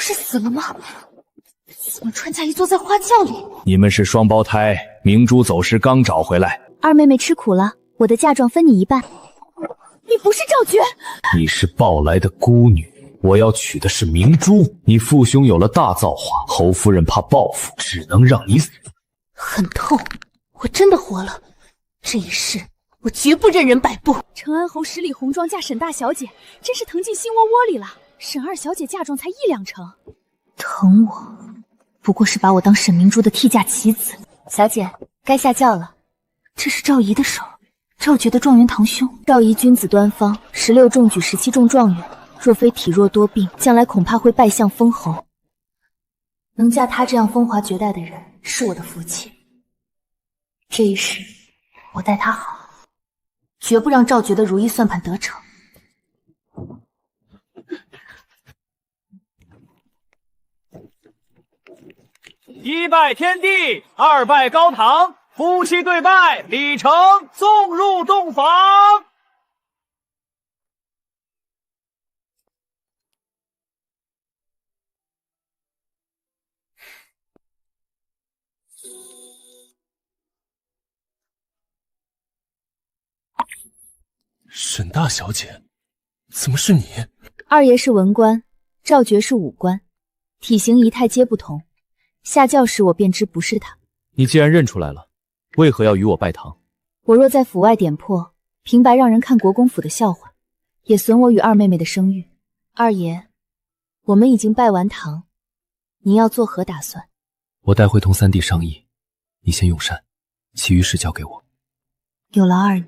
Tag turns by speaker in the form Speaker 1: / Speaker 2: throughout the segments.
Speaker 1: 是死了吗？怎么穿嫁衣坐在花轿里？
Speaker 2: 你们是双胞胎，明珠走失刚找回来。
Speaker 1: 二妹妹吃苦了，我的嫁妆分你一半。你不是赵觉，
Speaker 2: 你是抱来的孤女，我要娶的是明珠。你父兄有了大造化，侯夫人怕报复，只能让你死。
Speaker 1: 很痛，我真的活了。这一世，我绝不任人摆布。承安侯10里红妆嫁沈大小姐，真是疼进心窝窝里了。沈二小姐嫁妆才1两成，疼我不过是把我当沈明珠的替嫁棋子。小姐，该下轿了。这是赵仪的手，赵觉的状元堂兄。赵仪君子端方，16中举17中状元，若非体弱多病，将来恐怕会拜相封侯。能嫁他这样风华绝代的人，是我的福气。这一世，我待他好，绝不让赵觉的如意算盘得逞。
Speaker 3: 1拜天地，2拜高堂，夫妻对拜，礼成送入洞房。
Speaker 4: 沈大小姐，怎么是你？
Speaker 1: 二爷是文官，赵觉是武官，体型仪态皆不同。下轿时我便知不是他。
Speaker 2: 你既然认出来了，为何要与我拜堂？
Speaker 1: 我若在府外点破，平白让人看国公府的笑话，也损我与二妹妹的声誉。二爷，我们已经拜完堂，您要作何打算？
Speaker 4: 我待会同三弟商议，你先用膳，其余事交给我。
Speaker 1: 有劳二爷。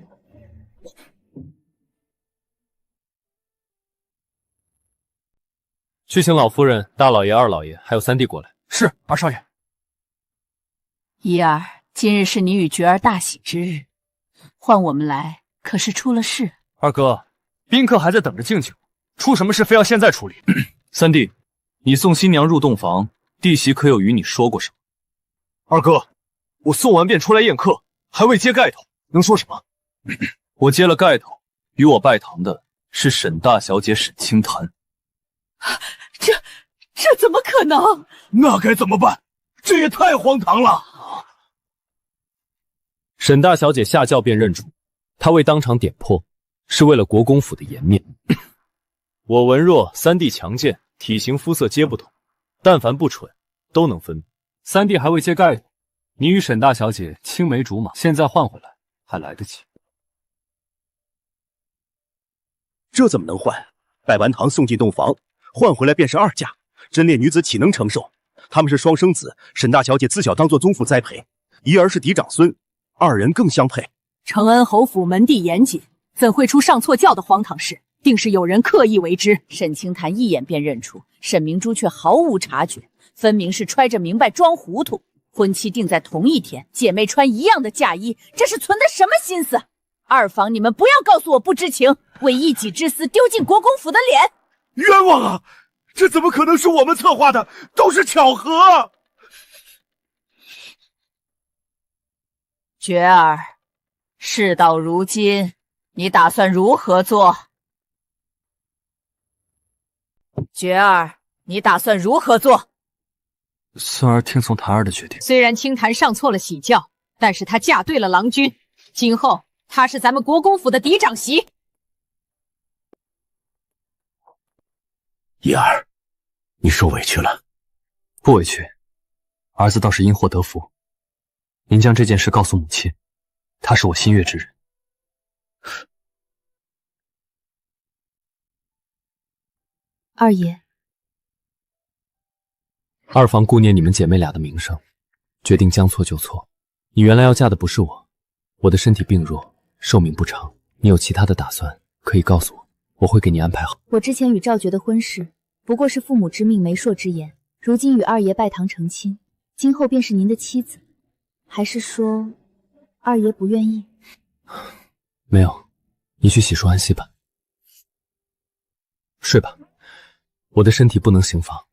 Speaker 4: 去请老夫人、大老爷、二老爷还有三弟过来。
Speaker 3: 是，二少爷。
Speaker 5: 怡儿，今日是你与觉儿大喜之日，唤我们来可是出了事？
Speaker 3: 二哥，宾客还在等着敬酒，出什么事非要现在处理？
Speaker 2: 三弟，你送新娘入洞房，弟媳可有与你说过什么？
Speaker 3: 二哥，我送完便出来宴客，还未揭盖头，能说什么？
Speaker 2: 我揭了盖头，与我拜堂的是沈大小姐沈清潭。
Speaker 5: 这怎么可能？
Speaker 3: 那该怎么办？这也太荒唐了！
Speaker 4: 沈大小姐下轿便认主，她未当场点破，是为了国公府的颜面。我文弱，三弟强健，体型肤色皆不同，但凡不蠢，都能分。三弟还未揭盖头，你与沈大小姐青梅竹马，现在换回来还来得及。
Speaker 6: 这怎么能换？拜完堂送进洞房，换回来便是二嫁。贞烈女子岂能承受？他们是双生子，沈大小姐自小当作宗父栽培，怡儿是嫡长孙，二人更相配。
Speaker 5: 承恩侯府门第严谨，怎会出上错轿的荒唐事？定是有人刻意为之。沈清潭一眼便认出，沈明珠却毫无察觉，分明是揣着明白装糊涂。婚期定在同一天，姐妹穿一样的嫁衣，这是存的什么心思？二房，你们不要告诉我不知情，为一己之私丢尽国公府的脸。
Speaker 3: 冤枉啊！这怎么可能是我们策划的？都是巧合。
Speaker 5: 觉儿，事到如今，你打算如何做？觉儿，你打算如何做？
Speaker 4: 孙儿听从檀儿的决定。
Speaker 5: 虽然清潭上错了喜轿，但是她嫁对了郎君，今后她是咱们国公府的嫡长媳。
Speaker 6: 怡儿，你受委屈了。
Speaker 4: 不委屈，儿子倒是因祸得福。您将这件事告诉母亲，她是我心悦之人。
Speaker 1: 二爷，
Speaker 4: 二房顾念你们姐妹俩的名声，决定将错就错。你原来要嫁的不是我，我的身体病弱，寿命不长。你有其他的打算，可以告诉我，我会给你安排好。
Speaker 1: 我之前与赵觉的婚事，不过是父母之命媒妁之言，如今与二爷拜堂成亲，今后便是您的妻子。还是说，二爷不愿意？
Speaker 4: 没有，你去洗漱安息吧。睡吧，我的身体不能行房，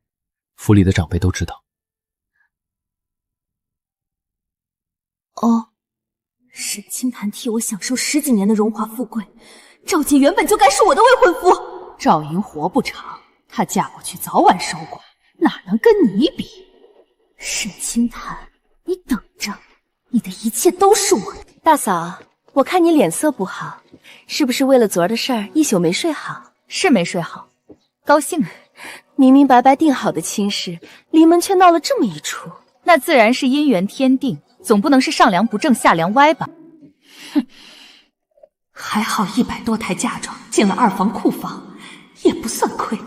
Speaker 4: 府里的长辈都知道。
Speaker 1: 哦，沈清潭替我享受10几年的荣华富贵，赵姐原本就该是我的未婚夫。
Speaker 5: 赵莹活不长，她嫁过去早晚守寡，
Speaker 1: 哪能跟你比？沈清潭，你等着，你的一切都是我的。
Speaker 7: 大嫂，我看你脸色不好，是不是为了昨儿的事儿一宿没睡好？
Speaker 1: 是没睡好，高兴吗？
Speaker 7: 明明白白定好的亲事，临门却闹了这么一出。
Speaker 1: 那自然是姻缘天定，总不能是上梁不正下梁歪吧？哼，还好100多台嫁妆进了2房库房，也不算亏。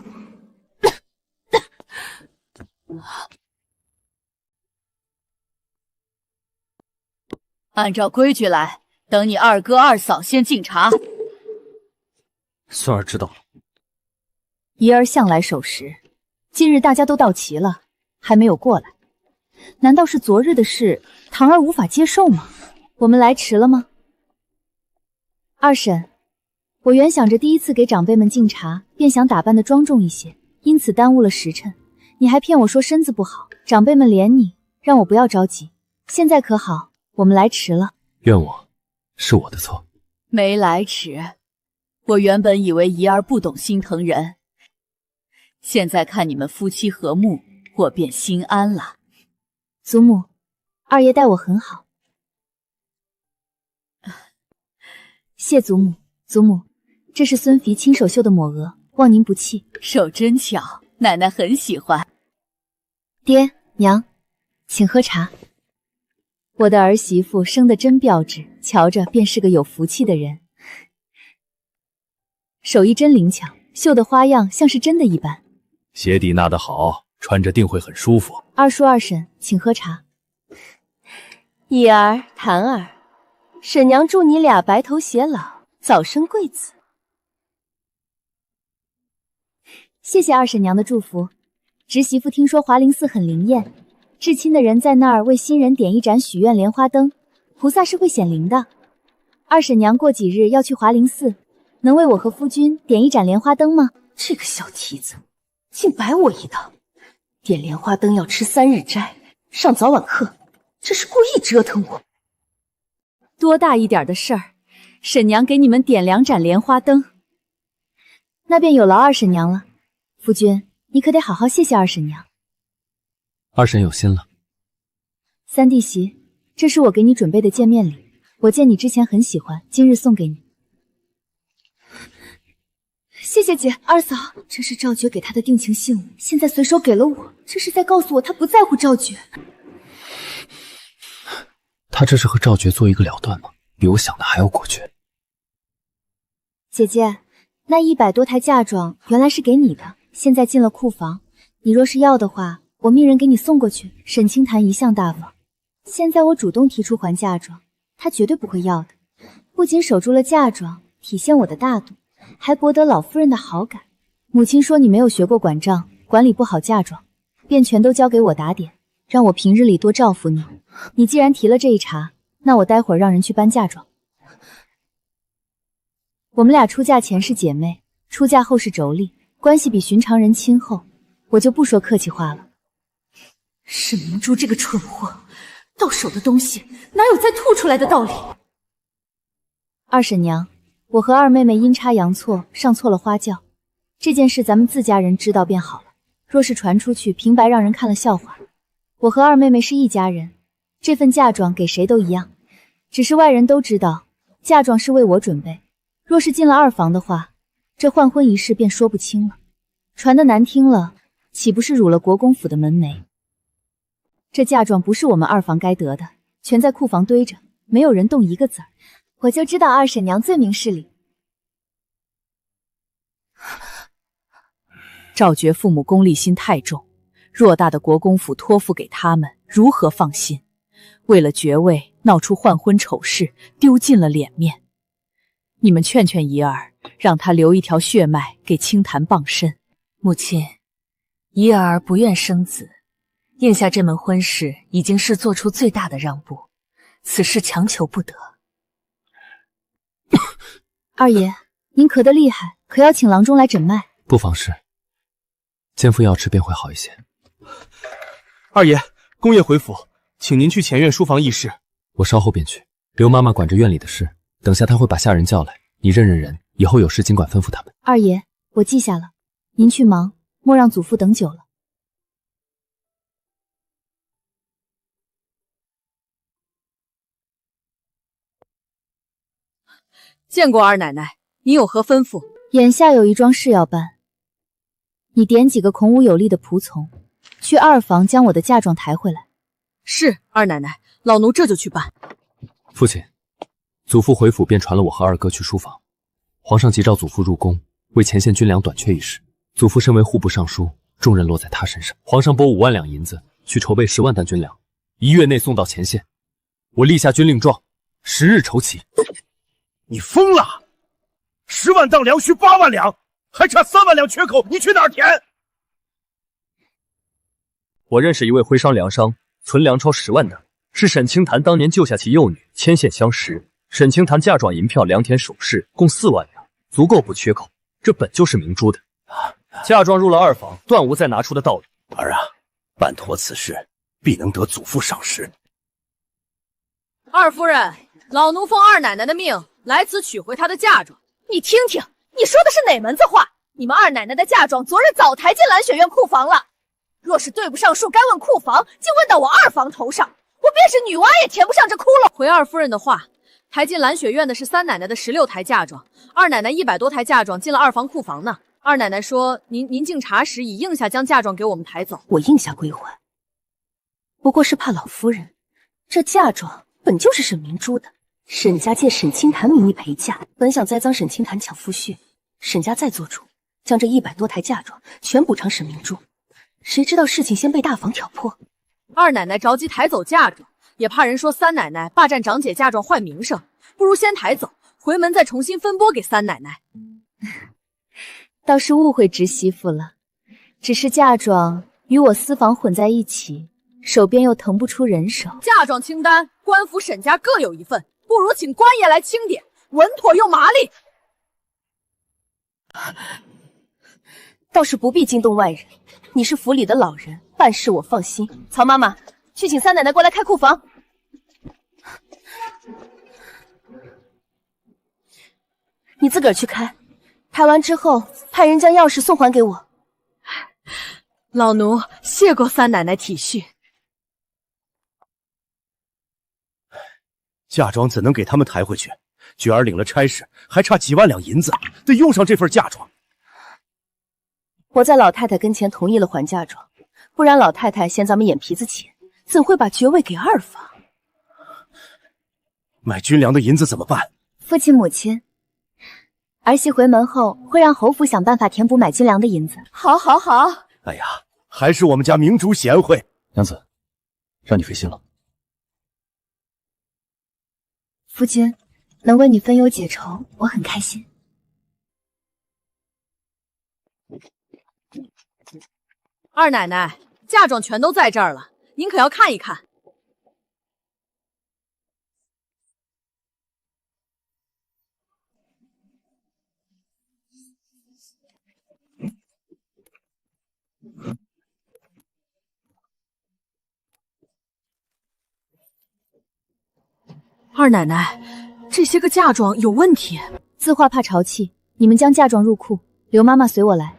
Speaker 5: 按照规矩来，等你二哥二嫂先敬茶。
Speaker 4: 孙儿知道了。
Speaker 1: 怡儿向来守时，今日大家都到齐了，还没有过来，难道是昨日的事堂儿无法接受吗？我们来迟了吗？二婶，我原想着第一次给长辈们敬茶，便想打扮得庄重一些，因此耽误了时辰。你还骗我说身子不好，长辈们怜你，让我不要着急。现在可好，我们来迟了。
Speaker 4: 怨我，是我的错。
Speaker 5: 没来迟，我原本以为怡儿不懂心疼人，现在看你们夫妻和睦，我便心安了。
Speaker 1: 祖母，二爷待我很好。谢祖母。祖母，这是孙肥亲手绣的抹额，望您不弃。
Speaker 5: 手真巧，奶奶很喜欢。
Speaker 1: 爹娘，请喝茶。我的儿媳妇生得真标致，瞧着便是个有福气的人。手艺真灵巧，绣的花样像是真的一般。
Speaker 4: 鞋底纳得好，穿着定会很舒服。
Speaker 1: 二叔二婶，请喝茶。
Speaker 7: 怡儿、檀儿，沈娘祝你俩白头偕老，早生贵子。
Speaker 1: 谢谢二婶娘的祝福。侄媳妇听说华灵寺很灵验，至亲的人在那儿为新人点一盏许愿莲花灯，菩萨是会显灵的。二婶娘过几日要去华灵寺，能为我和夫君点一盏莲花灯吗？
Speaker 7: 这个小蹄子，竟摆我一道。点莲花灯要吃3日斋，上早晚课，这是故意折腾我。
Speaker 1: 多大一点的事儿，婶娘给你们点2盏莲花灯，那便有劳二婶娘了。夫君，你可得好好谢谢二婶娘。
Speaker 4: 二婶有心了。
Speaker 1: 三弟媳，这是我给你准备的见面礼，我见你之前很喜欢，今日送给你。谢谢姐。二嫂，这是赵觉给他的定情信物，现在随手给了我，这是在告诉我他不在乎赵觉。
Speaker 4: 他这是和赵觉做一个了断吗？比我想的还要果决。
Speaker 1: 姐姐，那100多台嫁妆原来是给你的，现在进了库房，你若是要的话，我命人给你送过去。沈清潭一向大方，现在我主动提出还嫁妆，他绝对不会要的。不仅守住了嫁妆，体现我的大度，还博得老夫人的好感。母亲说你没有学过管账，管理不好嫁妆，便全都交给我打点，让我平日里多照拂你。你既然提了这一茬，那我待会儿让人去搬嫁妆。我们俩出嫁前是姐妹，出嫁后是妯娌，关系比寻常人亲厚，我就不说客气话了。
Speaker 7: 沈明珠这个蠢货，到手的东西哪有再吐出来的道理？
Speaker 1: 二婶娘，我和二妹妹阴差阳错上错了花轿，这件事咱们自家人知道便好了，若是传出去，平白让人看了笑话。我和二妹妹是一家人，这份嫁妆给谁都一样，只是外人都知道嫁妆是为我准备，若是进了2房的话，这换婚仪式便说不清了，传得难听了，岂不是辱了国公府的门楣？这嫁妆不是我们2房该得的，全在库房堆着，没有人动一个子儿，我就知道二婶娘最明事理。
Speaker 5: 赵觉父母功利心太重，偌大的国公府托付给他们，如何放心？为了爵位闹出换婚丑事，丢尽了脸面。你们劝劝怡儿，让她留一条血脉给清潭傍身。
Speaker 7: 母亲，怡儿不愿生子，应下这门婚事已经是做出最大的让步，此事强求不得。
Speaker 1: 二爷，您咳得厉害，可要请郎中来诊脉。
Speaker 4: 不妨事，煎服药吃便会好一些。
Speaker 8: 二爷，宫夜回府，请您去前院书房议事。
Speaker 4: 我稍后便去。刘妈妈管着院里的事，等下她会把下人叫来，你认人，以后有事尽管吩咐他们。
Speaker 1: 二爷，我记下了，您去忙，莫让祖父等久了。
Speaker 5: 见过二奶奶，您有何吩咐？
Speaker 1: 眼下有一桩事要办，你点几个孔武有力的仆从，去二房将我的嫁妆抬回来。
Speaker 5: 是，二奶奶，老奴这就去办。
Speaker 4: 父亲，祖父回府便传了我和二哥去书房，皇上急召祖父入宫，为前线军粮短缺一事。祖父身为户部尚书，重任落在他身上。皇上拨5万两银子去筹备10万担军粮，1月内送到前线。我立下军令状，10日筹齐。
Speaker 6: 你疯了！10万担粮需8万两，还差3万两缺口，你去哪儿填？
Speaker 8: 我认识一位徽商粮商，存粮超10万担，是沈清潭当年救下其幼女，牵线相识。沈清潭嫁妆银票、良田首饰共4万两，足够补缺口。这本就是明珠的，嫁妆入了二房，断无再拿出的道理。
Speaker 6: 儿啊，办妥此事，必能得祖父赏识。
Speaker 5: 二夫人，老奴奉二奶奶的命来此取回她的嫁妆。
Speaker 1: 你听听，你说的是哪门子话？你们二奶奶的嫁妆昨日早抬进蓝雪院库房了，若是对不上数，该问库房，竟问到我二房头上，我便是女娲也填不上这窟窿。
Speaker 5: 回二夫人的话，抬进蓝雪院的是三奶奶的16台嫁妆，二奶奶100多台嫁妆进了二房库房呢。二奶奶说您敬茶时已应下将嫁妆给我们抬走，
Speaker 7: 我应下归还，不过是怕老夫人，这嫁妆本就是沈明珠的，沈家借沈清潭名义陪嫁，本想栽赃沈清潭抢夫婿，沈家再做主，将这100多台嫁妆全补偿沈明珠，谁知道事情先被大房挑破。
Speaker 5: 二奶奶着急抬走嫁妆，也怕人说三奶奶霸占长姐嫁妆坏名声，不如先抬走，回门再重新分拨给三奶奶。
Speaker 1: 倒是误会侄媳妇了，只是嫁妆与我私房混在一起，手边又腾不出人手。
Speaker 5: 嫁妆清单，官府沈家各有一份，不如请官爷来清点，稳妥又麻利。
Speaker 7: 倒是不必惊动外人，你是府里的老人，办事我放心。曹妈妈，去请三奶奶过来开库房。你自个儿去开，开完之后派人将钥匙送还给我。
Speaker 5: 老奴谢过三奶奶体恤。
Speaker 6: 嫁妆怎能给他们抬回去？菊儿领了差事，还差几万两银子，得用上这份嫁妆。
Speaker 7: 我在老太太跟前同意了还嫁妆，不然老太太嫌咱们眼皮子浅，怎会把爵位给二房？
Speaker 6: 买军粮的银子怎么办？
Speaker 1: 父亲母亲，儿媳回门后会让侯府想办法填补买军粮的银子。
Speaker 5: 好，好，好。
Speaker 6: 哎呀，还是我们家明珠贤惠。
Speaker 8: 娘子，让你费心了。
Speaker 1: 夫君，能为你分忧解愁，我很开心。
Speaker 5: 二奶奶，嫁妆全都在这儿了，您可要看一看。二奶奶，这些个嫁妆有问题。
Speaker 1: 字画怕潮气，你们将嫁妆入库，刘妈妈随我来。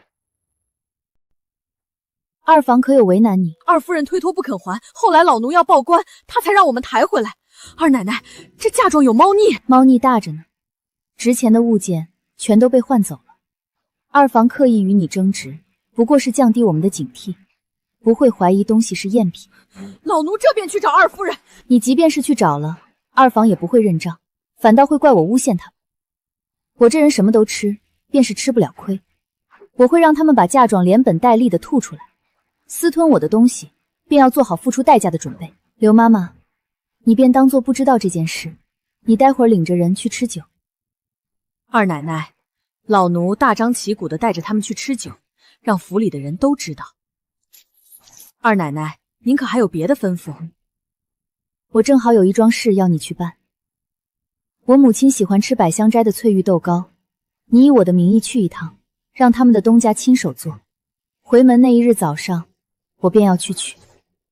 Speaker 1: 二房可有为难你？
Speaker 5: 二夫人推脱不肯还，后来老奴要报官，她才让我们抬回来。二奶奶，这嫁妆有猫腻。
Speaker 1: 猫腻大着呢，值钱的物件全都被换走了。二房刻意与你争执，不过是降低我们的警惕，不会怀疑东西是赝品。
Speaker 5: 老奴这便去找二夫人。
Speaker 1: 你即便是去找了，二房也不会认账，反倒会怪我诬陷他们。我这人什么都吃，便是吃不了亏。我会让他们把嫁妆连本带利的吐出来，私吞我的东西，便要做好付出代价的准备。刘妈妈，你便当作不知道这件事，你待会儿领着人去吃酒。
Speaker 5: 二奶奶，老奴大张旗鼓的带着他们去吃酒，让府里的人都知道。二奶奶，您可还有别的吩咐？
Speaker 1: 我正好有一桩事要你去办。我母亲喜欢吃百香斋的翠玉豆糕，你以我的名义去一趟，让他们的东家亲手做。回门那一日早上，我便要去取。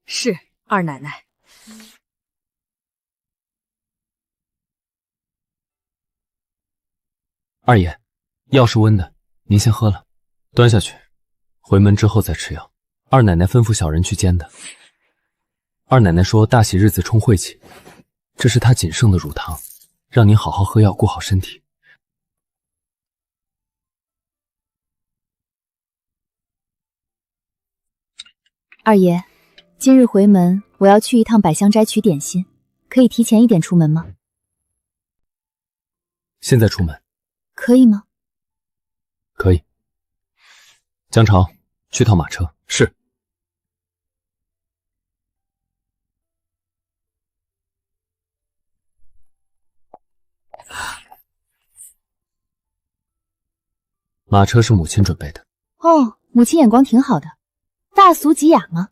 Speaker 5: 是，二奶奶。
Speaker 4: 二爷，药是温的，您先喝了，端下去，回门之后再吃药。二奶奶吩咐小人去煎的。二奶奶说大喜日子冲晦气，这是她仅剩的乳糖，让您好好喝药，顾好身体。
Speaker 1: 二爷，今日回门，我要去一趟百香斋取点心，可以提前一点出门吗？
Speaker 4: 现在出门
Speaker 1: 可以吗？
Speaker 4: 可以。江潮，去套马车。是。马车是母亲准备的。
Speaker 1: 哦，母亲眼光挺好的，大俗极雅吗？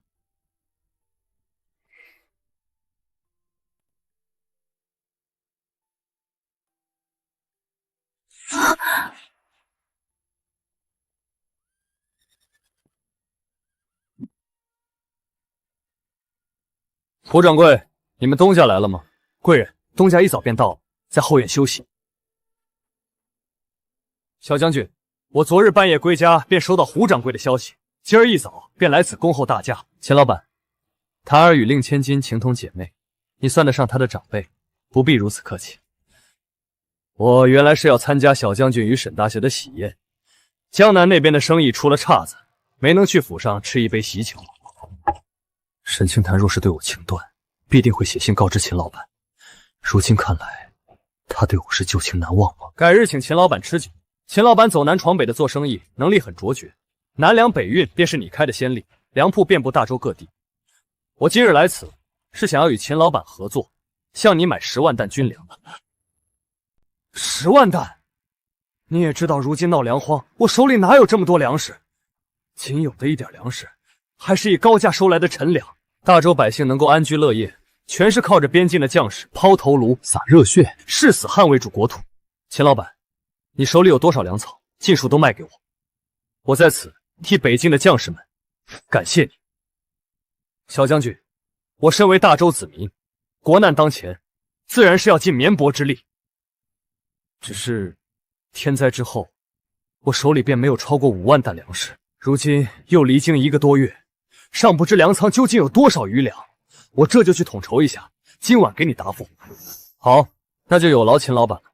Speaker 8: 蒲掌柜，你们东家来了吗？贵人，东家一早便到了，在后院休息。小将军，我昨日半夜归家，便收到胡掌柜的消息，今儿一早便来此恭候大驾。钱老板，谭儿与令千金情同姐妹，你算得上她的长辈，不必如此客气。我原来是要参加小将军与沈大侠的喜宴，江南那边的生意出了岔子，没能去府上吃一杯喜酒。沈清潭若是对我情断，必定会写信告知秦老板。如今看来，他对我是旧情难忘吗？改日请秦老板吃酒。秦老板走南闯北的做生意，能力很卓绝，南粮北运便是你开的先例，粮铺遍布大洲各地。我今日来此，是想要与秦老板合作，向你买10万担军粮。10万担？你也知道，如今闹粮荒，我手里哪有这么多粮食？仅有的一点粮食，还是以高价收来的陈粮。大洲百姓能够安居乐业，全是靠着边境的将士抛头颅、洒热血、誓死捍卫住国土。秦老板，你手里有多少粮草，尽数都卖给我。我在此替北境的将士们感谢你。小将军，我身为大洲子民，国难当前，自然是要尽绵薄之力。只是天灾之后，我手里便没有超过5万担粮食，如今又离京1个多月，尚不知粮仓究竟有多少余粮。我这就去统筹一下，今晚给你答复。好，那就有劳秦老板了。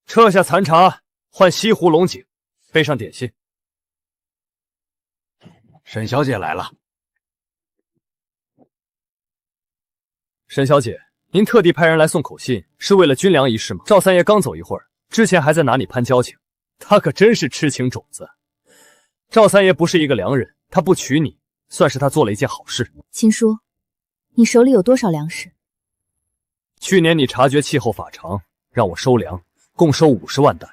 Speaker 8: 撤下残茶，换西湖龙井，备上点心。
Speaker 9: 沈小姐来了。
Speaker 8: 沈小姐，您特地派人来送口信，是为了军粮一事吗？赵三爷刚走一会儿，之前还在拿你攀交情，他可真是痴情种子。赵三爷不是一个良人，他不娶你，算是他做了一件好事。
Speaker 1: 秦叔，你手里有多少粮食？
Speaker 8: 去年你察觉气候法常，让我收粮，共收50万担。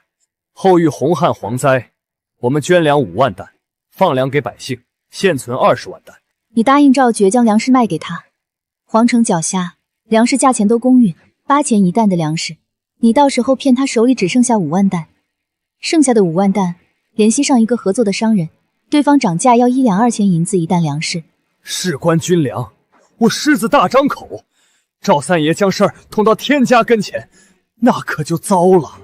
Speaker 8: 后遇洪旱蝗灾，我们捐粮5万担，放粮给百姓，现存20万担。
Speaker 1: 你答应赵觉将粮食卖给他，皇城脚下粮食价钱都公允，8钱1担的粮食，你到时候骗他手里只剩下5万担，剩下的5万担联系上一个合作的商人，对方涨价要1两2钱银子1担粮食。
Speaker 8: 事关军粮，我狮子大张口，赵三爷将事儿捅到天家跟前，那可就糟了。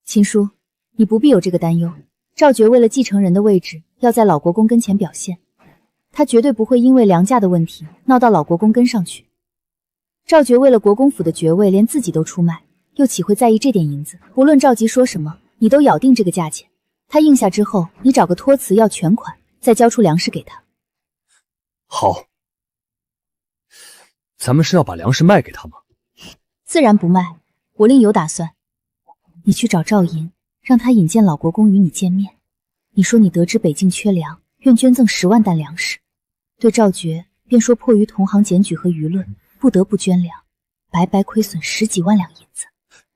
Speaker 1: 秦叔，你不必有这个担忧。赵觉为了继承人的位置，要在老国公跟前表现，他绝对不会因为粮价的问题闹到老国公跟上去。赵觉为了国公府的爵位，连自己都出卖，又岂会在意这点银子？无论赵吉说什么，你都咬定这个价钱。他应下之后，你找个托词要全款，再交出粮食给他。
Speaker 8: 好，咱们是要把粮食卖给他吗？
Speaker 1: 自然不卖，我另有打算。你去找赵银，让他引荐老国公与你见面。你说你得知北境缺粮，愿捐赠10万担粮食。对赵觉便说迫于同行检举和舆论，不得不捐粮，白白亏损10几万两银子。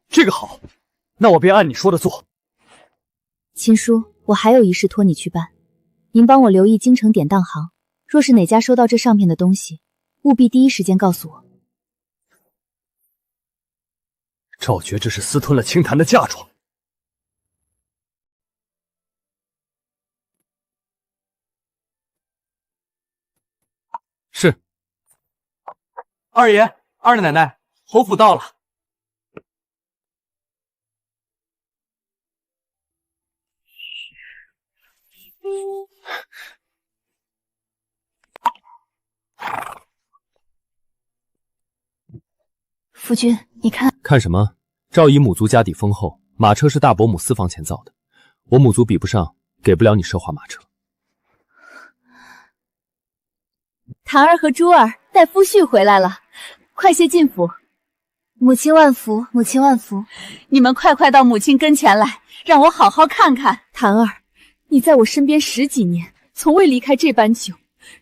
Speaker 8: 这个好，那我便按你说的做。
Speaker 1: 秦叔，我还有一事托你去办，您帮我留意京城典当行，若是哪家收到这上面的东西，务必第一时间告诉我。
Speaker 8: 赵觉这是私吞了清潭的嫁妆。是。
Speaker 3: 二爷、二奶奶，侯府到了。
Speaker 7: 夫君，你看。
Speaker 4: 看什么？赵姨母族家底丰厚，马车是大伯母私房钱造的，我母族比不上，给不了你奢华马车。
Speaker 1: 檀儿和珠儿带夫婿回来了，快些进府。母亲万福，母亲万福。你们快到母亲跟前来，让我好好看看。檀儿，你在我身边10几年，从未离开这般久，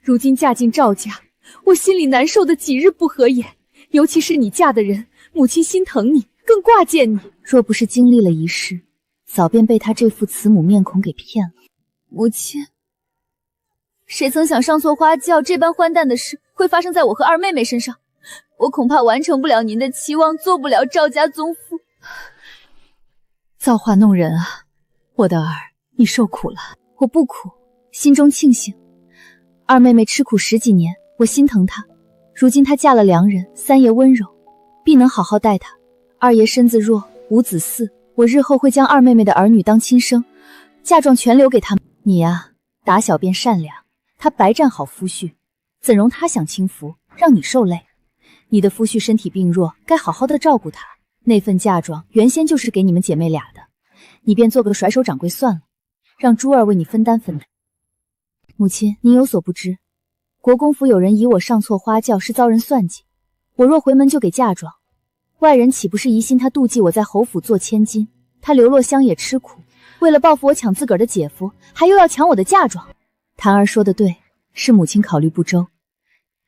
Speaker 1: 如今嫁进赵家，我心里难受的几日不合眼。尤其是你嫁的人，母亲心疼你，更挂念你。若不是经历了一事，早便被他这副慈母面孔给骗了。母亲，谁曾想上错花轿这般荒诞的事会发生在我和二妹妹身上？我恐怕完成不了您的期望，做不了赵家宗妇。造化弄人啊！我的儿，你受苦了。我不苦，心中庆幸。二妹妹吃苦10几年，我心疼她。如今她嫁了良人，三爷温柔，必能好好待她。二爷身子弱，无子嗣，我日后会将二妹妹的儿女当亲生，嫁妆全留给他们。你呀，打小便善良，他白占好夫婿，怎容他享清福，让你受累？你的夫婿身体病弱，该好好的照顾他。那份嫁妆原先就是给你们姐妹俩的，你便做个甩手掌柜算了，让珠儿为你分担分担。母亲，您有所不知，国公府有人疑我上错花轿是遭人算计，我若回门就给嫁妆，外人岂不是疑心他妒忌我在侯府做千金？他流落乡野吃苦，为了报复我抢自个儿的姐夫，还又要抢我的嫁妆。檀儿说的对，是母亲考虑不周。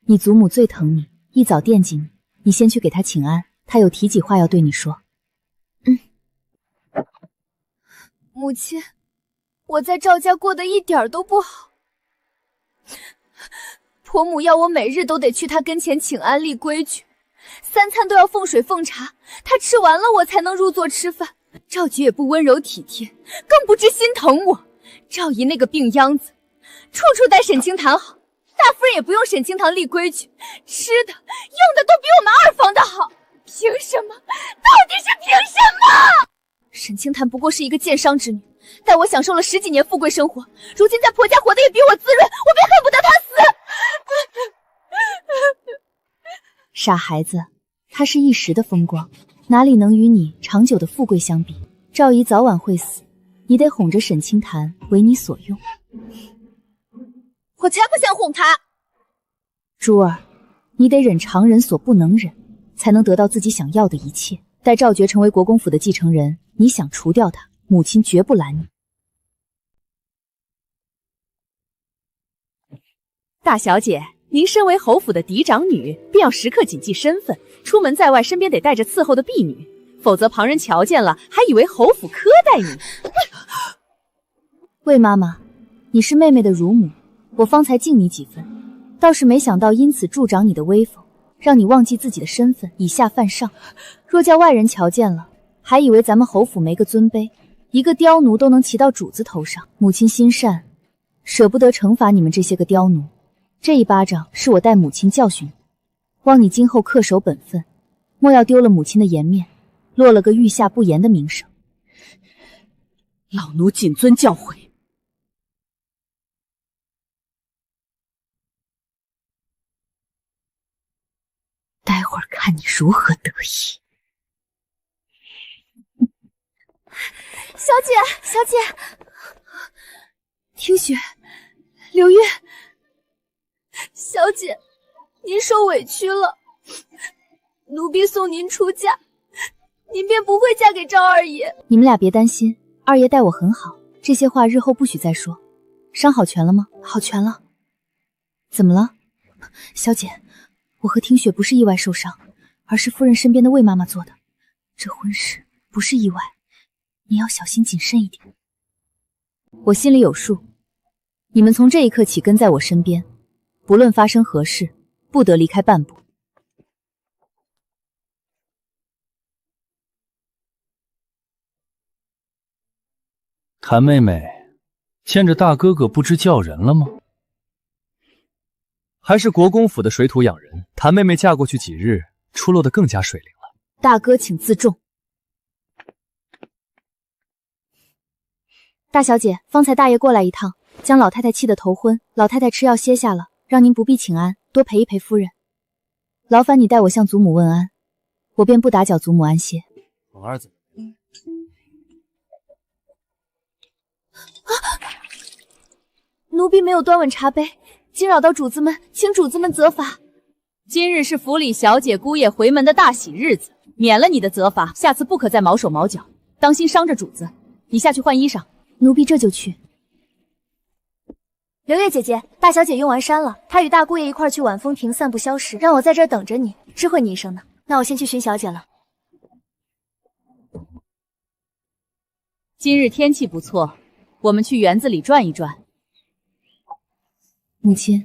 Speaker 1: 你祖母最疼你，一早惦记你，你先去给她请安，她有提己话要对你说。母亲，我在赵家过得一点都不好，婆母要我每日都得去她跟前请安立规矩，3餐都要奉水奉茶，她吃完了我才能入座吃饭。赵菊也不温柔体贴，更不知心疼我。赵姨那个病秧子，处处待沈清谈好，大夫人也不用沈清谈立规矩，吃的用的都比我们二房的好，凭什么？到底是凭什么？沈清谈不过是一个奸商之女，待我享受了10几年富贵生活，如今在婆家活得也比我滋润，我便恨不得她死。傻孩子，她是一时的风光，哪里能与你长久的富贵相比？赵姨早晚会死，你得哄着沈清谈为你所用。我才不想哄她！珠儿，你得忍常人所不能忍，才能得到自己想要的一切。待赵觉成为国公府的继承人，你想除掉他，母亲绝不拦你。
Speaker 5: 大小姐，您身为侯府的嫡长女，便要时刻谨记身份，出门在外身边得带着伺候的婢女，否则旁人瞧见了，还以为侯府苛待你。魏妈妈，你是妹妹的乳母，我方才敬你几分，倒是没想到因此助长你的威风，让你忘记自己的身份，以下犯上。若叫外人瞧见了，还以为咱们侯府没个尊卑，一个刁奴都能骑到主子头上。母亲心善，舍不得惩罚你们这些个刁奴。这一巴掌是我代母亲教训你，望你今后恪守本分，莫要丢了母亲的颜面，落了个御下不严的名声。老奴谨遵教诲。
Speaker 1: 待会儿看你如何得意。小姐，小姐，听雪，刘月，小姐，您受委屈了，奴婢送您出嫁，您便不会嫁给赵二爷。你们俩别担心，二爷待我很好，这些话日后不许再说。伤好全了吗？好全了。怎么了？小姐，我和听雪不是意外受伤，而是夫人身边的魏妈妈做的。这婚事不是意外，你要小心谨慎一点。我心里有数，你们从这一刻起跟在我身边，不论发生何事，不得离开半步。
Speaker 2: 谭妹妹，见着大哥哥不知叫人了吗？
Speaker 4: 还是国公府的水土养人，谭妹妹嫁过去几日，出落得更加水灵了。
Speaker 1: 大哥请自重。大小姐，方才大爷过来一趟，将老太太气得头昏，老太太吃药歇下了，让您不必请安，多陪一陪夫人。劳烦你代我向祖母问安，我便不打搅祖母安歇。
Speaker 4: 凤儿子，
Speaker 1: 奴婢没有端稳茶杯，惊扰到主子们，请主子们责罚。
Speaker 5: 今日是府里小姐姑爷回门的大喜日子，免了你的责罚，下次不可再毛手毛脚，当心伤着主子。你下去换衣裳。
Speaker 1: 奴婢这就去。
Speaker 7: 刘月姐姐，大小姐用完衫了，她与大姑爷一块去晚风亭散步消食，让我在这儿等着你，知会你一声呢。那我先去寻小姐了。
Speaker 5: 今日天气不错，我们去园子里转一转。
Speaker 1: 母亲，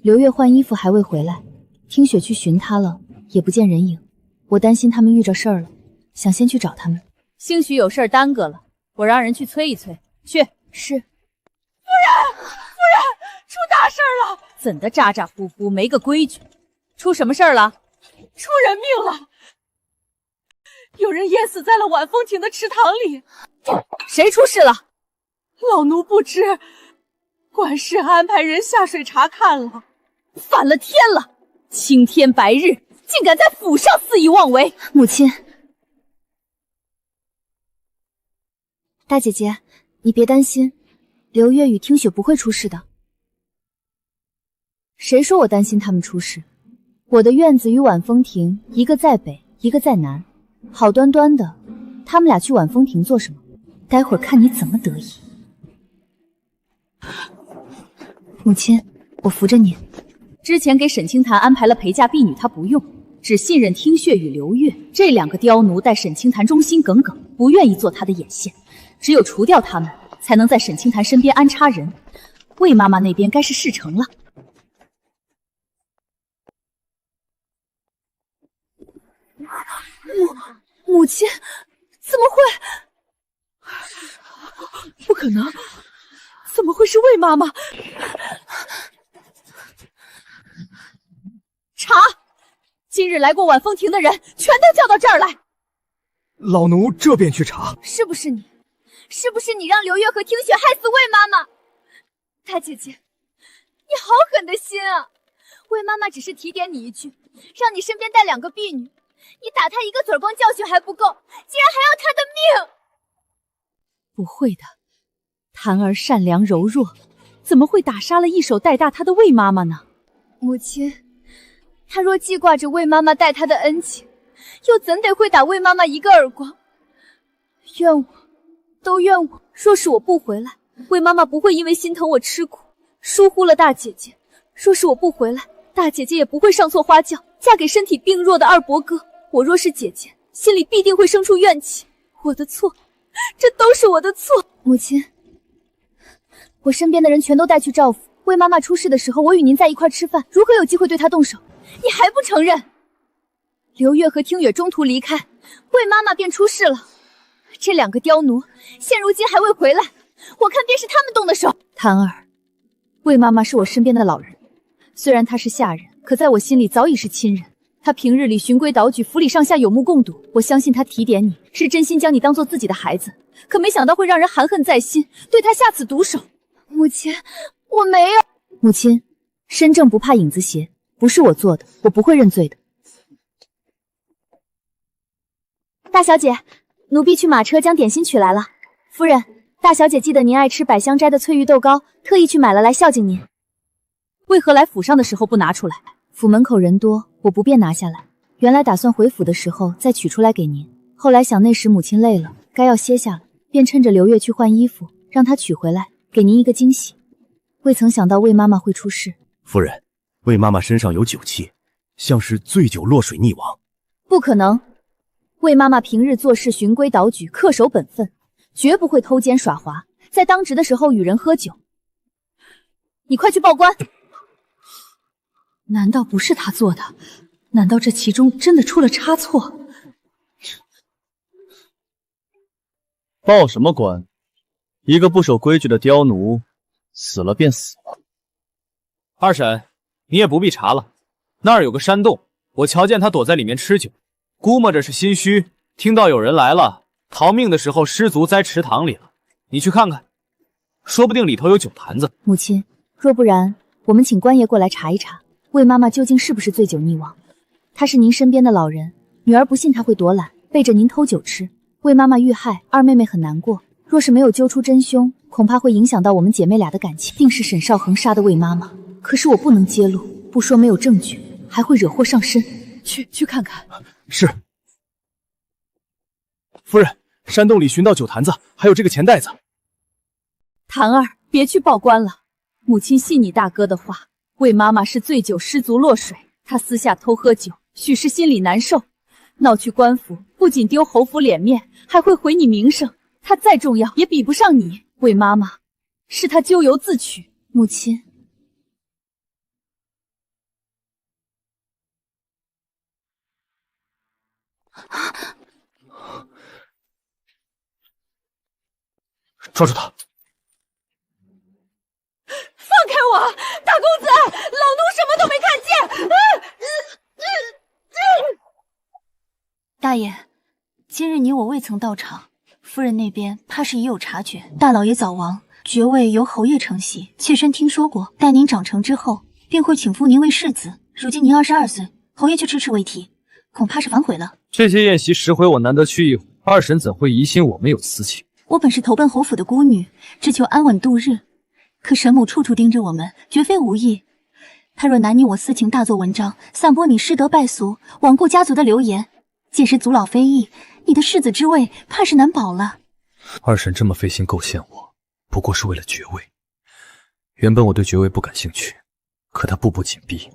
Speaker 1: 刘月换衣服还未回来，听雪去寻她了，也不见人影，我担心他们遇着事儿了，想先去找他们。
Speaker 5: 兴许有事儿耽搁了，我让人去催一催。去。
Speaker 1: 是。
Speaker 5: 夫人，出大事了！怎的咋咋呼呼，没个规矩？出什么事儿了？
Speaker 9: 出人命了！有人淹死在了晚风亭的池塘里。
Speaker 5: 谁出事了？
Speaker 9: 老奴不知，管事安排人下水查看了。
Speaker 5: 反了天了！青天白日，竟敢在府上肆意妄为！
Speaker 1: 母亲，大姐姐，你别担心，刘月与听雪不会出事的。谁说我担心他们出事？我的院子与晚风亭，一个在北，一个在南，好端端的，他们俩去晚风亭做什么？待会儿看你怎么得意。母亲，我扶着你。
Speaker 5: 之前给沈清潭安排了陪嫁婢女，他不用，只信任听雪与刘月这两个刁奴，待沈清潭忠心耿耿，不愿意做他的眼线。只有除掉他们，才能在沈清潭身边安插人。魏妈妈那边该是事成了。
Speaker 9: 母亲，怎么会？不可能，怎么会是魏妈妈？
Speaker 5: 查！今日来过晚风亭的人，全都叫到这儿来。
Speaker 6: 老奴这便去查。
Speaker 1: 是不是你？是不是你让刘月和听雪害死魏妈妈？大姐姐，你好狠的心啊！魏妈妈只是提点你一句，让你身边带两个婢女，你打她一个嘴光教训还不够，竟然还要她的命！
Speaker 5: 不会的，檀儿善良柔弱，怎么会打杀了一手带大她的魏妈妈呢？
Speaker 1: 母亲，她若记挂着魏妈妈待她的恩情，又怎得会打魏妈妈一个耳光？怨我，都怨我！若是我不回来，魏妈妈不会因为心疼我吃苦，疏忽了大姐姐；若是我不回来，大姐姐也不会上错花轿，嫁给身体病弱的二伯哥。我若是姐姐，心里必定会生出怨气。我的错，这都是我的错。母亲，我身边的人全都带去照拂。魏妈妈出事的时候，我与您在一块吃饭，如何有机会对她动手？你还不承认？刘月和听月中途离开，魏妈妈便出事了。这两个刁奴现如今还未回来，我看便是他们动的手。檀儿，魏妈妈是我身边的老人，虽然她是下人，可在我心里早已是亲人。她平日里循规蹈矩，府里上下有目共睹，我相信她提点你是真心将你当做自己的孩子，可没想到会让人含恨在心，对她下此毒手。母亲，我没有。母亲，身正不怕影子斜，不是我做的，我不会认罪的。大小姐，奴婢去马车将点心取来了。夫人，大小姐记得您爱吃百香斋的翠玉豆糕，特意去买了来孝敬您。
Speaker 5: 为何来府上的时候不拿出来？
Speaker 1: 府门口人多，我不便拿下来。原来打算回府的时候再取出来给您，后来想那时母亲累了，该要歇下了，便趁着刘月去换衣服，让她取回来，给您一个惊喜。未曾想到魏妈妈会出事。
Speaker 6: 夫人，魏妈妈身上有酒气，像是醉酒落水溺亡。
Speaker 1: 不可能，魏妈妈平日做事循规蹈矩，恪守本分，绝不会偷奸耍滑，在当值的时候与人喝酒。你快去报官！
Speaker 5: 难道不是他做的？难道这其中真的出了差错？
Speaker 4: 报什么官？一个不守规矩的刁奴，死了便死了。二婶，你也不必查了，那儿有个山洞，我瞧见他躲在里面吃酒，估摸着是心虚，听到有人来了，逃命的时候失足栽池塘里了。你去看看，说不定里头有酒坛子。
Speaker 1: 母亲，若不然，我们请官爷过来查一查，魏妈妈究竟是不是醉酒溺亡？她是您身边的老人，女儿不信他会躲懒，背着您偷酒吃。魏妈妈遇害，二妹妹很难过。若是没有揪出真凶，恐怕会影响到我们姐妹俩的感情。定是沈少恒杀的魏妈妈，可是我不能揭露，不说没有证据，还会惹祸上身。
Speaker 9: 去看看。
Speaker 8: 是。夫人，山洞里寻到酒坛子，还有这个钱袋子。
Speaker 5: 谭儿，别去报官了。母亲信你大哥的话，魏妈妈是醉酒失足落水，她私下偷喝酒，许是心里难受，闹去官府，不仅丢侯府脸面，还会毁你名声。她再重要，也比不上你。魏妈妈，是她咎由自取。
Speaker 1: 母亲，
Speaker 8: 抓住他！
Speaker 9: 放开我！大公子，老奴什么都没看见。
Speaker 7: 大爷，今日你我未曾到场，夫人那边怕是已有察觉。大老爷早亡，爵位由侯爷承袭，妾身听说过，待您长成之后，便会请复您为世子。如今您22岁，侯爷却迟迟未提，恐怕是反悔了。
Speaker 8: 这些宴席10回，我难得去一回，二婶怎会疑心我们有私情？
Speaker 7: 我本是投奔侯府的孤女，只求安稳度日，可沈母处处盯着我们，绝非无意。她若拿你我私情大做文章，散播你失德败俗、罔顾家族的流言，届时族老非议，你的世子之位怕是难保了。
Speaker 8: 二婶这么费心构陷我，不过是为了爵位。原本我对爵位不感兴趣，可她步步紧逼，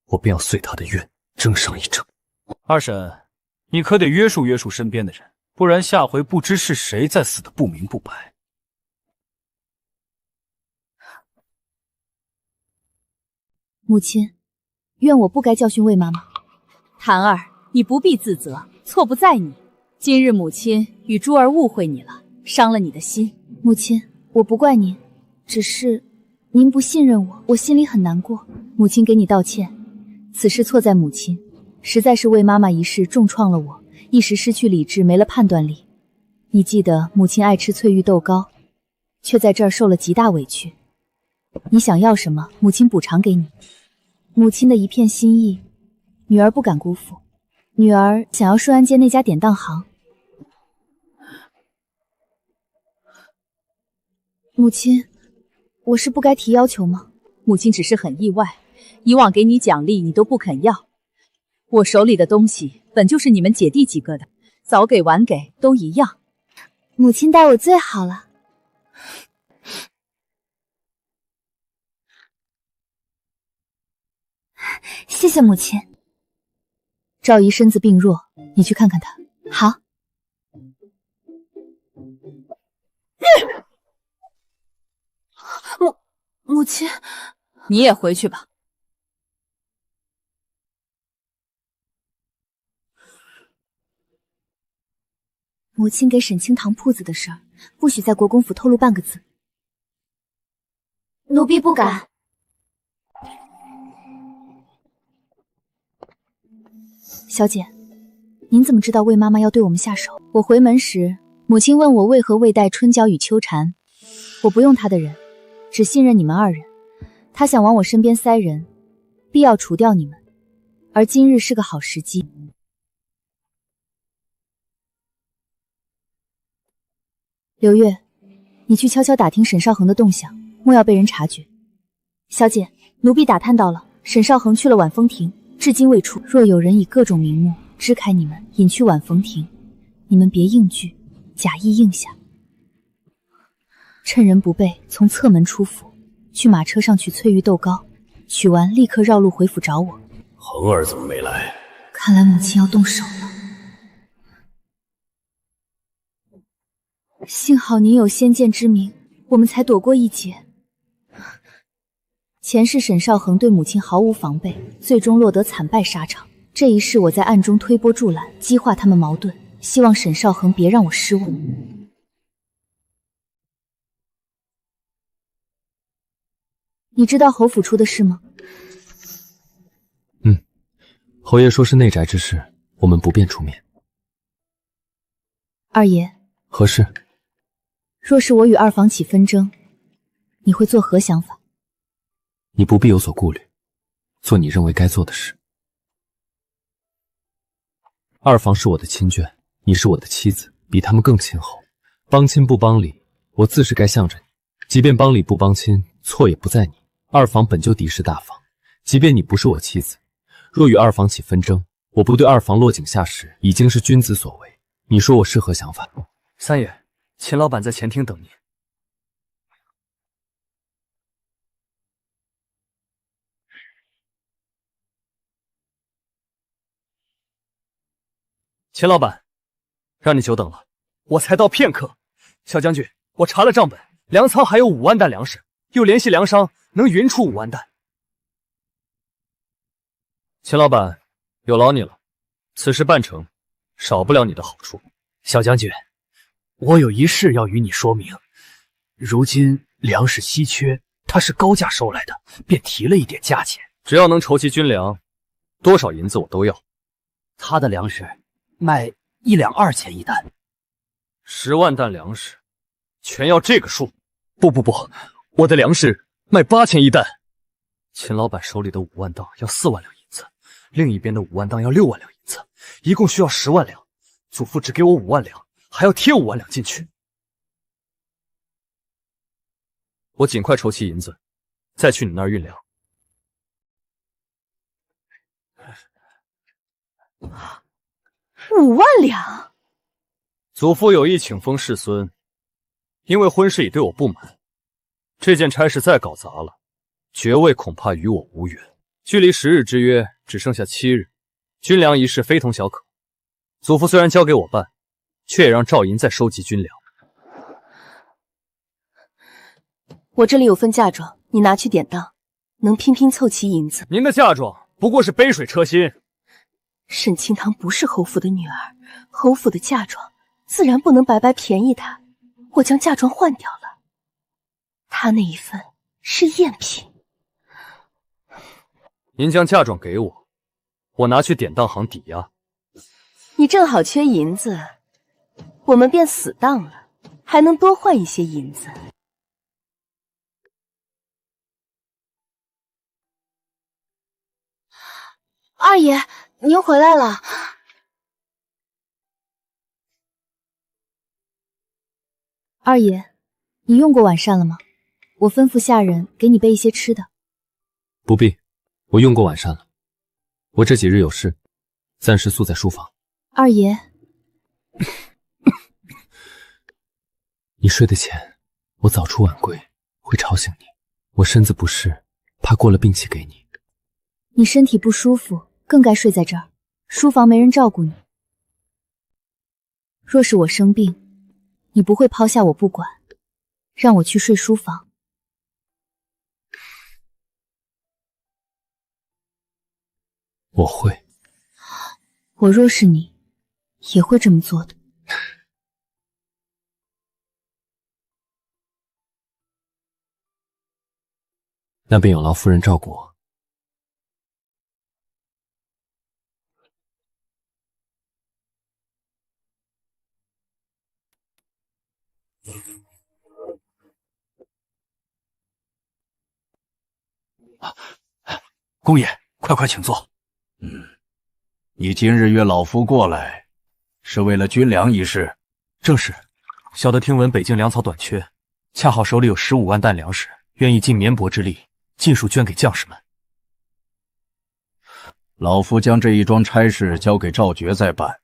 Speaker 8: 我便要遂她的愿，争上一争。
Speaker 3: 二婶，你可得约束约束身边的人，不然下回不知是谁再死的不明不白。
Speaker 1: 母亲，怨我不该教训魏妈妈。
Speaker 5: 谭儿，你不必自责，错不在你。今日母亲与珠儿误会你了，伤了你的心。
Speaker 1: 母亲，我不怪您，只是您不信任我，我心里很难过。母亲给你道歉，此事错在母亲，实在是魏妈妈一事重创了我，一时失去理智，没了判断力。你记得母亲爱吃翠玉豆糕，却在这儿受了极大委屈。你想要什么，母亲补偿给你。母亲的一片心意，女儿不敢辜负。女儿想要顺安街那家典当行。母亲，我是不该提要求吗？
Speaker 5: 母亲只是很意外，以往给你奖励你都不肯要。我手里的东西本就是你们姐弟几个的，早给晚给都一样。
Speaker 1: 母亲待我最好了。谢谢母亲。赵姨身子病弱，你去看看她。好。
Speaker 9: 母亲，
Speaker 5: 你也回去吧。
Speaker 1: 母亲给沈清堂铺子的事儿，不许在国公府透露半个字。
Speaker 7: 奴婢不敢。
Speaker 1: 小姐，您怎么知道魏妈妈要对我们下手？我回门时，母亲问我为何未带春娇与秋蝉，我不用她的人，只信任你们二人。她想往我身边塞人，必要除掉你们，而今日是个好时机。刘月，你去悄悄打听沈少恒的动向，莫要被人察觉。小姐，奴婢打探到了，沈少恒去了晚风亭，至今未出。若有人以各种名目支开你们，引去晚风亭，你们别应拒，假意应下。趁人不备，从侧门出府，去马车上取翠玉豆糕，取完立刻绕路回府找我。
Speaker 2: 恒儿怎么没来？
Speaker 1: 看来母亲要动手了。幸好您有先见之明，我们才躲过一劫。前世沈少恒对母亲毫无防备，最终落得惨败沙场。这一世我在暗中推波助澜，激化他们矛盾，希望沈少恒别让我失望。你知道侯府出的事吗？
Speaker 4: 侯爷说是内宅之事，我们不便出面。
Speaker 1: 二爷，
Speaker 4: 何事？
Speaker 1: 若是我与二房起纷争，你会作何想法？
Speaker 4: 你不必有所顾虑，做你认为该做的事。二房是我的亲眷，你是我的妻子，比他们更亲厚。帮亲不帮理，我自是该向着你。即便帮理不帮亲，错也不在你。二房本就敌视大房，即便你不是我妻子，若与二房起纷争，我不对二房落井下石，已经是君子所为。你说我是何想法？
Speaker 8: 三爷，秦老板在前厅等您。秦老板，让你久等了，我才到片刻。小将军，我查了账本，粮仓还有5万担粮食，又联系粮商，能匀出5万担。秦老板，有劳你了，此事办成，少不了你的好处。
Speaker 10: 小将军，我有一事要与你说明。如今粮食稀缺，他是高价收来的，便提了一点价钱。
Speaker 8: 只要能筹集军粮，多少银子我都要。
Speaker 10: 他的粮食卖1两2钱一担
Speaker 8: ，10万担粮食，全要这个数。
Speaker 10: 不，
Speaker 8: 我的粮食卖8钱一担。秦老板手里的5万担要4万两银子，另一边的5万担要6万两银子，一共需要10万两。祖父只给我5万两，还要贴5万两进去。我尽快筹齐银子，再去你那儿运粮。
Speaker 1: 5万两！
Speaker 8: 祖父有意请封世孙，因为婚事已对我不满，这件差事再搞砸了，爵位恐怕与我无缘。距离10日之约只剩下7日，军粮一事非同小可。祖父虽然交给我办，却也让赵银再收集军粮。
Speaker 7: 我这里有份嫁妆，你拿去典当，能拼拼凑齐银子。
Speaker 8: 您的嫁妆不过是杯水车薪。
Speaker 7: 沈清堂不是侯府的女儿，侯府的嫁妆自然不能白白便宜她。我将嫁妆换掉了，她那一份是赝品。
Speaker 8: 您将嫁妆给我，我拿去典当行抵押。
Speaker 7: 你正好缺银子，我们便死当了，还能多换一些银子。
Speaker 1: 二爷，您回来了。二爷，你用过晚膳了吗？我吩咐下人给你备一些吃的。
Speaker 4: 不必，我用过晚膳了。我这几日有事，暂时宿在书房。
Speaker 1: 二爷，
Speaker 4: 你睡得浅，我早出晚归会吵醒你。我身子不适，怕过了病期给你。
Speaker 1: 你身体不舒服，更该睡在这儿。书房没人照顾你。若是我生病，你不会抛下我不管，让我去睡书房。
Speaker 4: 我会。
Speaker 1: 我若是你，也会这么做的。
Speaker 4: 那便有劳夫人照顾我。
Speaker 10: 公爷，快请坐。
Speaker 11: 你今日约老夫过来，是为了军粮一事？
Speaker 10: 正是，小的听闻北境粮草短缺，恰好手里有15万担粮食，愿意尽绵薄之力，尽数捐给将士们。
Speaker 11: 老夫将这一桩差事交给赵觉再办，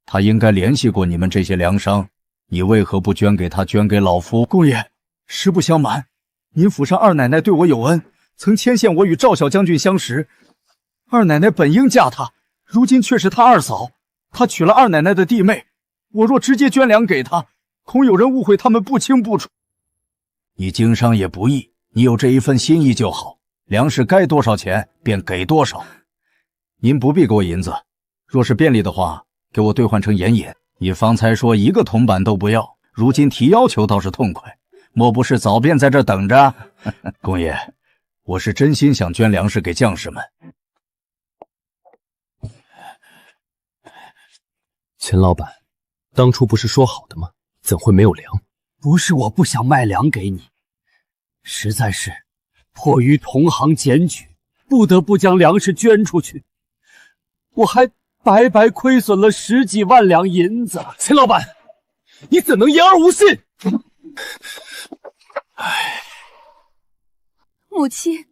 Speaker 11: 他应该联系过你们这些粮商，你为何不捐给他，捐给老夫？
Speaker 6: 公爷，实不相瞒，您府上二奶奶对我有恩，曾牵线我与赵小将军相识。二奶奶本应嫁他，如今却是他二嫂，他娶了二奶奶的弟妹。我若直接捐粮给他，恐有人误会他们不清不楚。
Speaker 11: 你经商也不易，你有这一份心意就好，粮食该多少钱便给多少。您不必给我银子，若是便利的话，给我兑换成盐引。你方才说1个铜板都不要，如今提要求倒是痛快，莫不是早便在这等着？公爷，我是真心想捐粮食给将士们。
Speaker 4: 秦老板，当初不是说好的吗？怎会没有粮？
Speaker 10: 不是我不想卖粮给你，实在是迫于同行检举，不得不将粮食捐出去。我还白白亏损了10几万两银子。
Speaker 4: 秦老板，你怎能言而无信？
Speaker 7: 母亲，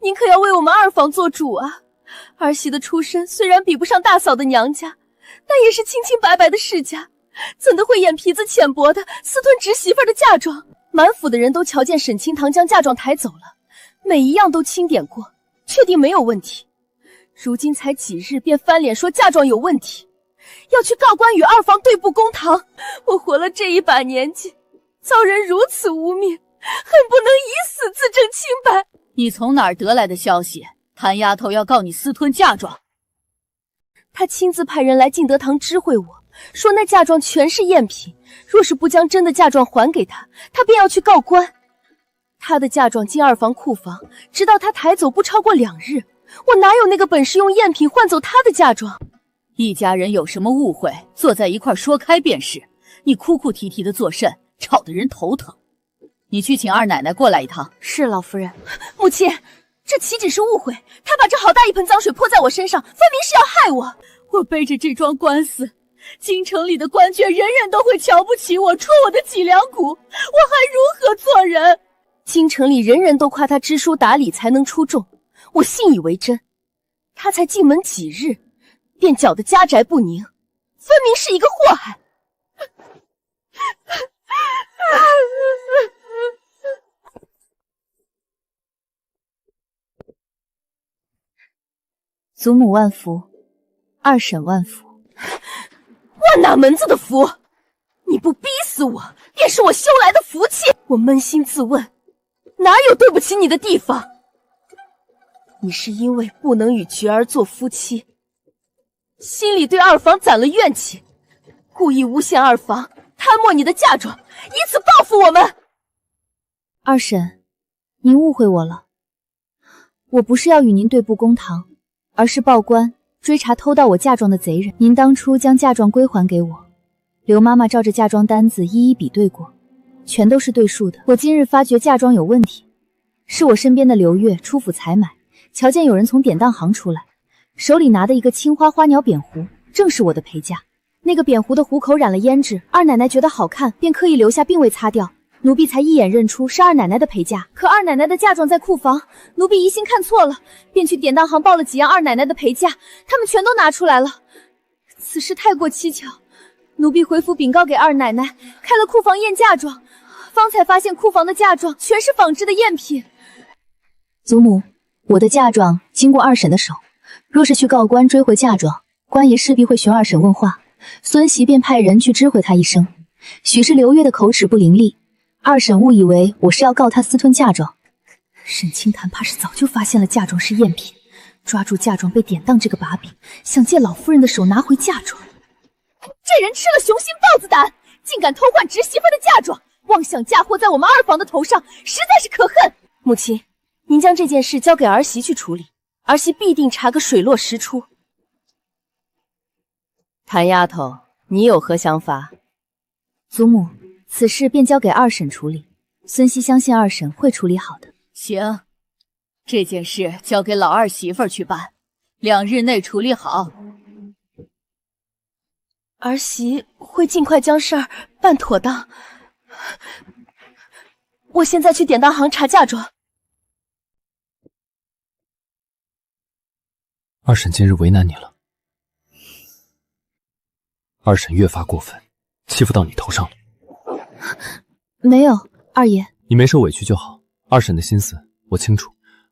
Speaker 7: 您可要为我们二房做主啊！儿媳的出身虽然比不上大嫂的娘家，但也是清清白白的世家，怎的会眼皮子浅薄的私吞侄媳妇的嫁妆？满府的人都瞧见沈清堂将嫁妆抬走了，每一样都清点过，确定没有问题。如今才几日便翻脸说嫁妆有问题，要去告官与二房对簿公堂。我活了这一把年纪，遭人如此污蔑，恨不能以死自证清白。
Speaker 5: 你从哪儿得来的消息？谭丫头要告你私吞嫁妆。
Speaker 7: 他亲自派人来敬德堂知会我，说那嫁妆全是赝品，若是不将真的嫁妆还给他，他便要去告官。他的嫁妆进二房库房，直到他抬走不超过2日，我哪有那个本事用赝品换走他的嫁妆？
Speaker 5: 一家人有什么误会，坐在一块说开便是。你哭哭啼啼的作甚，吵得人头疼。你去请二奶奶过来一趟。
Speaker 7: 是老夫人。母亲，这岂止是误会，他把这好大一盆脏水泼在我身上，分明是要害我。
Speaker 5: 我背着这桩官司，京城里的官眷人人都会瞧不起我，戳我的脊梁骨，我还如何做人？
Speaker 7: 京城里人人都夸他知书达理才能出众，我信以为真。他才进门几日，便搅得家宅不宁，分明是一个祸害。
Speaker 1: 祖母万福，二婶万福。
Speaker 7: 万哪门子的福？你不逼死我，便是我修来的福气。我扪心自问，哪有对不起你的地方？你是因为不能与菊儿做夫妻，心里对二房攒了怨气，故意诬陷二房贪没你的嫁妆，以此报复我们。
Speaker 1: 二婶，您误会我了，我不是要与您对簿公堂，而是报官追查偷盗我嫁妆的贼人。您当初将嫁妆归还给我，刘妈妈照着嫁妆单子一一比对过，全都是对数的。我今日发觉嫁妆有问题，是我身边的刘月出府采买，瞧见有人从典当行出来，手里拿的一个青花花鸟扁壶，正是我的陪嫁。那个扁壶的壶口染了胭脂，二奶奶觉得好看，便刻意留下并未擦掉，奴婢才一眼认出是二奶奶的陪嫁。可二奶奶的嫁妆在库房，奴婢疑心看错了，便去典当行报了几样二奶奶的陪嫁，他们全都拿出来了。此事太过蹊跷，奴婢回府禀告给二奶奶，开了库房验嫁妆，方才发现库房的嫁妆全是仿制的赝品。祖母，我的嫁妆经过二婶的手，若是去告官追回嫁妆，官爷势必会寻二婶问话，孙媳便派人去知会他一声。许是刘月的口齿不伶俐，二婶误以为我是要告他私吞嫁妆。沈清潭怕是早就发现了嫁妆是赝品，抓住嫁妆被典当这个把柄，想借老夫人的手拿回嫁妆。这人吃了雄心豹子胆，竟敢偷换侄媳妇的嫁妆，妄想嫁祸在我们二房的头上，实在是可恨。母亲，您将这件事交给儿媳去处理，儿媳必定查个水落石出。
Speaker 7: 谭丫头，你有何想法？
Speaker 1: 祖母，此事便交给二婶处理，孙熙相信二婶会处理好的。
Speaker 5: 行，这件事交给老二媳妇去办，2日内处理好。
Speaker 7: 儿媳会尽快将事儿办妥当。我现在去典当行查嫁妆。
Speaker 4: 二婶今日为难你了。二婶越发过分，欺负到你头上了。
Speaker 1: 没有，二爷。
Speaker 4: 你没受委屈就好。二婶的心思我清楚，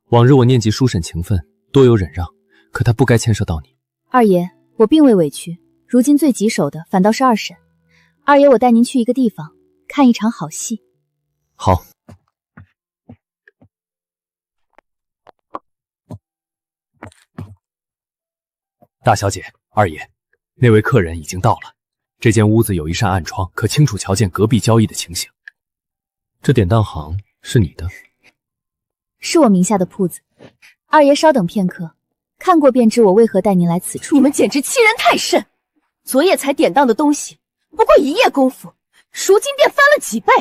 Speaker 4: 往日我念及叔婶情分，多有忍让，可她不该牵涉到你。
Speaker 1: 二爷，我并未委屈，如今最棘手的反倒是二婶。二爷，我带您去一个地方，看一场好戏。
Speaker 4: 好。大小姐，二爷，那位客人已经到了。这间屋子有一扇暗窗，可清楚瞧见隔壁交易的情形。这典当行是你的？
Speaker 1: 是我名下的铺子。二爷稍等片刻，看过便知我为何带您来此处。
Speaker 7: 你们简直欺人太甚！昨夜才典当的东西，不过一夜功夫，如今便翻了几倍，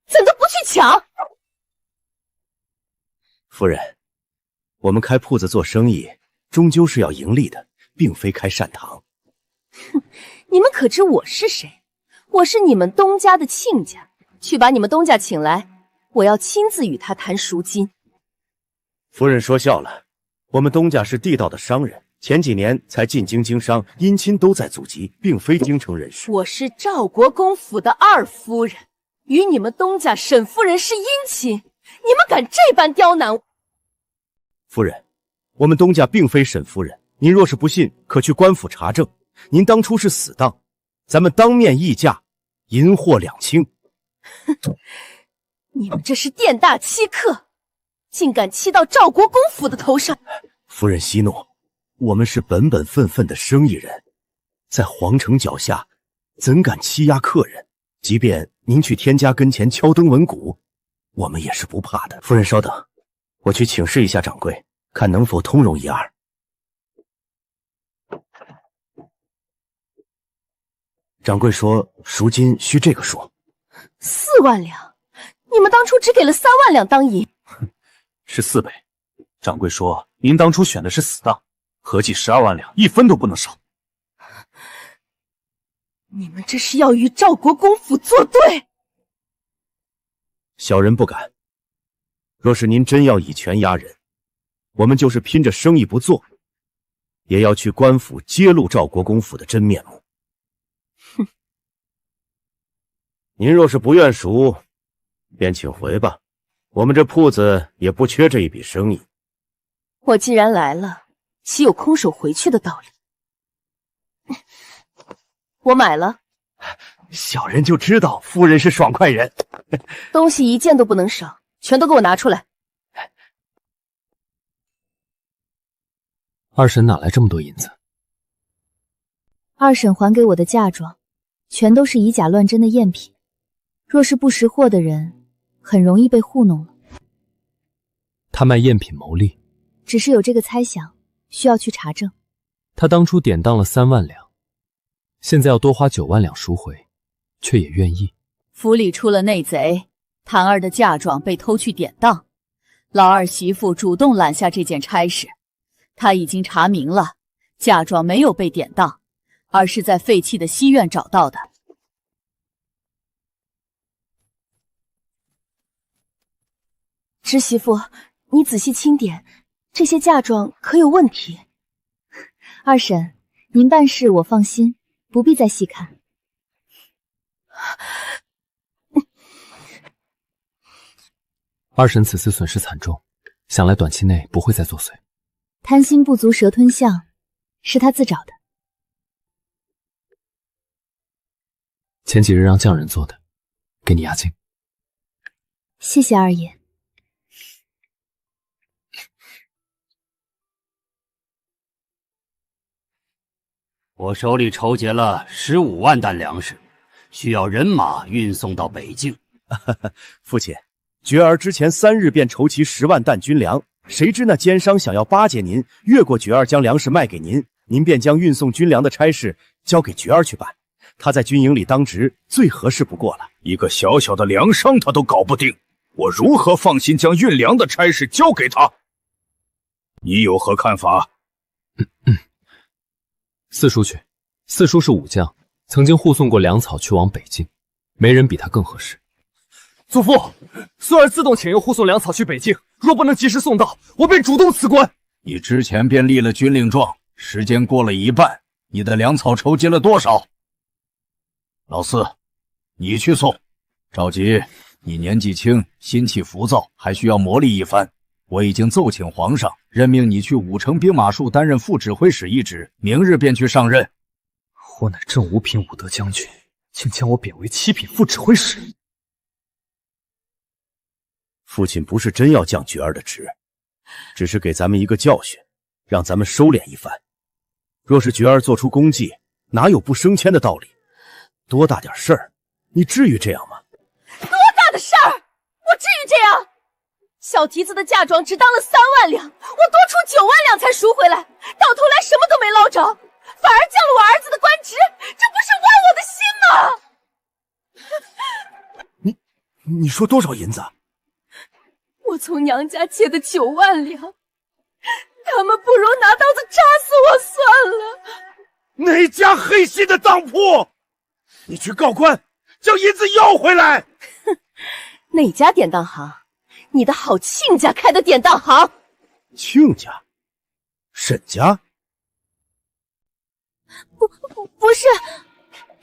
Speaker 7: 怎的不去抢？
Speaker 6: 夫人，我们开铺子做生意，终究是要盈利的，并非开善堂。
Speaker 7: 哼，你们可知我是谁？我是你们东家的亲家，去把你们东家请来，我要亲自与他谈赎金。
Speaker 6: 夫人说笑了，我们东家是地道的商人，前几年才进京经商，姻亲都在祖籍，并非京城人士。
Speaker 7: 我是赵国公府的二夫人，与你们东家沈夫人是姻亲，你们敢这般刁难我？
Speaker 6: 夫人，我们东家并非沈夫人，您若是不信，可去官府查证。您当初是死当，咱们当面议价，银货两清。
Speaker 7: 你们这是店大欺客，竟敢欺到赵国公府的头上！
Speaker 6: 夫人息怒，我们是本本分分的生意人，在皇城脚下，怎敢欺压客人？即便您去天家跟前敲灯闻鼓，我们也是不怕的。夫人稍等，我去请示一下掌柜，看能否通融一二。掌柜说赎金需这个数
Speaker 7: ，4万两，你们当初只给了3万两当银，
Speaker 3: 是4倍。掌柜说您当初选的是死当，合计12万两，1分都不能少。
Speaker 7: 你们这是要与赵国公府作对？
Speaker 6: 小人不敢。若是您真要以权压人，我们就是拼着生意不做，也要去官府揭露赵国公府的真面目。
Speaker 7: 哼！
Speaker 6: 您若是不愿赎，便请回吧，我们这铺子也不缺这一笔生意。
Speaker 7: 我既然来了，岂有空手回去的道理？我买了。
Speaker 6: 小人就知道夫人是爽快人。
Speaker 7: 东西一件都不能少，全都给我拿出来。
Speaker 4: 二婶哪来这么多银子？
Speaker 1: 二婶还给我的嫁妆，全都是以假乱真的赝品。若是不识货的人，很容易被糊弄了。
Speaker 4: 他卖赝品牟利？
Speaker 1: 只是有这个猜想，需要去查证。
Speaker 4: 他当初典当了3万两，现在要多花9万两赎回，却也愿意。
Speaker 5: 府里出了内贼，谭儿的嫁妆被偷去典当，老二媳妇主动揽下这件差事。他已经查明了，嫁妆没有被典当，而是在废弃的西院找到的。
Speaker 7: 侄媳妇，你仔细清点，这些嫁妆可有问题？
Speaker 1: 二婶，您办事我放心，不必再细看。
Speaker 4: 二婶此次损失惨重，想来短期内不会再作祟。
Speaker 1: 贪心不足蛇吞象，是他自找的。
Speaker 4: 前几日让匠人做的，给你押金。
Speaker 1: 谢谢二爷。
Speaker 12: 我手里筹集了15万担粮食，需要人马运送到北境。
Speaker 6: 父亲，觉儿之前3日便筹齐10万担军粮，谁知那奸商想要巴结您，越过觉儿将粮食卖给您，您便将运送军粮的差事交给觉儿去办。他在军营里当值，最合适不过了。
Speaker 13: 一个小小的粮商他都搞不定，我如何放心将运粮的差事交给他？你有何看法？
Speaker 4: 四叔去，四叔是武将，曾经护送过粮草去往北境，没人比他更合适。
Speaker 8: 祖父，孙儿自动请缨护送粮草去北境，若不能及时送到，我便主动辞官。
Speaker 11: 你之前便立了军令状，时间过了一半，你的粮草筹集了多少？老四，你去送。着急，你年纪轻，心气浮躁，还需要磨砺一番。我已经奏请皇上，任命你去武城兵马术担任副指挥使一职，明日便去上任。
Speaker 10: 我乃正五品武德将军，竟将我贬为7品副指挥使。
Speaker 6: 父亲不是真要降觉儿的职，只是给咱们一个教训，让咱们收敛一番。若是觉儿做出功绩，哪有不升迁的道理？多大点事儿，你至于这样吗？
Speaker 7: 多大的事儿，我至于这样？小蹄子的嫁妆只当了3万两，我多出9万两才赎回来，到头来什么都没捞着，反而降了我儿子的官职，这不是剜我的心吗？
Speaker 6: 你说多少银子？
Speaker 7: 我从娘家借的9万两，他们不如拿刀子扎死我算了。
Speaker 13: 哪家黑心的当铺？你去告官，将银子要回来。
Speaker 7: 哼，哪家典当行？你的好亲家开的典当行。
Speaker 6: 亲家？沈家？
Speaker 1: 不是，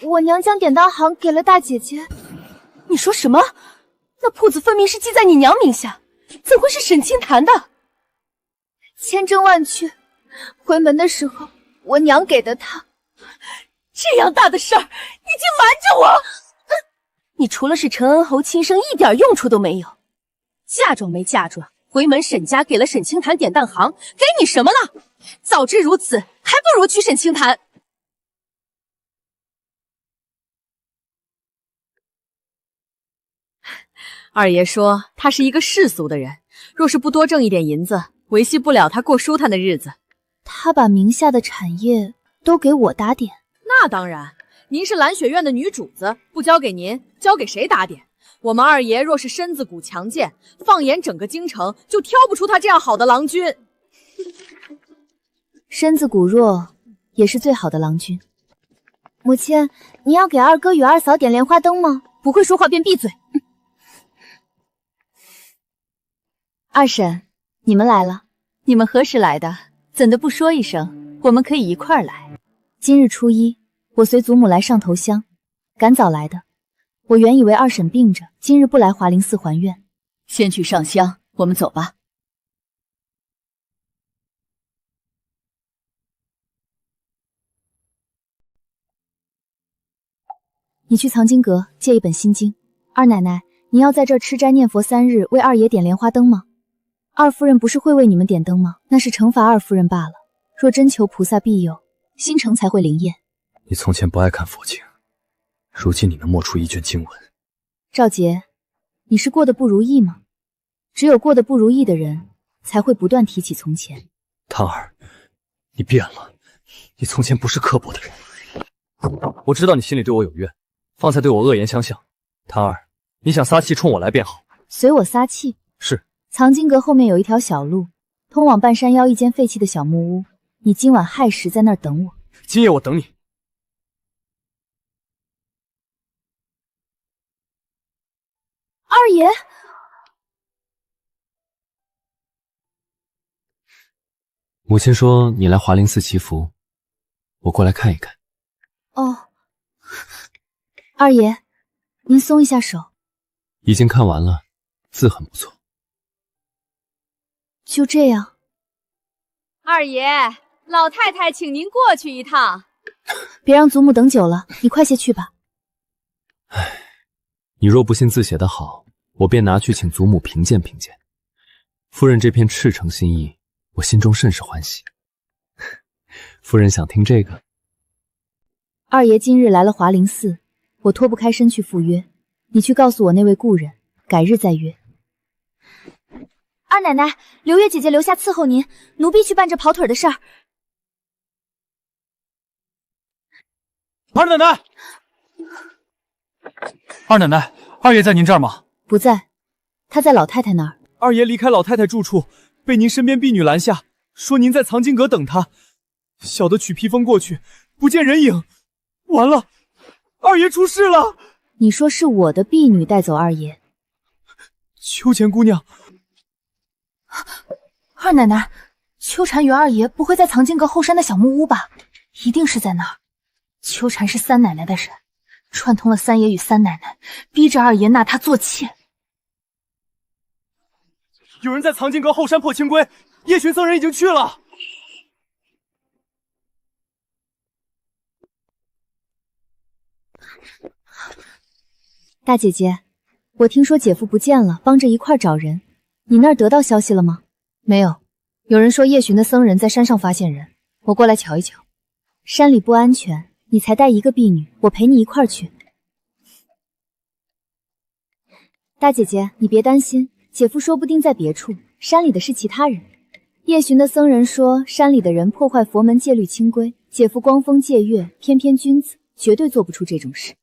Speaker 1: 我娘将典当行给了大姐姐。
Speaker 7: 你说什么？那铺子分明是记在你娘名下，怎会是沈清谈的？
Speaker 1: 千真万确，回门的时候我娘给的她。
Speaker 7: 这样大的事儿，你竟瞒着我！你除了是陈恩侯亲生，一点用处都没有。嫁妆没嫁妆，回门沈家给了沈清谈典当行，给你什么了？早知如此，还不如娶沈清谈。
Speaker 5: 二爷说他是一个世俗的人，若是不多挣一点银子，维系不了他过舒坦的日子。
Speaker 1: 他把名下的产业都给我打点。
Speaker 5: 那当然，您是蓝雪院的女主子，不交给您，交给谁打点？我们二爷若是身子骨强健，放眼整个京城，就挑不出他这样好的郎君。
Speaker 1: 身子骨弱，也是最好的郎君。母亲，你要给二哥与二嫂点莲花灯吗？
Speaker 5: 不会说话便闭嘴。
Speaker 1: 二婶，你们来了。
Speaker 5: 你们何时来的？怎的不说一声？我们可以一块儿来。
Speaker 1: 今日初一，我随祖母来上头香，赶早来的。我原以为二婶病着，今日不来华灵寺还愿。
Speaker 5: 先去上香，我们走吧。
Speaker 1: 你去藏经阁借一本心经。二奶奶，你要在这儿吃斋念佛3日，为二爷点莲花灯吗？二夫人不是会为你们点灯吗？那是惩罚二夫人罢了。若真求菩萨庇佑，心诚才会灵验。
Speaker 4: 你从前不爱看佛经，如今你能默出一卷经文。
Speaker 1: 赵杰，你是过得不如意吗？只有过得不如意的人，才会不断提起从前。
Speaker 4: 汤儿，你变了，你从前不是刻薄的人。我知道你心里对我有怨，方才对我恶言相向。汤儿，你想撒气冲我来便好。
Speaker 1: 随我撒气。
Speaker 4: 是。
Speaker 1: 藏经阁后面有一条小路，通往半山腰一间废弃的小木屋。你今晚亥时在那儿等我。
Speaker 4: 今夜我等你。
Speaker 1: 二爷，
Speaker 4: 母亲说你来华灵寺祈福，我过来看一看。
Speaker 1: 哦，二爷，您松一下手。
Speaker 4: 已经看完了，字很不错。
Speaker 1: 就这样。
Speaker 5: 二爷，老太太请您过去一趟。
Speaker 1: 别让祖母等久了，你快些去吧。
Speaker 4: 唉，你若不信字写得好，我便拿去请祖母评鉴评鉴。夫人这片赤诚心意，我心中甚是欢喜。夫人想听这个？
Speaker 1: 二爷今日来了华灵寺，我脱不开身去赴约。你去告诉我那位故人，改日再约。二奶奶，刘月姐姐留下伺候您，奴婢去办这跑腿的事儿。
Speaker 10: 二奶奶，二奶奶，二爷在您这儿吗？
Speaker 1: 不在，他在老太太那儿。
Speaker 10: 二爷离开老太太住处，被您身边婢女拦下，说您在藏经阁等他。小的取披风过去，不见人影，完了，二爷出事了。
Speaker 1: 你说是我的婢女带走二爷？
Speaker 10: 秋钱姑娘。
Speaker 7: 二奶奶，秋蝉与二爷不会在藏经阁后山的小木屋吧？一定是在那儿。秋蝉是三奶奶的人，串通了三爷与三奶奶，逼着二爷纳她做妾。
Speaker 10: 有人在藏经阁后山破清规，夜巡僧人已经去了。
Speaker 1: 大姐姐，我听说姐夫不见了，帮着一块找人。你那儿得到消息了吗？没有，有人说夜巡的僧人在山上发现人，我过来瞧一瞧。山里不安全，你才带一个婢女，我陪你一块儿去。大姐姐，你别担心，姐夫说不定在别处，山里的是其他人。夜巡的僧人说，山里的人破坏佛门戒律清规，姐夫光风借月，翩翩君子，绝对做不出这种事。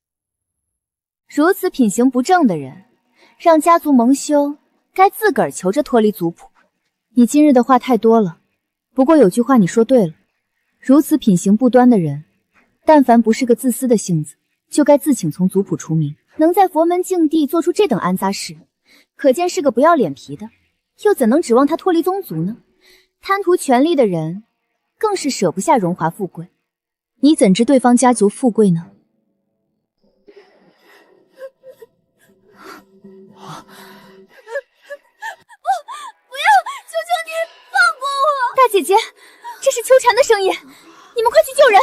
Speaker 1: 如此品行不正的人，让家族蒙羞，该自个儿求着脱离族谱。你今日的话太多了，不过有句话你说对了，如此品行不端的人，但凡不是个自私的性子，就该自请从族谱除名。能在佛门净地做出这等安杂事，可见是个不要脸皮的，又怎能指望他脱离宗族呢？贪图权力的人，更是舍不下荣华富贵。你怎知对方家族富贵呢？
Speaker 9: 不要！求求你放过我！
Speaker 1: 大姐姐，这是秋蝉的声音，你们快去救人！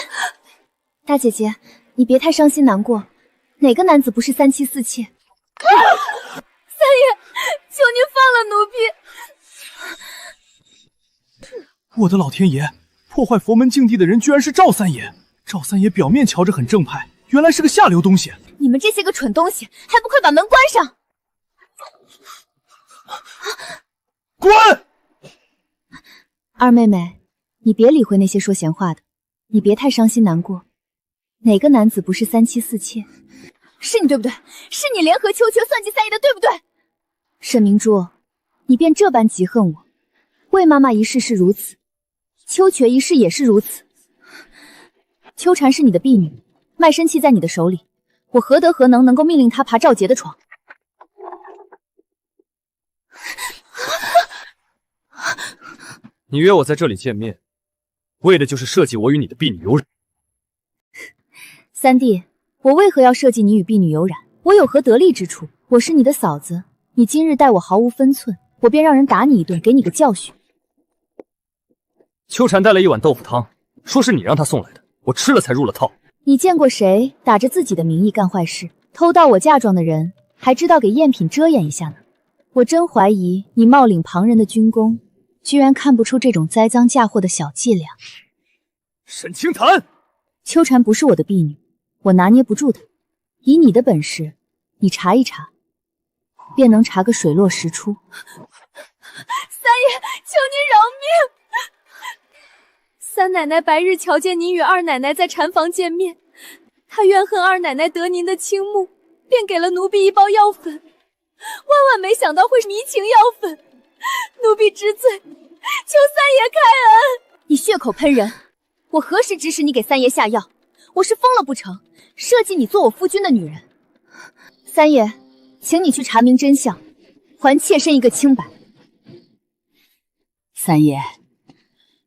Speaker 1: 大姐姐，你别太伤心难过，哪个男子不是三妻四妾？
Speaker 9: 三爷，求您放了奴婢！
Speaker 10: 我的老天爷！破坏佛门净地的人居然是赵三爷！赵三爷表面瞧着很正派，原来是个下流东西！
Speaker 1: 你们这些个蠢东西，还不快把门关上！
Speaker 10: 滚！
Speaker 1: 二妹妹，你别理会那些说闲话的，你别太伤心难过。哪个男子不是三妻四妾？是你对不对？是你联合秋雀算计三爷的，对不对？沈明珠，你便这般嫉恨我，魏妈妈一事是如此，秋雀一事也是如此。秋蝉是你的婢女，卖身契在你的手里，我何德何能够命令她爬赵杰的床？
Speaker 4: 你约我在这里见面，为的就是设计我与你的婢女有染。
Speaker 1: 三弟，我为何要设计你与婢女有染？我有何得力之处？我是你的嫂子，你今日待我毫无分寸，我便让人打你一顿，给你个教训。
Speaker 4: 秋蝉带了一碗豆腐汤，说是你让她送来的，我吃了才入了套。
Speaker 1: 你见过谁打着自己的名义干坏事，偷盗我嫁妆的人，还知道给赝品遮掩一下呢？我真怀疑你冒领旁人的军功，居然看不出这种栽赃嫁祸的小伎俩。
Speaker 4: 沈清潭，
Speaker 1: 秋蝉不是我的婢女，我拿捏不住她。以你的本事，你查一查，便能查个水落石出。
Speaker 9: 三爷，求您饶命！三奶奶白日瞧见您与二奶奶在禅房见面，她怨恨二奶奶得您的倾慕，便给了奴婢一包药粉。万万没想到会迷情药粉，奴婢知罪，求三爷开恩！
Speaker 1: 你血口喷人，我何时指使你给三爷下药？我是疯了不成？设计你做我夫君的女人。三爷，请你去查明真相，还妾身一个清白。
Speaker 5: 三爷，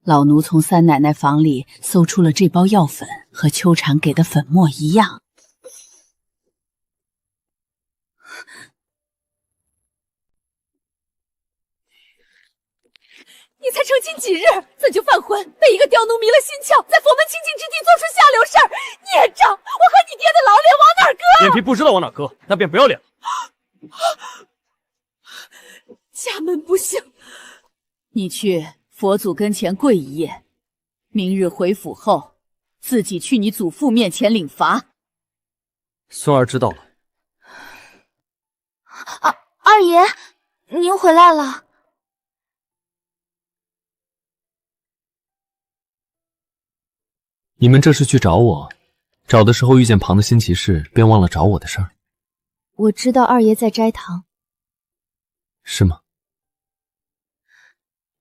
Speaker 5: 老奴从三奶奶房里搜出了这包药粉，和秋蝉给的粉末一样。
Speaker 9: 你才成亲几日，怎就犯浑，被一个刁奴迷了心窍，在佛门清净之地做出下流事儿？孽障！我和你爹的老脸往哪儿搁？
Speaker 4: 脸皮不知道往哪搁，那便不要脸了。
Speaker 9: 家门不幸，
Speaker 5: 你去佛祖跟前跪一夜，明日回府后，自己去你祖父面前领罚。
Speaker 4: 孙儿知道了。
Speaker 1: 二爷，您回来了。
Speaker 4: 你们这是去找我，找的时候遇见旁的新骑士，便忘了找我的事儿。
Speaker 1: 我知道二爷在斋堂。
Speaker 4: 是吗？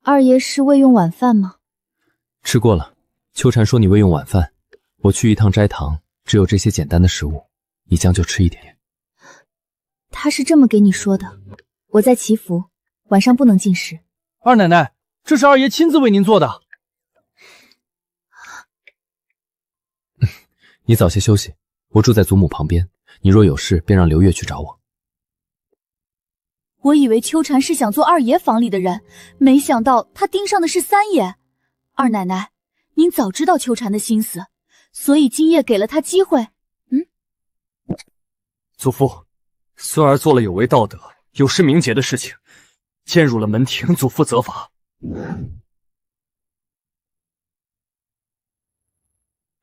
Speaker 1: 二爷是未用晚饭吗？
Speaker 4: 吃过了。秋蝉说你未用晚饭，我去一趟斋堂，只有这些简单的食物，你将就吃一点。
Speaker 1: 他是这么给你说的。我在祈福，晚上不能进食。
Speaker 10: 二奶奶，这是二爷亲自为您做的。
Speaker 4: 你早些休息，我住在祖母旁边，你若有事，便让刘月去找我。
Speaker 1: 我以为秋蝉是想做二爷房里的人，没想到他盯上的是三爷。二奶奶，您早知道秋蝉的心思，所以今夜给了他机会。
Speaker 4: 祖父，孙儿做了有违道德、有失名节的事情，践辱了门庭，祖父责罚。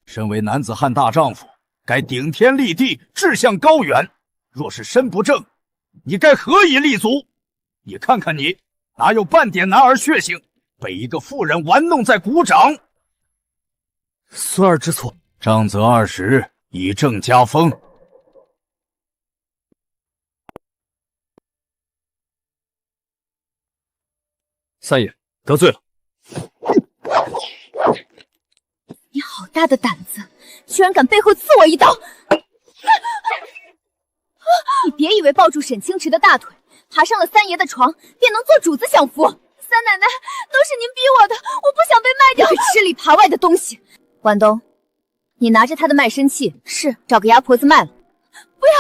Speaker 11: 身为男子汉大丈夫，该顶天立地，志向高远。若是身不正，你该何以立足？你看看你，哪有半点男儿血性？被一个妇人玩弄在鼓掌。
Speaker 4: 孙儿知错，
Speaker 11: 杖责20，以正加风。
Speaker 4: 三爷得罪了。
Speaker 1: 你好大的胆子，居然敢背后刺我一刀！你别以为抱住沈清池的大腿，爬上了三爷的床，便能做主子享福。三奶奶，都是您逼我的，我不想被卖掉。吃里扒外的东西！婉东，你拿着他的卖身契，是找个牙婆子卖了。不要！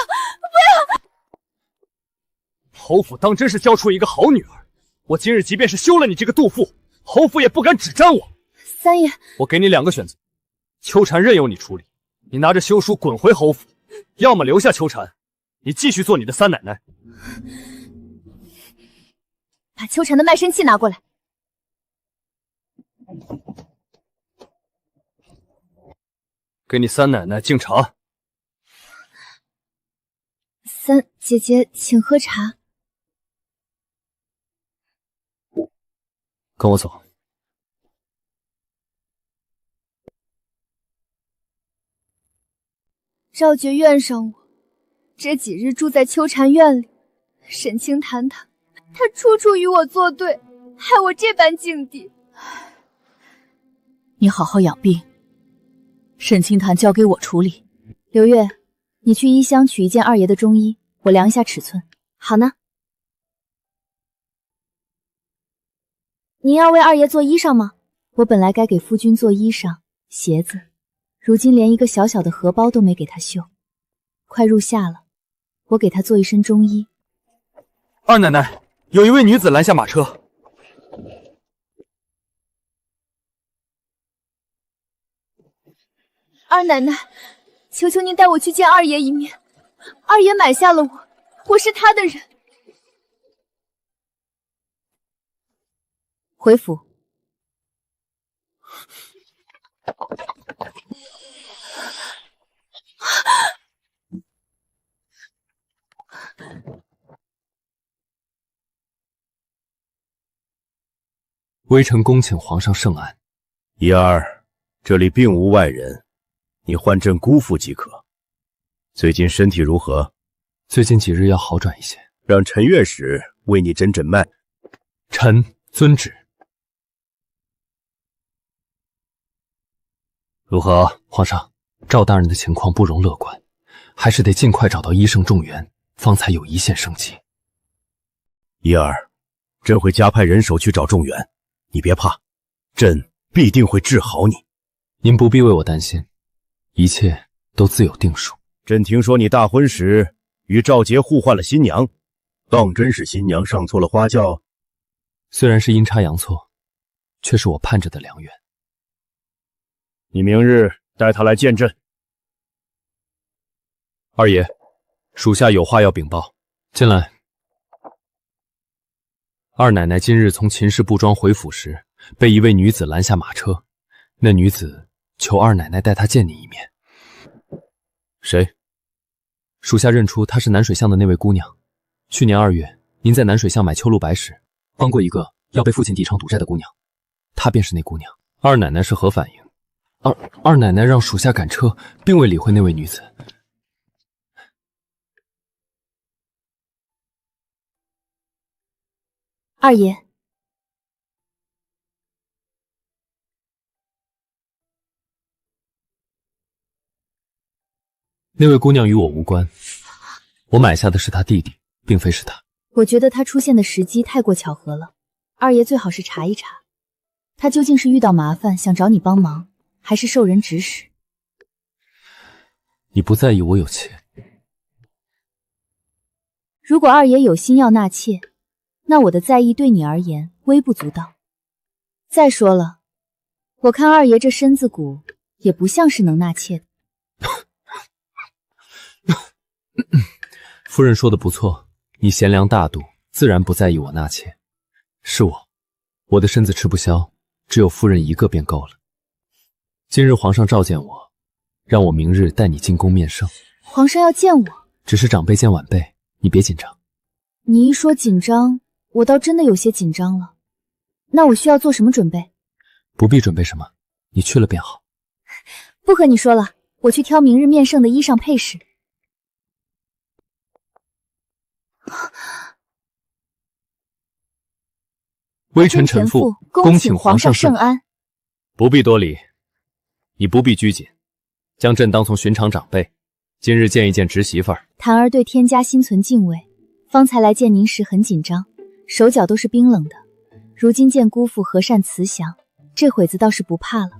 Speaker 8: 侯府当真是教出一个好女儿，我今日即便是休了你这个杜父，侯府也不敢指沾我。
Speaker 1: 三爷，
Speaker 8: 我给你2个选择，秋蝉任由你处理，你拿着休书滚回侯府，要么留下秋蝉，你继续做你的三奶奶。
Speaker 1: 把秋蝉的卖身契拿过来。
Speaker 8: 给你三奶奶敬茶。
Speaker 1: 三姐姐，请喝茶。
Speaker 8: 跟我走。
Speaker 1: 赵觉怨上我，这几日住在秋蝉院里，沈清谈他处处与我作对，害我这般境地。
Speaker 5: 你好好养病，沈清谈交给我处理。
Speaker 1: 刘月，你去医箱取一件二爷的中衣，我量一下尺寸。好呢。您要为二爷做衣裳吗？我本来该给夫君做衣裳、鞋子，如今连一个小小的荷包都没给他绣。快入夏了，我给他做一身中衣。
Speaker 10: 二奶奶，有一位女子拦下马车。
Speaker 1: 二奶奶，求求您带我去见二爷一面。二爷买下了我，我是他的人。回府。
Speaker 4: 微臣恭请皇上圣安。
Speaker 6: 怡儿，这里并无外人，你唤朕姑父即可。最近身体如何？
Speaker 4: 最近几日要好转一些。
Speaker 6: 让陈乐使为你诊诊脉。
Speaker 4: 臣遵旨。如何，皇上？赵大人的情况不容乐观，还是得尽快找到医圣仲源，方才有一线生机。
Speaker 6: 怡儿，朕会加派人手去找仲源，你别怕，朕必定会治好你。
Speaker 4: 您不必为我担心，一切都自有定数。
Speaker 6: 朕听说你大婚时与赵杰互换了新娘，当真是新娘上错了花轿？
Speaker 4: 虽然是阴差阳错，却是我盼着的良缘。
Speaker 6: 你明日带他来见朕。
Speaker 4: 二爷，属下有话要禀报。进来。二奶奶今日从秦氏布庄回府时，被一位女子拦下马车。那女子求二奶奶带她见你一面。
Speaker 6: 谁？
Speaker 4: 属下认出她是南水巷的那位姑娘。去年2月，您在南水巷买秋露白时，帮过一个要被父亲抵偿赌债的姑娘，她便是那姑娘。二奶奶是何反应？二奶奶让属下赶车，并未理会那位女子。
Speaker 1: 二爷，
Speaker 4: 那位姑娘与我无关，我买下的是她弟弟，并非是她。
Speaker 1: 我觉得她出现的时机太过巧合了，二爷最好是查一查，她究竟是遇到麻烦想找你帮忙，还是受人指使？
Speaker 4: 你不在意我有妾？
Speaker 1: 如果二爷有心要纳妾，那我的在意对你而言微不足道。再说了，我看二爷这身子骨也不像是能纳妾的。
Speaker 4: 夫人说的不错，你贤良大度，自然不在意我纳妾。是我的身子吃不消，只有夫人一个便够了。今日皇上召见我，让我明日带你进宫面圣。
Speaker 1: 皇上要见我？
Speaker 4: 只是长辈见晚辈，你别紧张。
Speaker 1: 你一说紧张，我倒真的有些紧张了。那我需要做什么准备？
Speaker 4: 不必准备什么，你去了便好。
Speaker 1: 不和你说了，我去挑明日面圣的衣裳配饰。
Speaker 4: 微臣臣妇恭请皇上圣安。不必多礼，你不必拘谨，将朕当从寻常长辈，今日见一见侄媳妇儿。
Speaker 1: 檀儿对天家心存敬畏，方才来见您时很紧张，手脚都是冰冷的。如今见姑父和善慈祥，这会子倒是不怕了。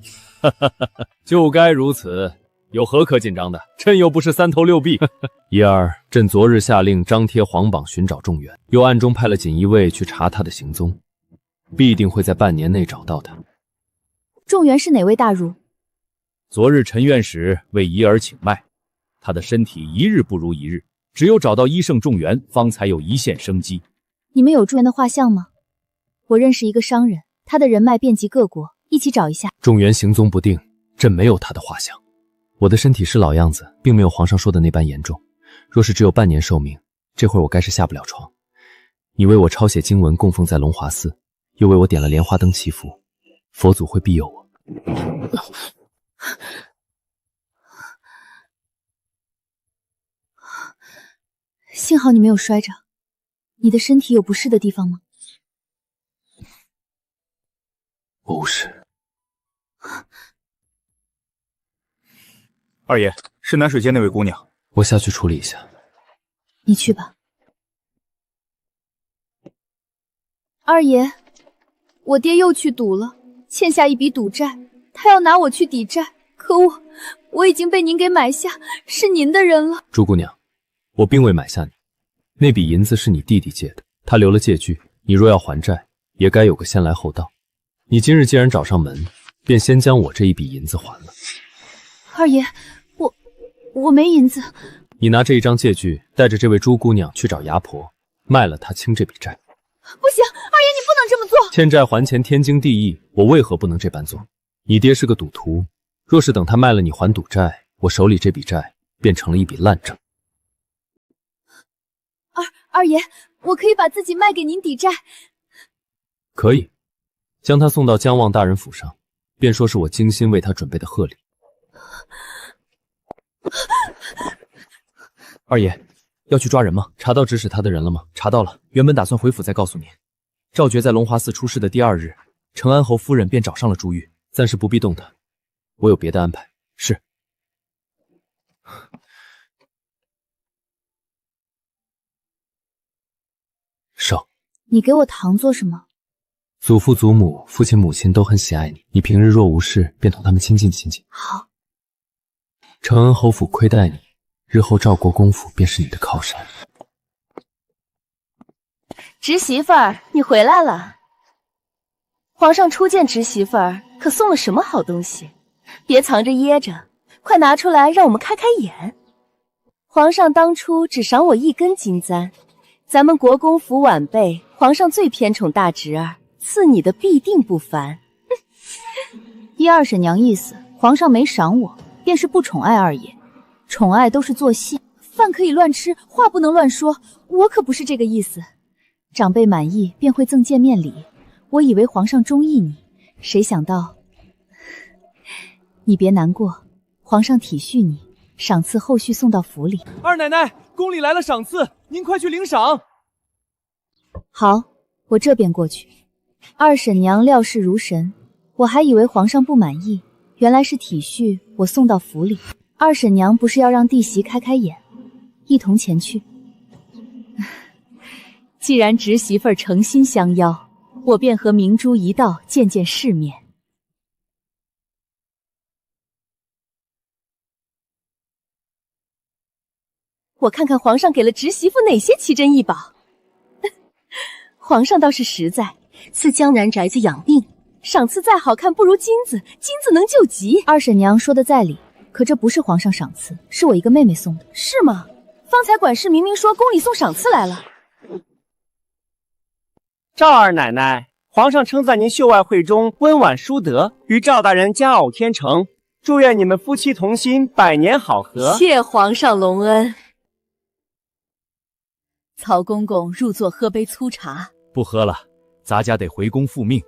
Speaker 4: 就该如此，有何可紧张的？朕又不是三头六臂。一儿，朕昨日下令张贴皇榜寻找仲元，又暗中派了锦衣卫去查他的行踪，必定会在半年内找到他。
Speaker 1: 仲元是哪位大儒？
Speaker 13: 昨日陈院使为怡儿请脉，他的身体一日不如一日，只有找到医圣仲元，方才有一线生机。
Speaker 1: 你们有仲元的画像吗？我认识一个商人，他的人脉遍及各国，一起找一下。
Speaker 4: 仲元行踪不定，朕没有他的画像。我的身体是老样子，并没有皇上说的那般严重。若是只有半年寿命，这会儿我该是下不了床。你为我抄写经文供奉在龙华寺，又为我点了莲花灯祈福，佛祖会庇佑我。
Speaker 1: 幸好你没有摔着，你的身体有不适的地方吗？
Speaker 4: 无事。
Speaker 13: 二爷，是南水街那位姑娘，
Speaker 4: 我下去处理一下。
Speaker 1: 你去吧。二爷，我爹又去赌了，欠下一笔赌债，他要拿我去抵债，可我已经被您给买下，是您的人了。
Speaker 4: 朱姑娘，我并未买下你，那笔银子是你弟弟借的，他留了借据，你若要还债，也该有个先来后到。你今日既然找上门，便先将我这一笔银子还了。
Speaker 1: 二爷，我没银子。
Speaker 4: 你拿这一张借据，带着这位朱姑娘去找牙婆，卖了她清这笔债。
Speaker 1: 不行，二爷你不能这么做。
Speaker 4: 欠债还钱天经地义，我为何不能这般做？你爹是个赌徒，若是等他卖了你还赌债，我手里这笔债便成了一笔烂账。
Speaker 1: 二爷，我可以把自己卖给您抵债。
Speaker 4: 可以，将他送到江望大人府上，便说是我精心为他准备的贺礼。
Speaker 10: 二爷，要去抓人吗？
Speaker 4: 查到指使他的人了吗？
Speaker 10: 查到了，原本打算回府再告诉您。赵觉在龙华寺出事的第2日，承安侯夫人便找上了朱玉，
Speaker 4: 暂时不必动他，我有别的安排。
Speaker 10: 是。
Speaker 4: 少，
Speaker 1: 你给我糖做什么？
Speaker 4: 祖父祖母、父亲母亲都很喜爱你，你平日若无事，便同他们亲近亲近。
Speaker 1: 好。
Speaker 4: 承恩侯府亏待你，日后赵国公府便是你的靠山。
Speaker 7: 侄媳妇儿，你回来了。皇上初见侄媳妇儿，可送了什么好东西？别藏着掖着，快拿出来让我们开开眼。皇上当初只赏我一根金簪，咱们国公府晚辈，皇上最偏宠大侄儿，赐你的必定不凡。
Speaker 1: 依二婶娘意思，皇上没赏我，便是不宠爱二爷，宠爱都是做戏。饭可以乱吃，话不能乱说，我可不是这个意思。长辈满意便会赠见面礼，我以为皇上中意你，谁想到……你别难过，皇上体恤你，赏赐后续送到府里。
Speaker 10: 二奶奶，宫里来了赏赐，您快去领赏。
Speaker 1: 好，我这便过去。二婶娘料事如神，我还以为皇上不满意，原来是体恤我送到府里。二婶娘不是要让弟媳开开眼，一同前去。既然侄媳妇儿诚心相邀，我便和明珠一道见见世面。
Speaker 7: 我看看皇上给了侄媳妇哪些奇珍异宝。皇上倒是实在，赐江南宅子养命，赏赐再好看不如金子，金子能救急。
Speaker 1: 二婶娘说的在理，可这不是皇上赏赐，是我一个妹妹送的。
Speaker 7: 是吗？方才管事明明说宫里送赏赐来了。
Speaker 3: 赵二奶奶，皇上称赞您秀外慧中，温婉淑德，与赵大人佳偶天成，祝愿你们夫妻同心，百年好合。
Speaker 7: 谢皇上隆恩。
Speaker 5: 曹公公入座喝杯粗茶。
Speaker 13: 不喝了，咱家得回宫复命。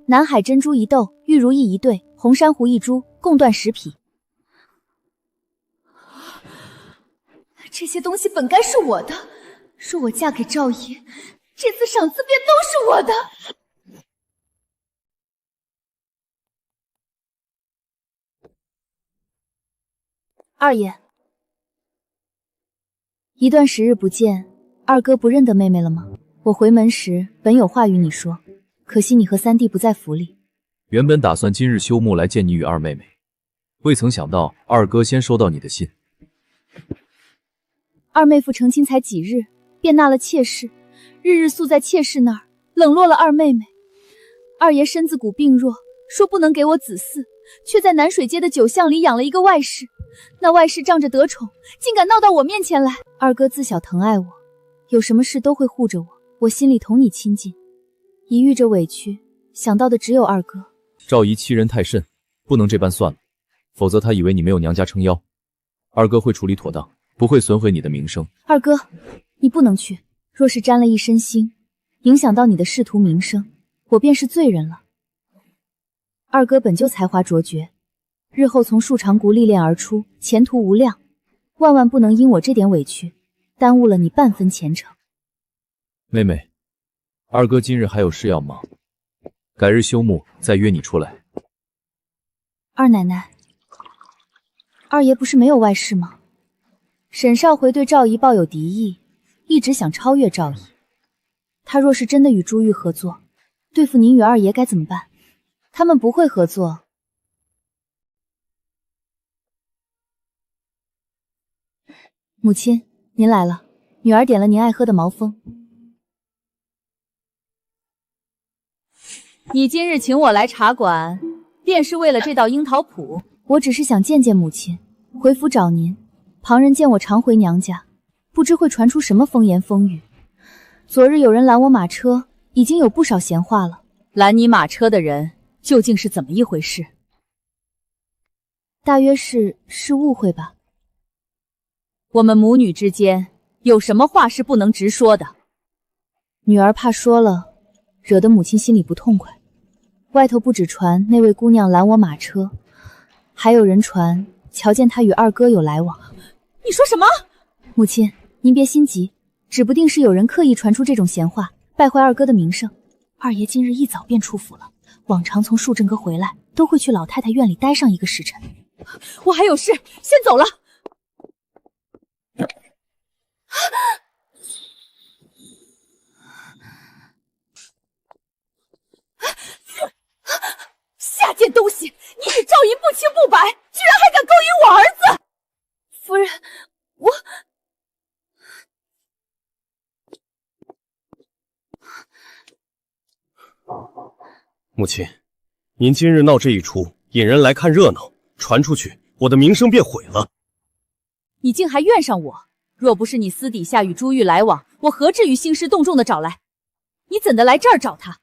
Speaker 1: 南海珍珠一斗，玉如意一对，红珊瑚一株，共断10匹。
Speaker 7: 这些东西本该是我的，若我嫁给赵爷，这次赏赐便都是我的。
Speaker 1: 二爷，一段时日不见，二哥不认得妹妹了吗？我回门时本有话与你说，可惜你和三弟不在府里。
Speaker 13: 原本打算今日休沐来见你与二妹妹，未曾想到二哥先收到你的信。
Speaker 1: 二妹夫成亲才几日，便纳了妾室，日日宿在妾室那儿，冷落了二妹妹。二爷身子骨病弱，说不能给我子嗣，却在南水街的酒巷里养了一个外室。那外室仗着得宠，竟敢闹到我面前来。二哥自小疼爱我，有什么事都会护着我，我心里同你亲近。一遇着委屈，想到的只有二哥。
Speaker 13: 赵姨欺人太甚，不能这般算了，否则她以为你没有娘家撑腰。二哥会处理妥当，不会损毁你的名声。
Speaker 1: 二哥，你不能去，若是沾了一身腥，影响到你的仕途名声，我便是罪人了。二哥本就才华卓绝，日后从树长谷历练而出，前途无量，万万不能因我这点委屈，耽误了你半分前程。
Speaker 13: 妹妹，二哥今日还有事要忙，改日休沐再约你出来。
Speaker 1: 二奶奶，二爷不是没有外室吗？沈少回对赵姨抱有敌意，一直想超越赵姨。他若是真的与朱玉合作，对付您与二爷该怎么办？他们不会合作。母亲，您来了，女儿点了您爱喝的毛峰。
Speaker 5: 你今日请我来茶馆，便是为了这道樱桃谱？
Speaker 1: 我只是想见见母亲，回府找您。旁人见我常回娘家，不知会传出什么风言风语。昨日有人拦我马车，已经有不少闲话了。
Speaker 5: 拦你马车的人究竟是怎么一回事？
Speaker 1: 大约是误会吧。
Speaker 5: 我们母女之间有什么话是不能直说的？
Speaker 1: 女儿怕说了，惹得母亲心里不痛快。外头不止传那位姑娘拦我马车，还有人传瞧见她与二哥有来往。
Speaker 5: 你说什么？
Speaker 1: 母亲，您别心急，指不定是有人刻意传出这种闲话，败坏二哥的名声。二爷今日一早便出府了，往常从树正阁回来都会去老太太院里待上一个时辰。
Speaker 5: 我还有事，先走了。下贱东西，你与赵姨不清不白，居然还敢勾引我儿子！
Speaker 9: 夫人，我……
Speaker 6: 母亲，您今日闹这一出，引人来看热闹，传出去，我的名声便毁了。
Speaker 5: 你竟还怨上我！若不是你私底下与朱玉来往，我何至于兴师动众的找来？你怎的来这儿找他？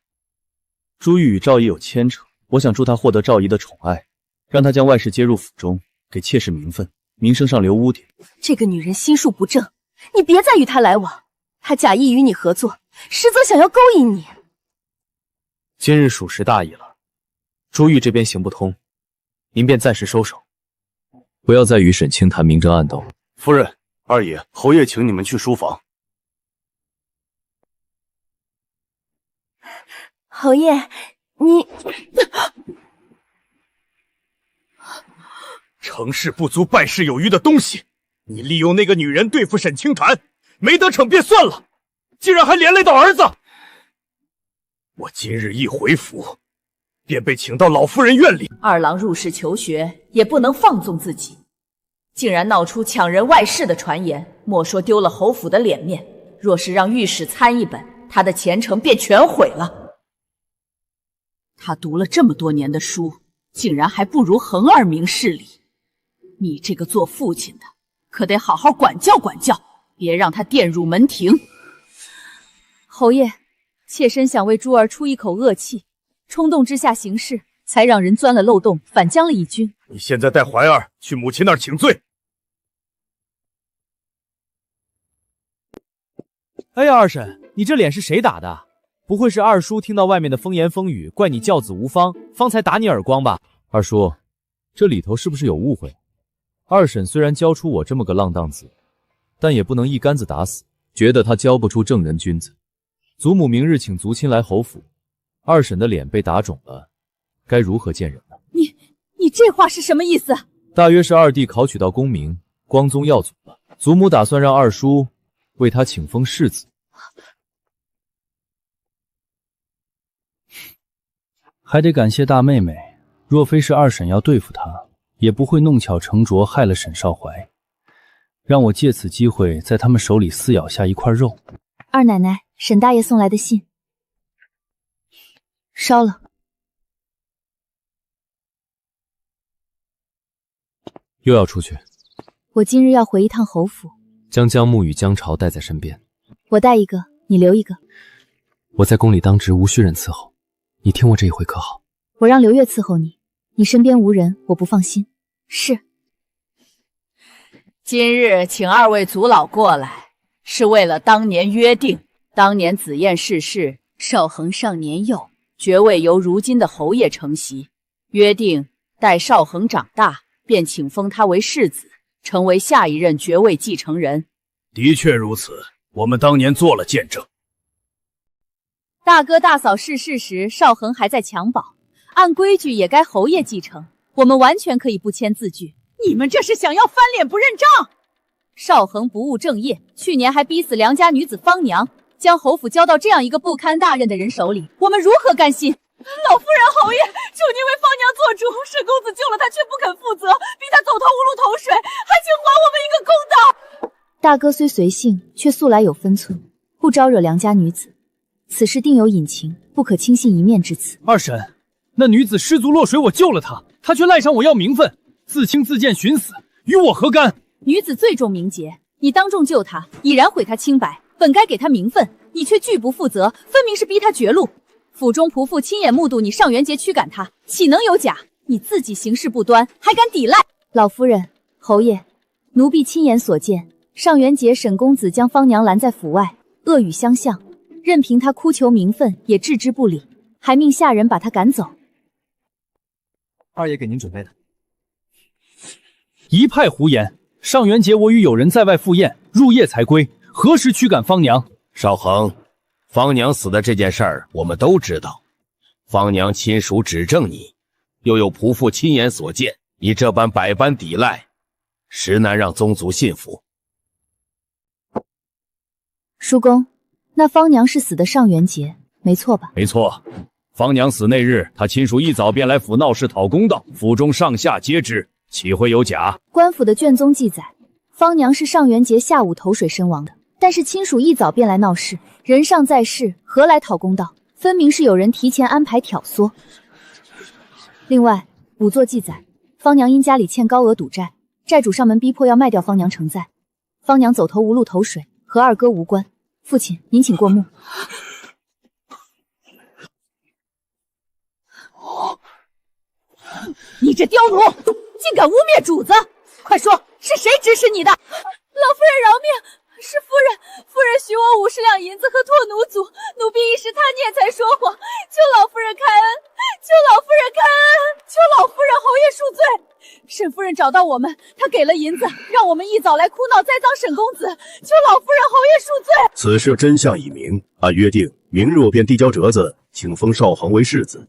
Speaker 4: 朱玉与赵姨有牵扯，我想助他获得赵姨的宠爱，让他将外室接入府中，给妾室名分，名声上留污点。
Speaker 7: 这个女人心术不正，你别再与她来往。她假意与你合作，实则想要勾引你。
Speaker 4: 今日属实大意了，朱玉这边行不通，您便暂时收手，不要再与沈清谈明争暗斗。
Speaker 6: 夫人，二爷、侯爷请你们去书房。
Speaker 7: 侯爷，你
Speaker 6: 成事不足败事有余的东西，你利用那个女人对付沈清谈，没得逞便算了，竟然还连累到儿子。我今日一回府，便被请到老夫人院里。
Speaker 5: 二郎入室求学，也不能放纵自己，竟然闹出抢人外室的传言，莫说丢了侯府的脸面，若是让御史参一本，他的前程便全毁了。他读了这么多年的书，竟然还不如恒二明事理。你这个做父亲的，可得好好管教管教，别让他玷辱门庭。侯爷，妾身想为珠儿出一口恶气，冲动之下行事，才让人钻了漏洞，反将了义军。
Speaker 6: 你现在带怀儿去母亲那儿请罪。
Speaker 10: 哎呀，二婶，你这脸是谁打的？不会是二叔听到外面的风言风语，怪你教子无方，方才打你耳光吧？
Speaker 13: 二叔，这里头是不是有误会？二婶虽然教出我这么个浪荡子，但也不能一竿子打死，觉得他教不出正人君子。祖母明日请族亲来侯府，二婶的脸被打肿了，该如何见人呢？
Speaker 5: 你这话是什么意思？
Speaker 13: 大约是二弟考取到功名，光宗耀祖了。祖母打算让二叔为他请封世子。
Speaker 10: 还得感谢大妹妹，若非是二婶要对付她，也不会弄巧成拙害了沈少怀，让我借此机会在他们手里撕咬下一块肉。
Speaker 1: 二奶奶，沈大爷送来的信，烧了。
Speaker 13: 又要出去？
Speaker 1: 我今日要回一趟侯府，
Speaker 13: 将姜木与姜潮带在身边。
Speaker 1: 我带一个，你留一个。
Speaker 13: 我在宫里当值，无需人伺候，你听我这一回可好？
Speaker 1: 我让刘月伺候你，你身边无人，我不放心。是。
Speaker 5: 今日请二位祖老过来，是为了当年约定。当年紫燕逝世，少恒尚年幼，爵位由如今的侯爷承袭。约定待少恒长大，便请封他为世子，成为下一任爵位继承人。
Speaker 14: 的确如此，我们当年做了见证。
Speaker 1: 大哥大嫂逝世时，少恒还在襁褓，按规矩也该侯爷继承，我们完全可以不签字据。
Speaker 5: 你们这是想要翻脸不认账！
Speaker 1: 少恒不务正业，去年还逼死良家女子方娘，将侯府交到这样一个不堪大任的人手里，我们如何甘心？
Speaker 5: 老夫人侯爷，求您为方娘做主，沈公子救了她却不肯负责，逼她走投无路投水，还请还我们一个公道。
Speaker 1: 大哥虽随性，却素来有分寸，不招惹良家女子，此事定有隐情，不可轻信一面之词。
Speaker 10: 二婶，那女子失足落水，我救了她，她却赖上我要名分，自轻自贱寻死，与我何干？
Speaker 1: 女子最重名节，你当众救她，已然毁她清白，本该给她名分，你却拒不负责，分明是逼她绝路。府中仆妇亲眼目睹你上元节驱赶她，岂能有假？你自己行事不端，还敢抵赖？老夫人、侯爷，奴婢亲眼所见，上元节沈公子将方娘拦在府外，恶语相向，任凭她哭求名分，也置之不理，还命下人把她赶走。
Speaker 10: 二爷给您准备的。一派胡言！上元节我与友人在外赴宴，入夜才归，何时驱赶方娘？
Speaker 14: 少恒，方娘死的这件事儿我们都知道，方娘亲属指证你，又有仆妇亲眼所见，你这般百般抵赖，实难让宗族信服。
Speaker 1: 叔公，那方娘是死的上元节，没错吧？
Speaker 14: 没错，方娘死那日，她亲属一早便来府闹事讨公道，府中上下皆知，岂会有假？
Speaker 1: 官府的卷宗记载，方娘是上元节下午投水身亡的，但是亲属一早便来闹事，人尚在世，何来讨公道？分明是有人提前安排挑唆。另外，仵作记载，方娘因家里欠高额赌债，债主上门逼迫要卖掉方娘承债，方娘走投无路投水，和二哥无关。父亲，您请过目。
Speaker 5: 你这刁奴，竟敢污蔑主子！快说，是谁指使你的？
Speaker 9: 老夫人饶命，是夫人许我50两银子和拓奴族，奴婢一时贪念才说谎，求老夫人开恩，求老夫人开恩，求老夫人侯爷恕罪。
Speaker 1: 沈夫人找到我们，她给了银子，让我们一早来哭闹栽赃沈公子，求老夫人侯爷恕罪。
Speaker 6: 此事真相已明，按约定，明日我便递交折子，请封少恒为世子。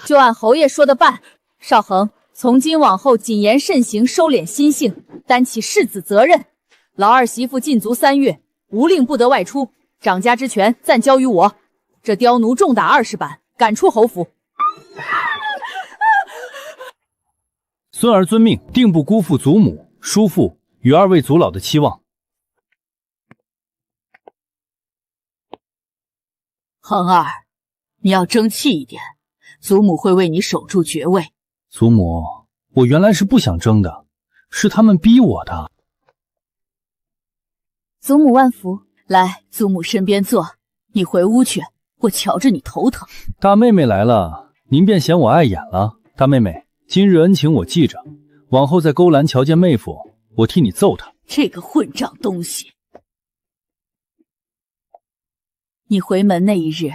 Speaker 1: 就按侯爷说的办。少恒，从今往后谨言慎行，收敛心性，担起世子责任。老二媳妇禁足3月，无令不得外出，掌家之权暂交于我。这刁奴重打20板，赶出侯府。
Speaker 10: 孙儿遵命，定不辜负祖母、叔父与二位祖老的期望。
Speaker 5: 恒儿，你要争气一点，祖母会为你守住爵位。
Speaker 10: 祖母，我原来是不想争的，是他们逼我的。
Speaker 1: 祖母万福。
Speaker 5: 来，祖母身边坐，你回屋去，我瞧着你头疼。
Speaker 10: 大妹妹来了，您便嫌我碍眼了。大妹妹，今日恩情我记着，往后再勾栏瞧见妹夫，我替你揍他。
Speaker 5: 这个混账东西！你回门那一日，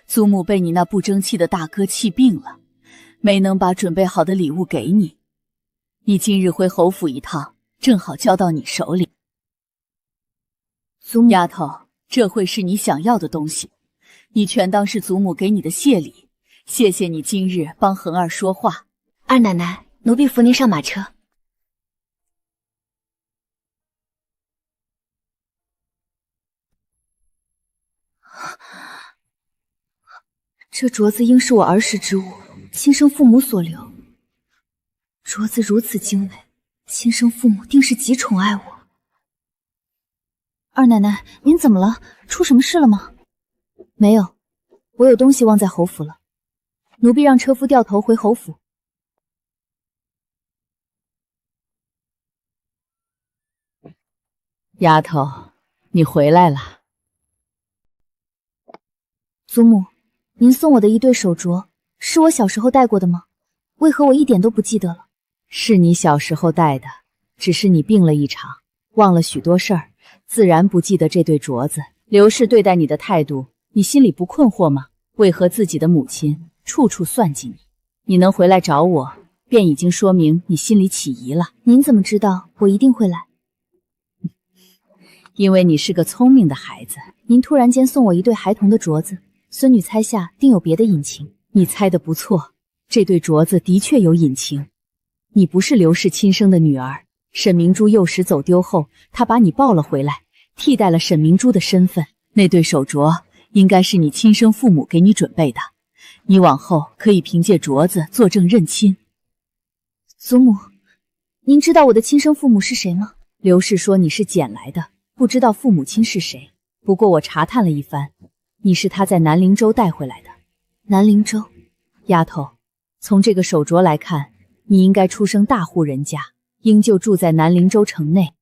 Speaker 5: 祖母被你那不争气的大哥气病了，没能把准备好的礼物给你。你今日回侯府一趟，正好交到你手里。
Speaker 1: 祖母，
Speaker 5: 丫头，这会是你想要的东西，你全当是祖母给你的谢礼。谢谢你今日帮恒儿说话。
Speaker 7: 二奶奶，奴婢扶您上马车。这镯子应是我儿时之物，亲生父母所留。镯子如此精美，亲生父母定是极宠爱我。
Speaker 1: 二奶奶，您怎么了？出什么事了吗？
Speaker 7: 没有，我有东西忘在侯府了。奴婢让车夫掉头回侯府。
Speaker 5: 丫头，你回来了。
Speaker 7: 祖母，您送我的一对手镯，是我小时候戴过的吗？为何我一点都不记得了？
Speaker 5: 是你小时候戴的，只是你病了一场，忘了许多事儿，自然不记得这对镯子。刘氏对待你的态度，你心里不困惑吗？为何自己的母亲处处算计你？你能回来找我，便已经说明你心里起疑了。
Speaker 7: 您怎么知道我一定会来？
Speaker 5: 因为你是个聪明的孩子。
Speaker 7: 您突然间送我一对孩童的镯子，孙女猜下定有别的隐情。
Speaker 5: 你猜得不错，这对镯子的确有隐情。你不是刘氏亲生的女儿，沈明珠幼时走丢后，她把你抱了回来，替代了沈明珠的身份。那对手镯应该是你亲生父母给你准备的，你往后可以凭借镯子作证认亲。
Speaker 7: 祖母，您知道我的亲生父母是谁吗？
Speaker 5: 刘氏说你是捡来的，不知道父母亲是谁。不过我查探了一番，你是他在南灵州带回来的。
Speaker 7: 南灵州？
Speaker 5: 丫头，从这个手镯来看，你应该出生大户人家，应就住在南灵州城内。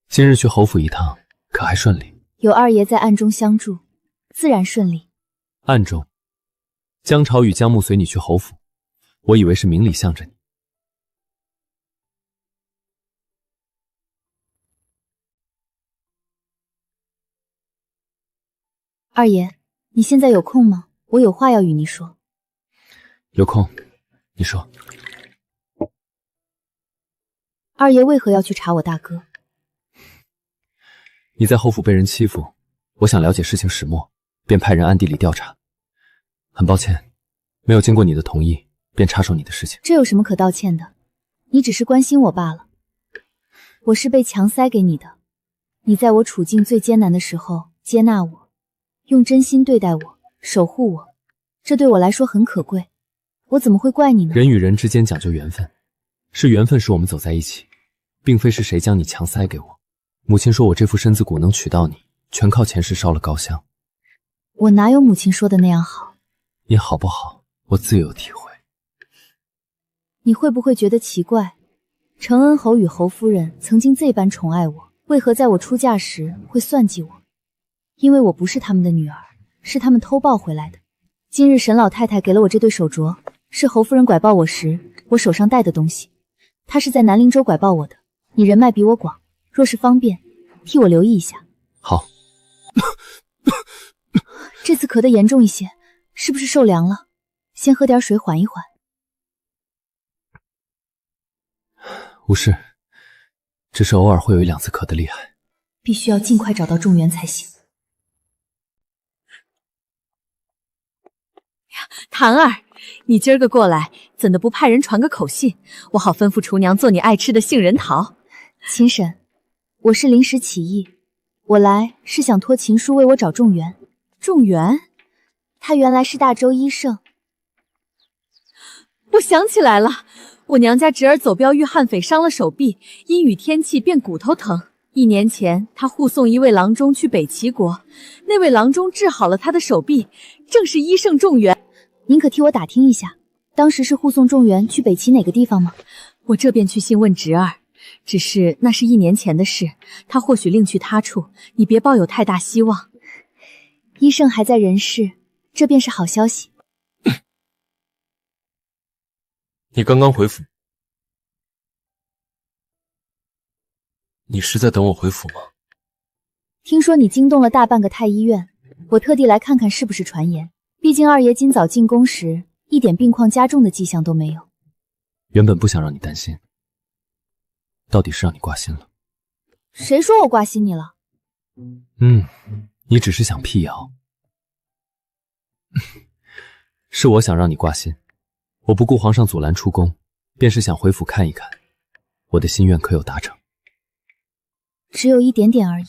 Speaker 13: 今日去侯府一趟，可还顺利？
Speaker 7: 有二爷在暗中相助，自然顺利。
Speaker 13: 暗中？江潮与江木随你去侯府，我以为是明里向着你。
Speaker 7: 二爷，你现在有空吗？我有话要与你说。
Speaker 13: 有空，你说。
Speaker 7: 二爷为何要去查我大哥？
Speaker 13: 你在侯府被人欺负，我想了解事情始末，便派人暗地里调查。很抱歉，没有经过你的同意，便插手你的事情。
Speaker 7: 这有什么可道歉的？你只是关心我罢了。我是被强塞给你的，你在我处境最艰难的时候接纳我，用真心对待我，守护我，这对我来说很可贵。我怎么会怪你呢？
Speaker 13: 人与人之间讲究缘分，是缘分使我们走在一起，并非是谁将你强塞给我。母亲说我这副身子骨能娶到你，全靠前世烧了高香。
Speaker 7: 我哪有母亲说的那样好？
Speaker 13: 你好不好，我自有体会。
Speaker 7: 你会不会觉得奇怪？承恩侯与侯夫人曾经这般宠爱我，为何在我出嫁时会算计我？因为我不是他们的女儿，是他们偷抱回来的。今日沈老太太给了我这对手镯，是侯夫人拐抱我时我手上戴的东西。她是在南灵州拐抱我的。你人脉比我广，若是方便，替我留意一下。
Speaker 13: 好。
Speaker 7: 这次咳得严重一些，是不是受凉了？先喝点水缓一缓。
Speaker 13: 无事，只是偶尔会有一两次咳得厉害。
Speaker 7: 必须要尽快找到仲元才行。
Speaker 5: 檀儿，你今儿个过来，怎的不派人传个口信，我好吩咐厨娘做你爱吃的杏仁桃。
Speaker 7: 秦婶，我是临时起意，我来是想托秦叔为我找仲元。
Speaker 5: 仲元？
Speaker 7: 他原来是大周医圣。
Speaker 5: 我想起来了，我娘家侄儿走镖遇悍匪伤了手臂，阴雨天气便骨头疼。1年前，他护送一位郎中去北齐国，那位郎中治好了他的手臂，正是医圣仲元。
Speaker 7: 您可替我打听一下，当时是护送仲元去北齐哪个地方吗？
Speaker 5: 我这便去信问侄儿，只是那是1年前的事，他或许另去他处，你别抱有太大希望。
Speaker 7: 医圣还在人世，这便是好消息。
Speaker 4: 你刚刚回府，你是在等我回府吗？
Speaker 7: 听说你惊动了大半个太医院，我特地来看看是不是传言。毕竟二爷今早进宫时，一点病况加重的迹象都没有。
Speaker 13: 原本不想让你担心，到底是让你挂心了。
Speaker 7: 谁说我挂心你了？
Speaker 13: 你只是想辟谣。是我想让你挂心，我不顾皇上阻拦出宫，便是想回府看一看，我的心愿可有达成？
Speaker 1: 只有一点点而已。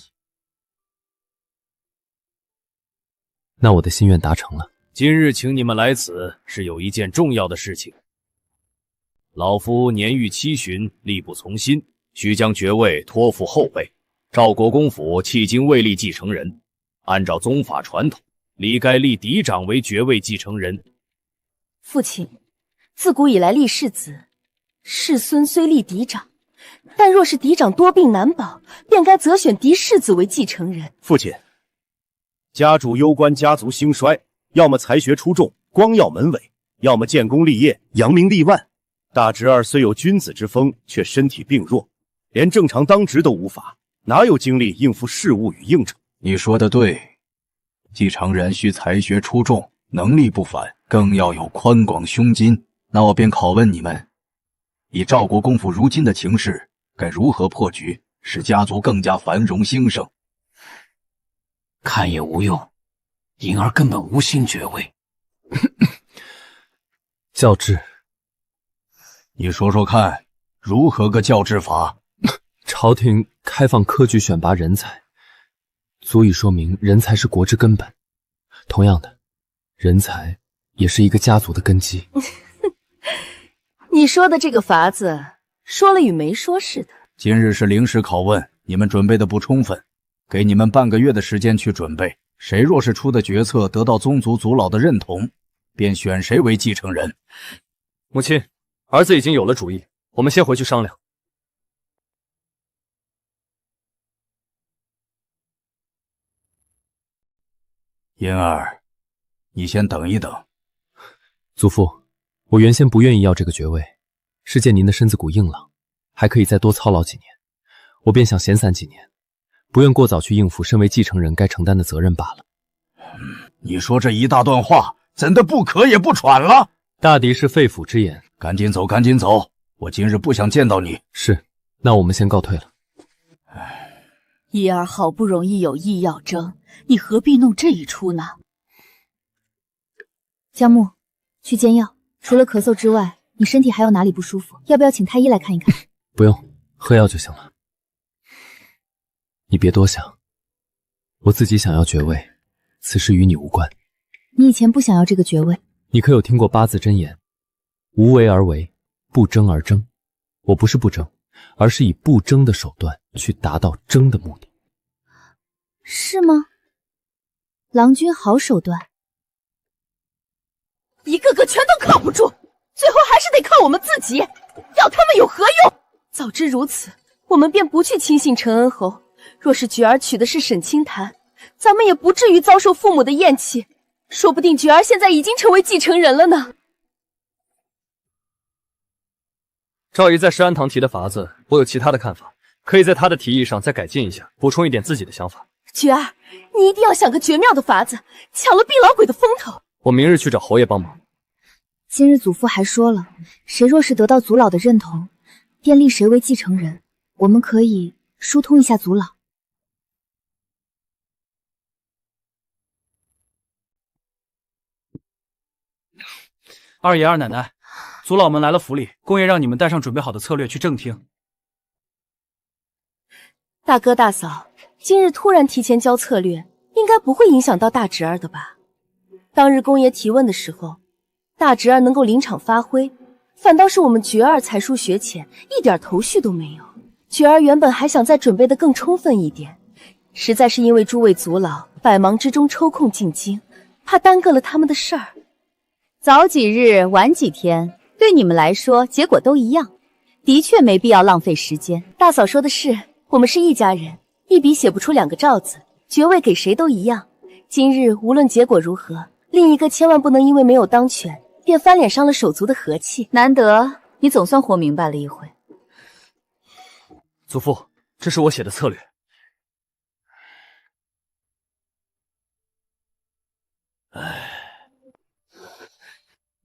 Speaker 13: 那我的心愿达成了。
Speaker 4: 今日请你们来此，是有一件重要的事情。老夫年逾7旬，力不从心，需将爵位托付后辈。赵国公府迄今未立继承人，按照宗法传统，理该立嫡长为爵位继承人。
Speaker 7: 父亲，自古以来立世子，世孙虽立嫡长，但若是嫡长多病难保，便该择选嫡世子为继承人。
Speaker 6: 父亲，家主攸关家族兴衰，要么才学出众，光耀门楣，要么建功立业，扬名立万。大侄儿虽有君子之风，却身体病弱，连正常当职都无法，哪有精力应付事务与应酬？
Speaker 11: 你说的对，继承人需才学出众，能力不凡，更要有宽广胸襟。那我便拷问你们，以赵国公府如今的情势，该如何破局，使家族更加繁荣兴盛？
Speaker 12: 看也无用，银儿根本无心爵位。
Speaker 13: 教制，
Speaker 11: 你说说看，如何个教制法？
Speaker 13: 朝廷开放科举选拔人才，足以说明人才是国之根本。同样的，人才也是一个家族的根基。
Speaker 7: 你说的这个法子，说了与没说似的。
Speaker 11: 今日是临时拷问，你们准备的不充分，给你们半个月的时间去准备。谁若是出的决策得到宗族族老的认同，便选谁为继承人。
Speaker 13: 母亲，儿子已经有了主意，我们先回去商量。
Speaker 11: 银儿，你先等一等。
Speaker 13: 祖父，我原先不愿意要这个爵位，是见您的身子骨硬朗，还可以再多操劳几年，我便想闲散几年，不愿过早去应付身为继承人该承担的责任罢了。
Speaker 11: 你说这一大段话，怎的不咳也不喘了？
Speaker 13: 大抵是肺腑之言。
Speaker 11: 赶紧走，赶紧走，我今日不想见到你。
Speaker 13: 是，那我们先告退了。
Speaker 5: 一儿好不容易有意要争，你何必弄这一出呢？
Speaker 1: 江木，去煎药。除了咳嗽之外，你身体还有哪里不舒服？要不要请太医来看一看？
Speaker 13: 不用，喝药就行了。你别多想，我自己想要爵位，此事与你无关。
Speaker 1: 你以前不想要这个爵位？
Speaker 13: 你可有听过八字真言？无为而为，不争而争。我不是不争，而是以不争的手段去达到争的目的。
Speaker 1: 是吗？郎君好手段。
Speaker 7: 一个个全都靠不住，最后还是得靠我们自己，要他们有何用？早知如此，我们便不去轻信陈恩侯。若是菊儿娶的是沈清潭，咱们也不至于遭受父母的厌弃，说不定菊儿现在已经成为继承人了呢。
Speaker 13: 赵姨在石安堂提的法子，我有其他的看法，可以在他的提议上再改进一下，补充一点自己的想法。
Speaker 7: 菊儿，你一定要想个绝妙的法子，抢了毕老鬼的风头。
Speaker 13: 我明日去找侯爷帮忙。
Speaker 1: 今日祖父还说了，谁若是得到族老的认同，便立谁为继承人。我们可以疏通一下族老。
Speaker 10: 二爷二奶奶，族老们来了府里，公爷让你们带上准备好的策略去正厅。
Speaker 7: 大哥大嫂，今日突然提前交策略，应该不会影响到大侄儿的吧？当日公爷提问的时候，大侄儿能够临场发挥，反倒是我们菊儿才疏学浅，一点头绪都没有。菊儿原本还想再准备得更充分一点，实在是因为诸位族老百忙之中抽空进京，怕耽搁了他们的事儿。
Speaker 5: 早几日晚几天，对你们来说结果都一样，的确没必要浪费时间。
Speaker 7: 大嫂说的是，我们是一家人，一笔写不出两个赵字，爵位给谁都一样。今日无论结果如何，另一个千万不能因为没有当权，便翻脸伤了手足的和气。
Speaker 5: 难得你总算活明白了一回。
Speaker 10: 祖父，这是我写的策略。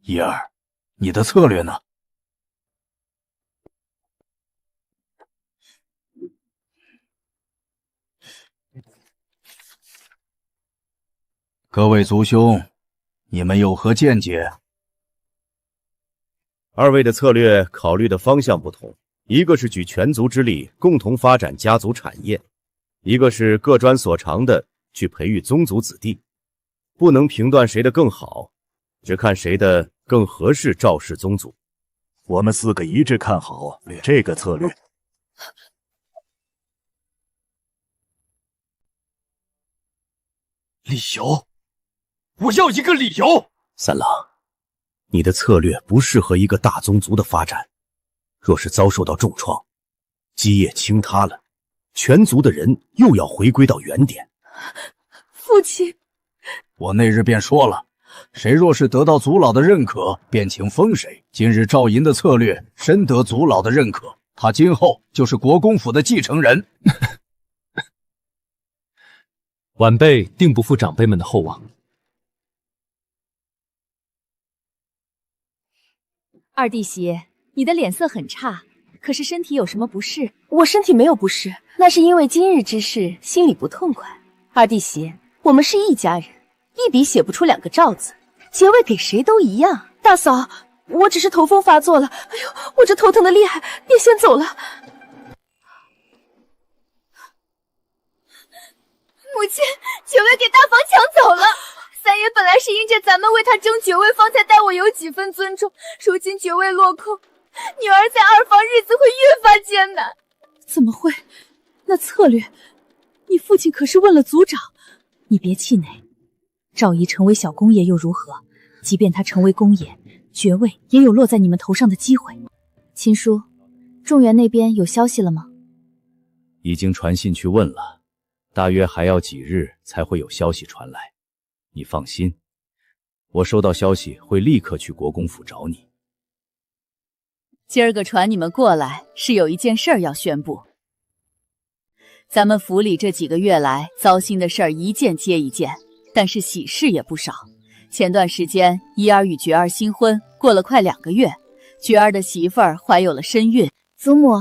Speaker 11: 一儿，你的策略呢？各位族兄，你们有何见解？
Speaker 6: 二位的策略考虑的方向不同，一个是举全族之力共同发展家族产业，一个是各专所长的去培育宗族子弟。不能评断谁的更好，只看谁的更合适赵氏宗族。
Speaker 15: 我们4个一致看好这个策略。
Speaker 8: 理由，我要一个理由。
Speaker 6: 三郎，你的策略不适合一个大宗族的发展，若是遭受到重创，基业倾塌了，全族的人又要回归到原点。
Speaker 7: 父亲，
Speaker 11: 我那日便说了，谁若是得到族老的认可，便请封谁。今日赵银的策略深得族老的认可，他今后就是国公府的继承人。
Speaker 13: 晚辈定不负长辈们的厚望。
Speaker 1: 二弟媳，你的脸色很差，可是身体有什么不适？
Speaker 7: 我身体没有不适，那是因为今日之事心里不痛快。二弟媳，我们是一家人，一笔写不出2个赵字，结尾给谁都一样。大嫂，我只是头风发作了，哎呦，我这头疼的厉害，便先走了。
Speaker 9: 母亲，爵位给大房抢走了。三爷本来是因着咱们为他争爵位，方才待我有几分尊重，如今爵位落空，女儿在二房日子会越发艰难。
Speaker 1: 怎么会？那策略，你父亲可是问了族长。你别气馁，赵姨成为小公爷又如何？即便他成为公爷，爵位也有落在你们头上的机会。秦叔，仲元那边有消息了吗？
Speaker 2: 已经传信去问了，大约还要几日才会有消息传来。你放心，我收到消息会立刻去国公府找你。
Speaker 5: 今儿个传你们过来，是有一件事儿要宣布。咱们府里这几个月来，糟心的事儿一件接一件，但是喜事也不少。前段时间，怡儿与觉儿新婚，过了快2个月，觉儿的媳妇儿怀有了身孕。
Speaker 9: 祖母，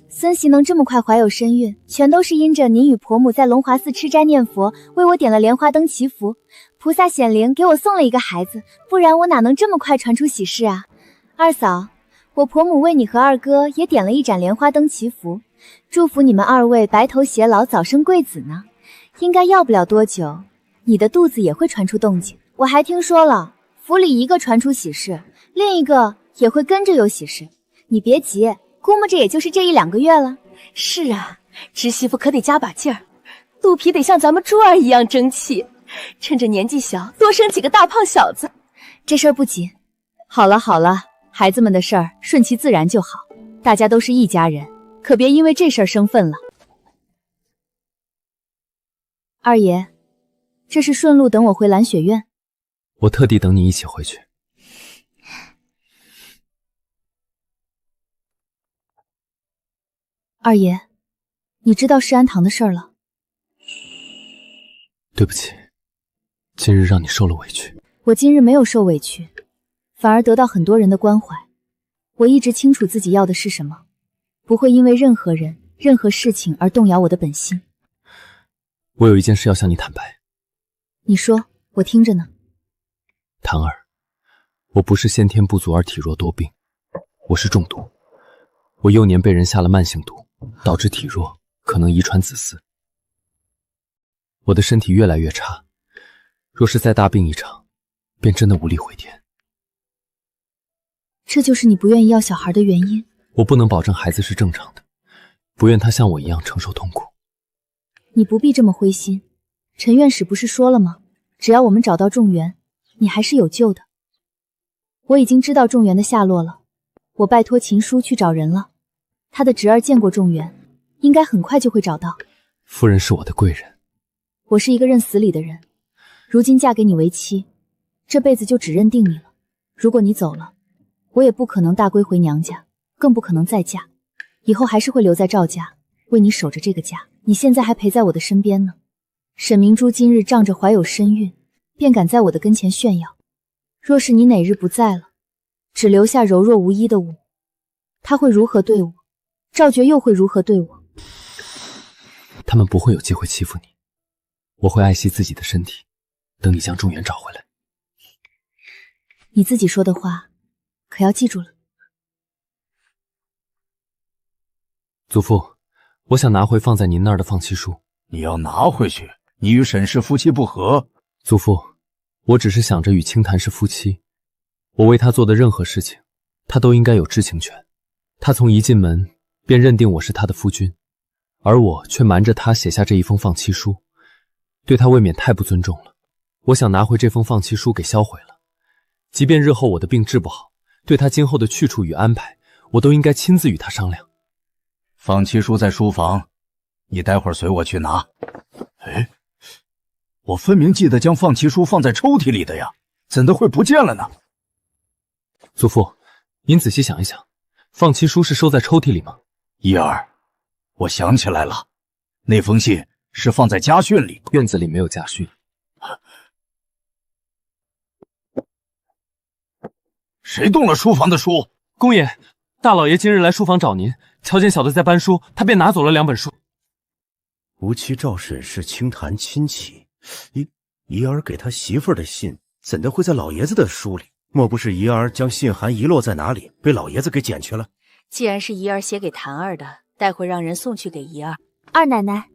Speaker 9: 孙媳能这么快怀有身孕，全都是因着您与婆母在龙华寺吃斋念佛，为我点了莲花灯祈福，菩萨显灵给我送了一个孩子，不然我哪能这么快传出喜事啊？二嫂，我婆母为你和二哥也点了一盏莲花灯祈福，祝福你们2位白头偕老，早生贵子呢。应该要不了多久，你的肚子也会传出动静。我还听说了，府里一个传出喜事，另一个也会跟着有喜事。你别急，估摸着也就是这1-2个月了。
Speaker 7: 是啊，侄媳妇可得加把劲儿，肚皮得像咱们珠儿一样争气，趁着年纪小，多生几个大胖小子。
Speaker 9: 这事儿不急。
Speaker 1: 好了好了，孩子们的事儿顺其自然就好，大家都是一家人，可别因为这事儿生分了。二爷，这是顺路等我回蓝雪院。
Speaker 13: 我特地等你一起回去。
Speaker 1: 二爷，你知道世安堂的事儿了？
Speaker 13: 对不起，今日让你受了委屈。
Speaker 1: 我今日没有受委屈，反而得到很多人的关怀。我一直清楚自己要的是什么，不会因为任何人、任何事情而动摇我的本心。
Speaker 13: 我有一件事要向你坦白。
Speaker 1: 你说，我听着呢。
Speaker 13: 檀儿，我不是先天不足而体弱多病，我是中毒。我幼年被人下了慢性毒，导致体弱，可能遗传子嗣。我的身体越来越差，若是再大病一场，便真的无力回天。
Speaker 1: 这就是你不愿意要小孩的原因？
Speaker 13: 我不能保证孩子是正常的，不愿他像我一样承受痛苦。
Speaker 1: 你不必这么灰心，陈院使不是说了吗？只要我们找到仲元，你还是有救的。我已经知道仲元的下落了，我拜托秦叔去找人了。他的侄儿见过仲元，应该很快就会找到。
Speaker 13: 夫人是我的贵人。
Speaker 1: 我是一个认死理的人，如今嫁给你为妻，这辈子就只认定你了。如果你走了，我也不可能大归回娘家，更不可能再嫁，以后还是会留在赵家，为你守着这个家。你现在还陪在我的身边呢。沈明珠今日仗着怀有身孕，便敢在我的跟前炫耀。若是你哪日不在了，只留下柔弱无依的我，他会如何对我？赵觉又会如何对我？
Speaker 13: 他们不会有机会欺负你，我会爱惜自己的身体，
Speaker 4: 等你将仲元找回来。
Speaker 1: 你自己说的话，可要记住了。
Speaker 4: 祖父，我想拿回放在您那儿的放弃书。
Speaker 11: 你要拿回去？你与沈氏夫妻不和。
Speaker 4: 祖父，我只是想着与清潭是夫妻，我为他做的任何事情，他都应该有知情权。他从一进门便认定我是他的夫君，而我却瞒着他写下这一封放弃书，对他未免太不尊重了。我想拿回这封放弃书给销毁了，即便日后我的病治不好，对他今后的去处与安排，我都应该亲自与他商量。
Speaker 11: 放弃书在书房，你待会儿随我去拿。哎，我分明记得将放弃书放在抽屉里的呀，怎的会不见了呢？
Speaker 4: 祖父，您仔细想一想，放弃书是收在抽屉里吗？
Speaker 11: 一儿，我想起来了，那封信是放在家训里。
Speaker 4: 院子里没有家训。
Speaker 11: 谁动了书房的书？
Speaker 4: 公爷，大老爷今日来书房找您，瞧见小的在搬书，他便拿走了2本书。
Speaker 6: 吴七赵沈是清潭亲戚，怡儿给他媳妇儿的信，怎的会在老爷子的书里？莫不是怡儿将信函遗落在哪里，被老爷子给捡去了？
Speaker 5: 既然是怡儿写给谭儿的，待会让人送去给怡儿。
Speaker 1: 二奶奶，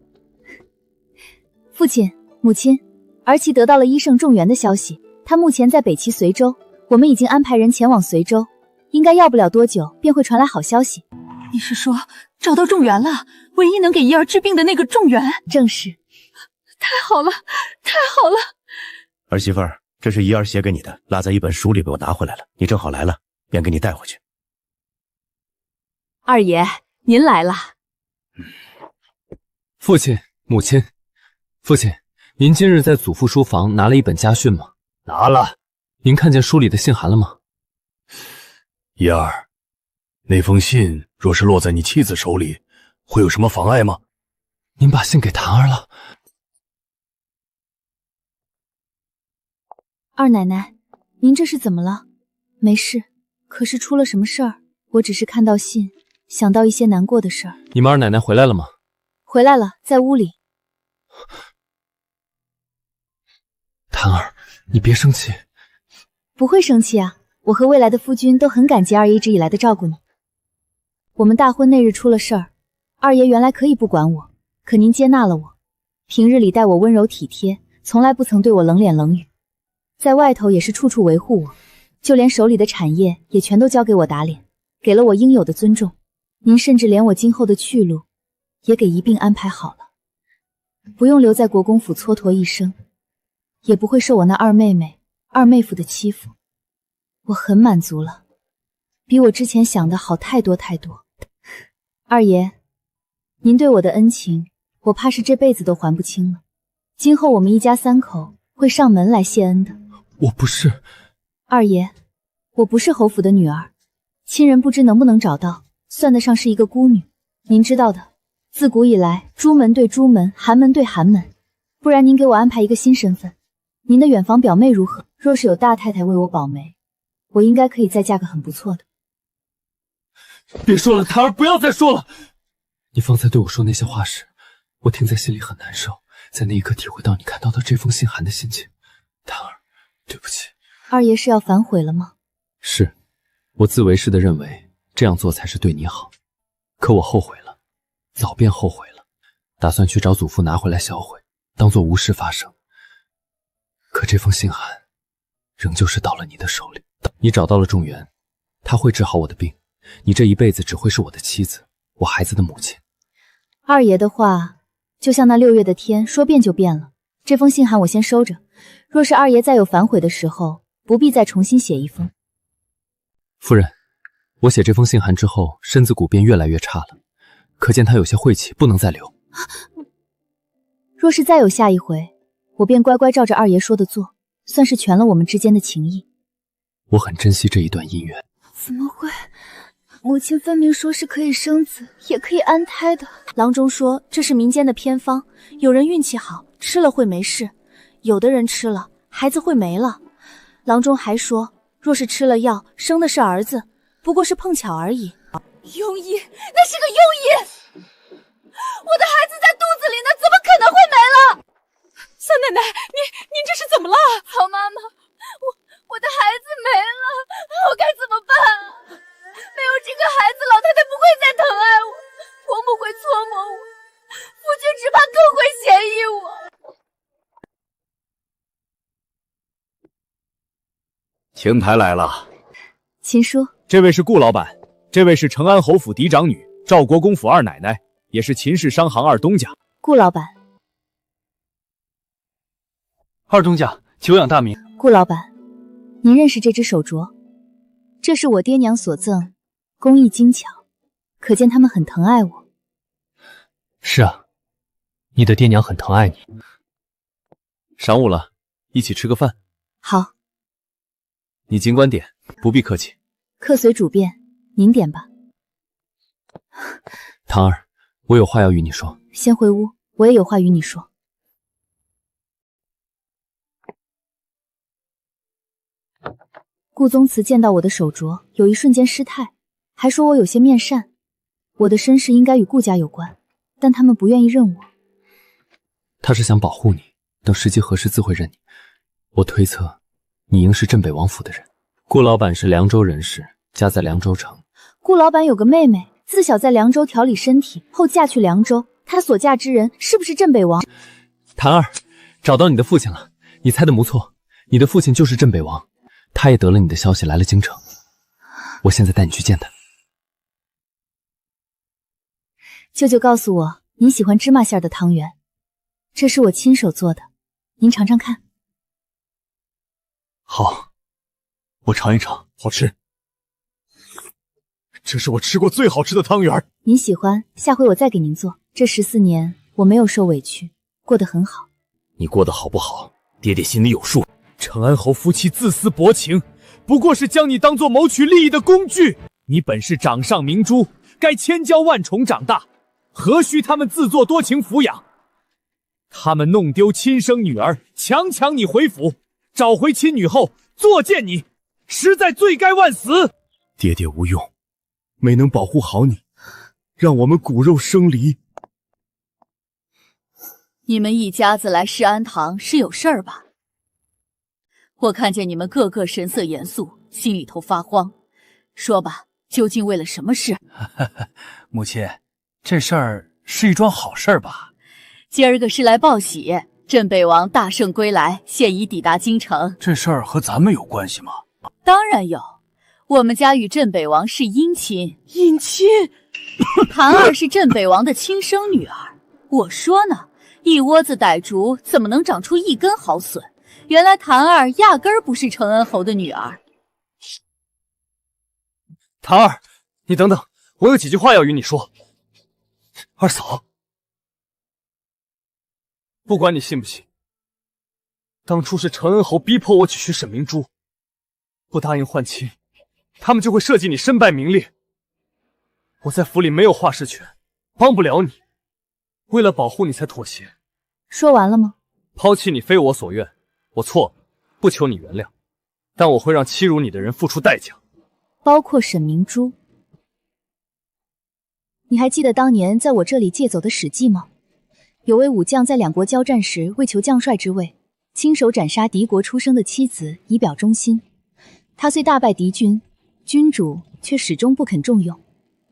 Speaker 1: 父亲、母亲，儿媳得到了医圣仲元的消息，他目前在北齐随州，我们已经安排人前往随州，应该要不了多久便会传来好消息。
Speaker 5: 你是说找到仲元了？唯一能给怡儿治病的那个仲元？
Speaker 1: 正是。
Speaker 5: 太好了，太好了！
Speaker 6: 儿媳妇儿，这是怡儿写给你的，落在一本书里被我拿回来了，你正好来了，便给你带回去。
Speaker 5: 二爷，您来了。
Speaker 4: 父亲、母亲，父亲，您今日在祖父书房拿了一本家训吗？
Speaker 11: 拿了。
Speaker 4: 您看见书里的信函了吗？
Speaker 11: 怡儿，那封信若是落在你妻子手里，会有什么妨碍吗？
Speaker 4: 您把信给谭儿了。
Speaker 1: 二奶奶，您这是怎么了？没事，可是出了什么事儿？我只是看到信，想到一些难过的事儿。
Speaker 4: 你们二奶奶回来了吗？
Speaker 1: 回来了，在屋里。
Speaker 4: 谭儿，你别生气。
Speaker 1: 不会生气啊，我和未来的夫君都很感激二爷一直以来的照顾你。我们大婚那日出了事儿，二爷原来可以不管我，可您接纳了我，平日里待我温柔体贴，从来不曾对我冷脸冷语，在外头也是处处维护我，就连手里的产业也全都交给我打理，给了我应有的尊重。您甚至连我今后的去路也给一并安排好了，不用留在国公府蹉跎一生，也不会受我那二妹妹、二妹夫的欺负。我很满足了，比我之前想的好太多太多。二爷，您对我的恩情，我怕是这辈子都还不清了。今后我们一家3口会上门来谢恩的。
Speaker 4: 我不是。
Speaker 1: 二爷，我不是侯府的女儿，亲人不知能不能找到，算得上是一个孤女。您知道的，自古以来，朱门对朱门，寒门对寒门，不然您给我安排一个新身份。您的远房表妹如何？若是有大太太为我保媒，我应该可以再嫁个很不错的。
Speaker 4: 别说了，谭儿，不要再说了。你方才对我说那些话时，我听在心里很难受，在那一刻体会到你看到的这封信函的心情。谭儿，对不起。
Speaker 1: 二爷是要反悔了吗？
Speaker 4: 是，我自为是的认为这样做才是对你好，可我后悔了，早便后悔了，打算去找祖父拿回来销毁，当作无事发生。可这封信函仍旧是到了你的手里。你找到了仲元，他会治好我的病，你这一辈子只会是我的妻子，我孩子的母亲。
Speaker 1: 二爷的话就像那6月的天，说变就变了。这封信函我先收着，若是二爷再有反悔的时候，不必再重新写一封。
Speaker 4: 夫人，我写这封信函之后，身子骨便越来越差了，可见他有些晦气，不能再留。
Speaker 1: 若是再有下一回，我便乖乖照着二爷说的做，算是全了我们之间的情谊。
Speaker 4: 我很珍惜这一段姻缘。
Speaker 9: 怎么会？母亲分明说是可以生子，也可以安胎的。
Speaker 1: 郎中说这是民间的偏方，有人运气好，吃了会没事，有的人吃了，孩子会没了。郎中还说，若是吃了药，生的是儿子，不过是碰巧而已。
Speaker 9: 庸医，那是个庸医！我的孩子在肚子里呢，怎么可能会没了？
Speaker 5: 三奶奶，您这是怎么了？
Speaker 2: 青台来了。
Speaker 1: 秦叔，
Speaker 13: 这位是顾老板，这位是成安侯府嫡长女赵国公府二奶奶，也是秦氏商行二东家。
Speaker 1: 顾老板，
Speaker 10: 二东家久仰大名。
Speaker 1: 顾老板，您认识这只手镯？这是我爹娘所赠，工艺精巧，可见他们很疼爱我。
Speaker 8: 是啊，你的爹娘很疼爱你。
Speaker 13: 晌午了，一起吃个饭。
Speaker 1: 好，
Speaker 13: 你尽管点，不必客气。
Speaker 1: 客随主便，您点吧。
Speaker 8: 唐儿，我有话要与你说。
Speaker 1: 先回屋，我也有话与你说。顾宗慈见到我的手镯，有一瞬间失态，还说我有些面善。我的身世应该与顾家有关，但他们不愿意认我。
Speaker 8: 他是想保护你，等时机合适自会认你。我推测，你应是镇北王府的人。顾老板是凉州人士，家在凉州城。
Speaker 1: 顾老板有个妹妹，自小在凉州调理身体，后嫁去凉州。她所嫁之人是不是镇北王？
Speaker 8: 谭儿，找到你的父亲了。你猜的不错，你的父亲就是镇北王。他也得了你的消息，来了京城。我现在带你去见他。
Speaker 1: 舅舅告诉我，您喜欢芝麻馅的汤圆，这是我亲手做的，您尝尝看。
Speaker 10: 好，我尝一尝。好吃，这是我吃过最好吃的汤圆。
Speaker 1: 您喜欢，下回我再给您做。这14年我没有受委屈，过得很好。
Speaker 2: 你过得好不好，爹爹心里有数。
Speaker 10: 成安侯夫妻自私薄情，不过是将你当作谋取利益的工具。你本是掌上明珠，该千娇万宠长大，何须他们自作多情抚养？他们弄丢亲生女儿，强抢你回府，找回亲女后，作践你，实在罪该万死。爹爹无用，没能保护好你，让我们骨肉生离。
Speaker 5: 你们一家子来世安堂是有事儿吧？我看见你们个个神色严肃，心里头发慌。说吧，究竟为了什么事？
Speaker 16: 母亲，这事儿是一桩好事吧？
Speaker 5: 今儿个是来报喜，镇北王大胜归来，现已抵达京城。
Speaker 16: 这事儿和咱们有关系吗？
Speaker 5: 当然有，我们家与镇北王是姻亲。
Speaker 16: 姻亲？
Speaker 5: 谭儿是镇北王的亲生女儿。我说呢，一窝子傣族怎么能长出一根好笋？原来谭儿压根儿不是承恩侯的女儿。
Speaker 10: 谭儿，你等等，我有几句话要与你说。二嫂，不管你信不信，当初是承恩侯逼迫我娶沈明珠，不答应换亲，他们就会设计你身败名裂。我在府里没有话事权，帮不了你，为了保护你才妥协。
Speaker 1: 说完了吗？
Speaker 10: 抛弃你非我所愿，我错了，不求你原谅，但我会让欺辱你的人付出代价，
Speaker 1: 包括沈明珠。你还记得当年在我这里借走的史记吗？有位武将在两国交战时，为求将帅之位，亲手斩杀敌国出生的妻子，以表忠心。他虽大败敌军，君主却始终不肯重用。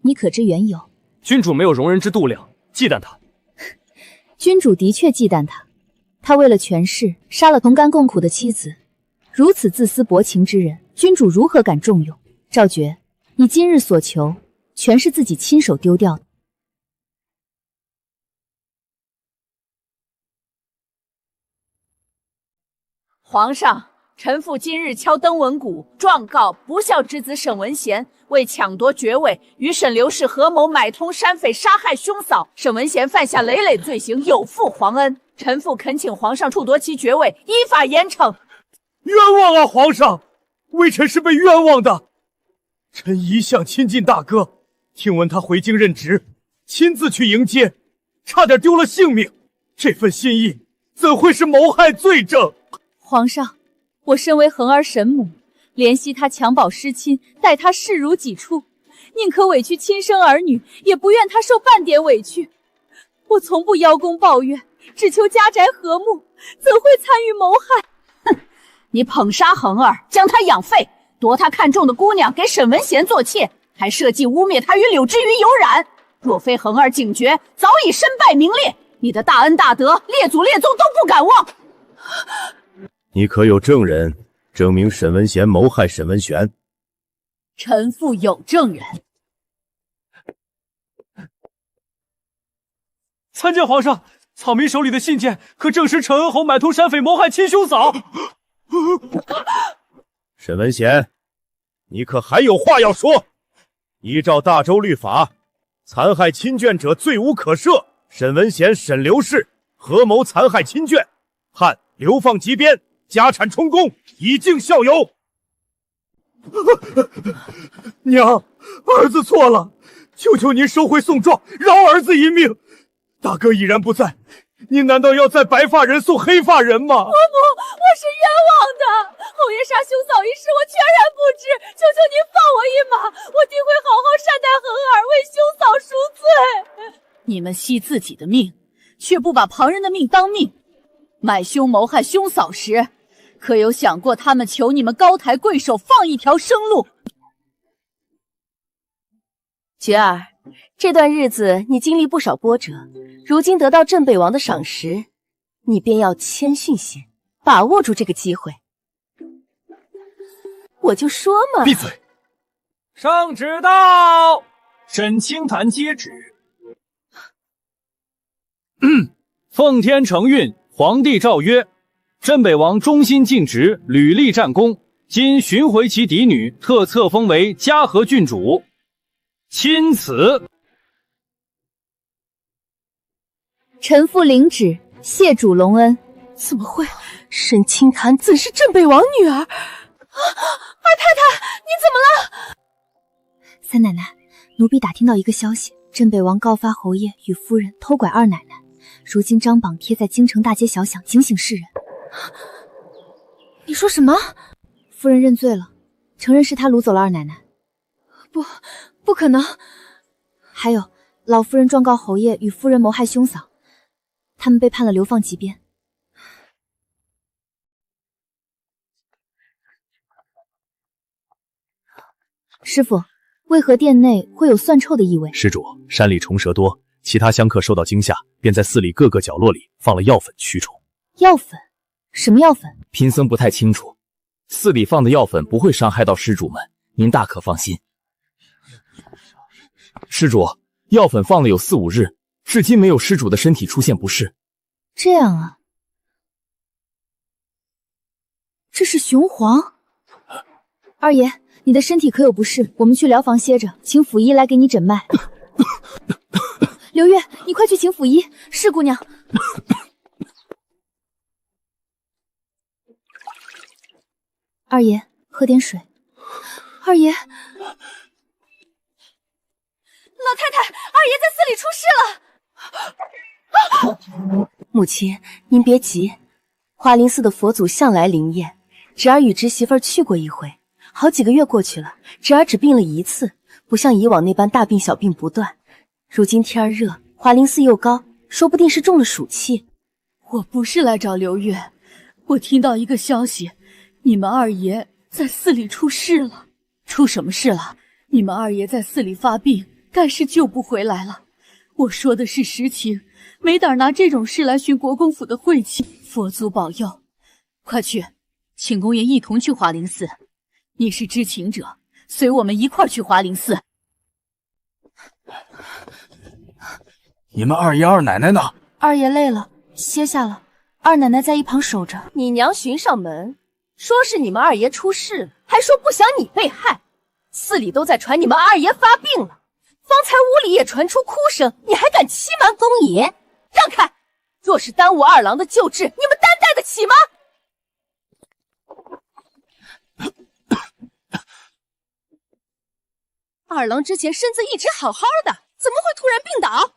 Speaker 1: 你可知缘由？
Speaker 10: 君主没有容人之度量，忌惮他。
Speaker 1: 君主的确忌惮他，他为了权势杀了同甘共苦的妻子，如此自私薄情之人，君主如何敢重用？赵觉，你今日所求，全是自己亲手丢掉的。
Speaker 5: 皇上，臣妇今日敲登文谷，状告不孝之子沈文贤为抢夺爵位，与沈刘氏合谋买通山匪，杀害兄嫂。沈文贤犯下累累罪行，有负皇恩。臣妇恳请皇上处夺其爵位，依法严惩。
Speaker 10: 冤枉啊，皇上！微臣是被冤枉的。臣一向亲近大哥，听闻他回京任职，亲自去迎接，差点丢了性命。这份心意怎会是谋害罪证？
Speaker 5: 皇上，我身为恒儿神母，怜惜他襁褓失亲，待他视如己出，宁可委屈亲生儿女，也不愿他受半点委屈。我从不邀功抱怨，只求家宅和睦，怎会参与谋害？哼！你捧杀恒儿，将他养废，夺他看中的姑娘给沈文贤做妾，还设计污蔑他与柳之鱼有染。若非恒儿警觉，早已身败名裂。你的大恩大德，列祖列宗都不敢忘。
Speaker 2: 你可有证人
Speaker 14: 证明沈文贤谋害沈文玄。
Speaker 5: 臣父有证人。
Speaker 10: 参见皇上，草民手里的信件可证实陈恩侯买通山匪谋害亲兄嫂。
Speaker 14: 沈文贤，你可还有话要说？依照大周律法，残害亲眷者罪无可赦。沈文贤、沈刘氏合谋残害亲眷，判流放极边，家产充公，以儆效尤。
Speaker 10: 娘，儿子错了，求求您收回送状，饶儿子一命。大哥已然不在，您难道要再白发人送黑发人吗？
Speaker 9: 伯母，我是冤枉的，侯爷杀兄嫂一事我全然不知，求求您放我一马，我定会好好善待恒儿，为兄嫂赎罪。
Speaker 5: 你们惜自己的命，却不把旁人的命当命。买凶谋害兄嫂时，可有想过他们求你们高抬贵手，放一条生路？
Speaker 7: 觉儿，这段日子你经历不少波折，如今得到镇北王的赏识，你便要谦逊些，把握住这个机会。我就说嘛，
Speaker 10: 闭嘴！
Speaker 16: 圣旨到，沈清谈接旨。
Speaker 4: 奉天承运，皇帝诏曰：镇北王忠心尽职，屡立战功，今寻回其嫡女，特册封为嘉禾郡主。钦此。
Speaker 1: 臣父领旨，谢主隆恩。
Speaker 7: 怎么会？沈清谈怎是镇北王女儿？二太太，你怎么了？
Speaker 1: 三奶奶，奴婢打听到一个消息，镇北王告发侯爷与夫人偷拐二奶奶，如今张榜贴在京城大街小巷，警醒世人。
Speaker 7: 你说什么？
Speaker 1: 夫人认罪了，承认是他掳走了二奶奶。
Speaker 7: 不可能！
Speaker 1: 还有，老夫人状告侯爷与夫人谋害兄嫂，他们被判了流放极边。师傅，为何殿内会有蒜臭的异味？
Speaker 13: 施主，山里虫蛇多，其他香客受到惊吓，便在寺里各个角落里放了药粉驱虫。
Speaker 1: 药粉？什么药粉？
Speaker 2: 贫僧不太清楚，寺里放的药粉不会伤害到施主们，您大可放心。施主，药粉放了有4、5日，至今没有施主的身体出现不适。
Speaker 1: 这样啊，这是雄黄。二爷，你的身体可有不适？我们去疗房歇着，请府医来给你诊脉。刘月，你快去请府医。是姑娘。二爷，喝点水。
Speaker 7: 二爷，老太太，二爷在寺里出事了。母亲，您别急，华林寺的佛祖向来灵验，侄儿与侄媳妇去过一回，好几个月过去了，侄儿只病了1次，不像以往那般大病小病不断。如今天热，华林寺又高，说不定是中了暑气。
Speaker 5: 我不是来找刘月，我听到一个消息，你们二爷在寺里出事了。出什么事了？你们二爷在寺里发病，干事救不回来了。我说的是实情，没胆拿这种事来寻国公府的晦气。佛祖保佑，快去，请公爷一同去华林寺。你是知情者，随我们一块去华林寺。
Speaker 11: 你们二爷二奶奶呢？
Speaker 1: 二爷累了，歇下了。二奶奶在一旁守着。
Speaker 7: 你娘寻上门，说是你们二爷出事了，还说不想你被害。寺里都在传你们二爷发病了，方才屋里也传出哭声，你还敢欺瞒公爷？让开！若是耽误二郎的救治，你们担待得起吗？二郎之前身子一直好好的，怎么会突然病倒？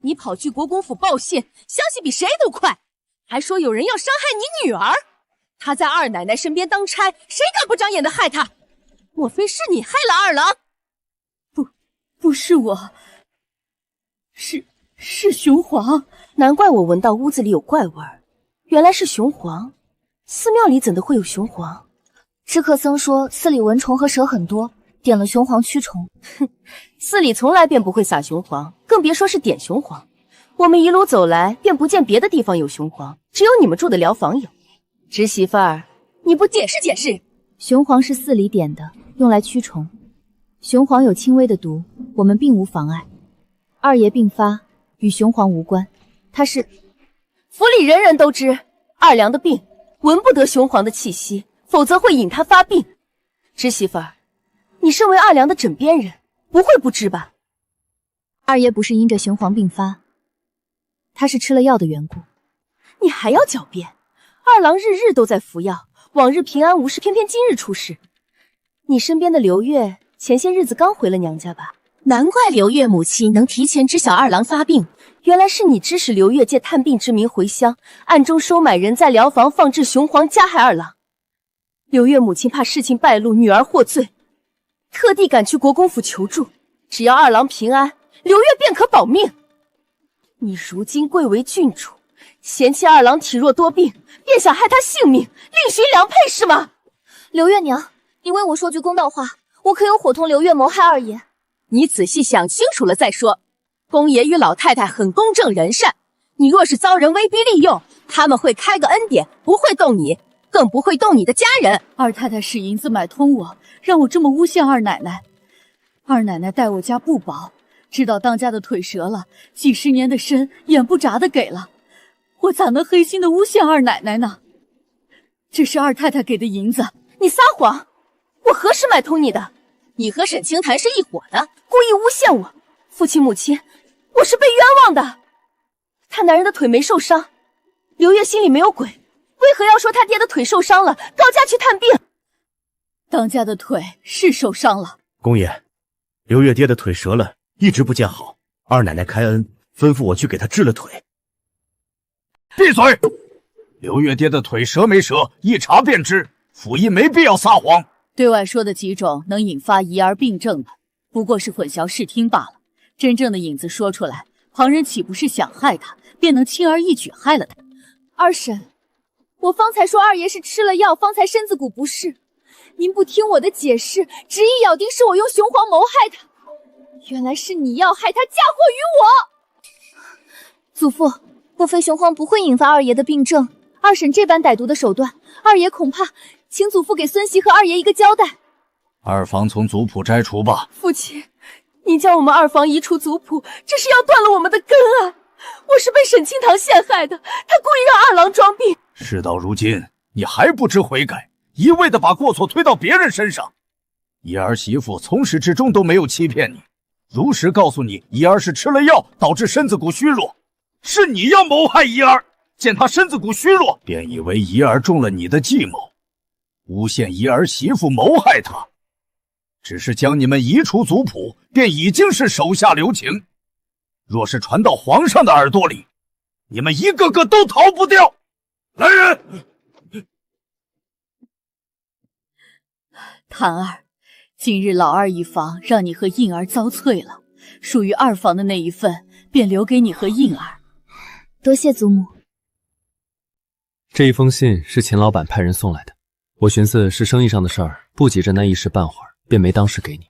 Speaker 7: 你跑去国公府报信，消息比谁都快，还说有人要伤害你女儿。他在二奶奶身边当差，谁敢不长眼的害他？莫非是你害了二郎？
Speaker 5: 不是我，是雄黄。
Speaker 7: 难怪我闻到屋子里有怪味儿，原来是雄黄。寺庙里怎的会有雄黄？
Speaker 1: 知客僧说寺里蚊虫和蛇很多，点了雄黄驱虫。
Speaker 7: 哼，寺里从来便不会撒雄黄，更别说是点雄黄。我们一路走来，便不见别的地方有雄黄，只有你们住的疗房有。侄媳妇儿，你不解释解释？
Speaker 1: 雄黄是寺里点的，用来驱虫。雄黄有轻微的毒，我们并无妨碍。二爷病发与雄黄无关，他是
Speaker 7: 府里人人都知二娘的病闻不得雄黄的气息，否则会引他发病。侄媳妇儿，你身为二娘的枕边人，不会不知吧？
Speaker 1: 二爷不是因着雄黄病发，他是吃了药的缘故。
Speaker 7: 你还要狡辩？二郎日日都在服药，往日平安无事，偏偏今日出事。你身边的刘月前些日子刚回了娘家吧？难怪刘月母亲能提前知晓二郎发病，原来是你指使刘月借探病之名回乡，暗中收买人在疗房放置雄黄，加害二郎。刘月母亲怕事情败露，女儿获罪，特地赶去国公府求助。只要二郎平安，刘月便可保命。你如今贵为郡主，嫌弃二郎体弱多病，便想害他性命，另寻良配是吗？
Speaker 9: 刘月娘，你为我说句公道话，我可有伙同刘月谋害二爷？
Speaker 5: 你仔细想清楚了再说。公爷与老太太很公正仁善，你若是遭人威逼利诱，他们会开个恩典，不会动你，更不会动你的家人。二太太使银子买通我，让我这么诬陷二奶奶。二奶奶待我家不薄，知道当家的腿折了，几十年的身眼不眨的给了，我咋能黑心的诬陷二奶奶呢？这是二太太给的银子。
Speaker 7: 你撒谎！我何时买通你的？
Speaker 5: 你和沈清潭是一伙的，
Speaker 7: 故意诬陷我。父亲母亲，我是被冤枉的。他男人的腿没受伤，刘月心里没有鬼，为何要说他爹的腿受伤了，告假去探病？
Speaker 5: 当家的腿是受伤了。
Speaker 6: 公爷，刘月爹的腿折了，一直不见好。二奶奶开恩，吩咐我去给他治了腿。
Speaker 11: 闭嘴！刘月爹的腿折没折，一查便知，府医没必要撒谎。
Speaker 5: 对外说的几种能引发疑儿病症的，不过是混淆视听罢了。真正的影子说出来，旁人岂不是想害他，便能轻而易举害了他？
Speaker 9: 二婶，我方才说二爷是吃了药，方才身子骨不适。您不听我的解释，执意咬定是我用雄黄谋害他。原来是你要害他，嫁祸于我。祖父，莫非雄黄不会引发二爷的病症？二婶这般歹毒的手段，二爷恐怕……请祖父给孙媳和二爷一个交代。
Speaker 11: 二房从族谱摘除吧。
Speaker 7: 父亲，你将我们二房移除族谱，这是要断了我们的根啊！我是被沈清堂陷害的，他故意让二郎装病。
Speaker 11: 事到如今，你还不知悔改，一味的把过错推到别人身上。怡儿媳妇从始至终都没有欺骗你，如实告诉你，怡儿是吃了药导致身子骨虚弱，是你要谋害怡儿，见她身子骨虚弱，便以为怡儿中了你的计谋。诬陷怡儿媳妇谋害他，只是将你们移除族谱，便已经是手下留情。若是传到皇上的耳朵里，你们一个个都逃不掉。来人！
Speaker 5: 谭儿，今日老二一房让你和印儿遭罪了，属于二房的那一份便留给你和印儿。
Speaker 1: 多谢祖母。
Speaker 13: 这一封信是秦老板派人送来的。我寻思是生意上的事儿，不急着那一时半会儿，便没当时给你。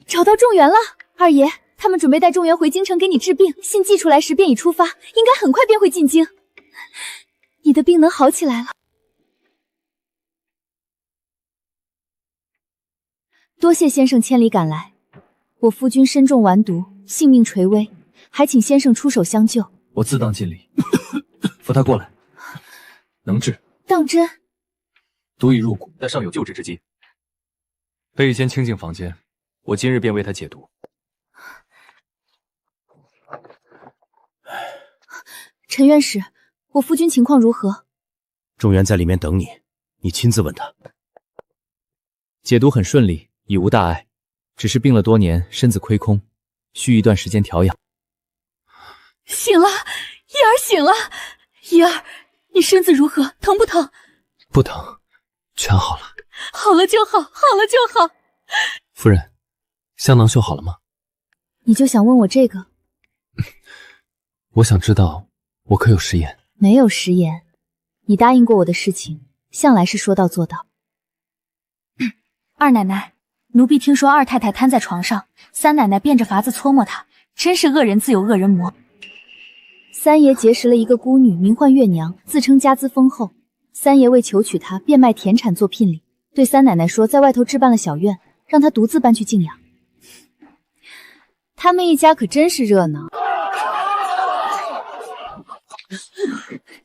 Speaker 9: 找到众元了，二爷，他们准备带众元回京城给你治病，信寄出来时便已出发，应该很快便会进京。你的病能好起来了。多谢先生千里赶来，我夫君身中顽毒，性命垂危，还请先生出手相救。
Speaker 8: 我自当尽力。扶他过来，能治。
Speaker 9: 当真？
Speaker 8: 毒已入骨，但尚有救治之机。
Speaker 13: 备一间清静房间，我今日便为他解毒。
Speaker 1: 陈院使，我夫君情况如何？
Speaker 6: 仲元在里面等你，你亲自问他。
Speaker 2: 解毒很顺利，已无大碍，只是病了多年，身子亏空，需一段时间调养。
Speaker 5: 醒了，怡儿醒了。怡儿，你身子如何？疼不疼？
Speaker 13: 不疼，全好了。
Speaker 5: 好了就好，好了就好。
Speaker 13: 夫人，香囊绣好了吗？
Speaker 1: 你就想问我这个？
Speaker 13: 我想知道我可有食言？
Speaker 1: 没有食言，你答应过我的事情，向来是说到做到。
Speaker 9: 二奶奶，奴婢听说二太太瘫在床上，三奶奶变着法子搓磨她，真是恶人自有恶人磨。
Speaker 1: 三爷结识了一个孤女，名唤月娘，自称家资丰厚，三爷为求娶她，变卖田产做聘礼，对三奶奶说在外头置办了小院，让她独自搬去静养。他们一家可真是热闹。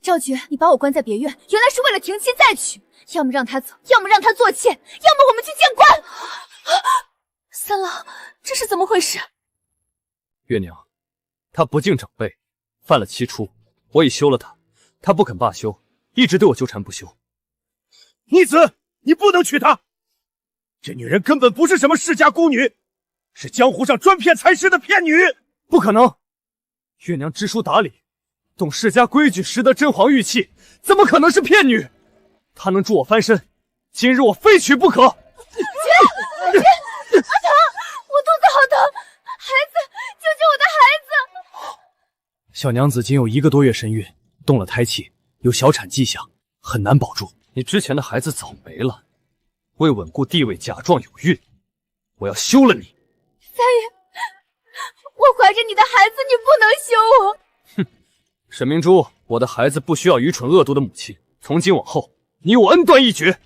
Speaker 9: 赵觉，你把我关在别院，原来是为了停妻再娶，要么让他走，要么让他做妾，要么我们去见官。
Speaker 1: 三郎，这是怎么回事？
Speaker 4: 月娘，他不敬长辈，犯了七出，我已休了他，他不肯罢休，一直对我纠缠不休。
Speaker 6: 逆子，你不能娶她！这女人根本不是什么世家孤女，是江湖上专骗才师的骗女。
Speaker 4: 不可能！月娘知书达理，懂世家规矩，识得真皇玉器，怎么可能是骗女？她能助我翻身，今日我非娶不可！
Speaker 9: 阿棠，我肚子好疼，孩子，救救我的孩子！
Speaker 4: 小娘子仅有1个多月身孕，动了胎气，有小产迹象，很难保住。你之前的孩子早没了，为稳固地位，假装有孕，我要休了你。
Speaker 9: 三爷，我怀着你的孩子，你不能休我。
Speaker 4: 哼，沈明珠，我的孩子不需要愚蠢恶毒的母亲，从今往后，你我恩断义绝。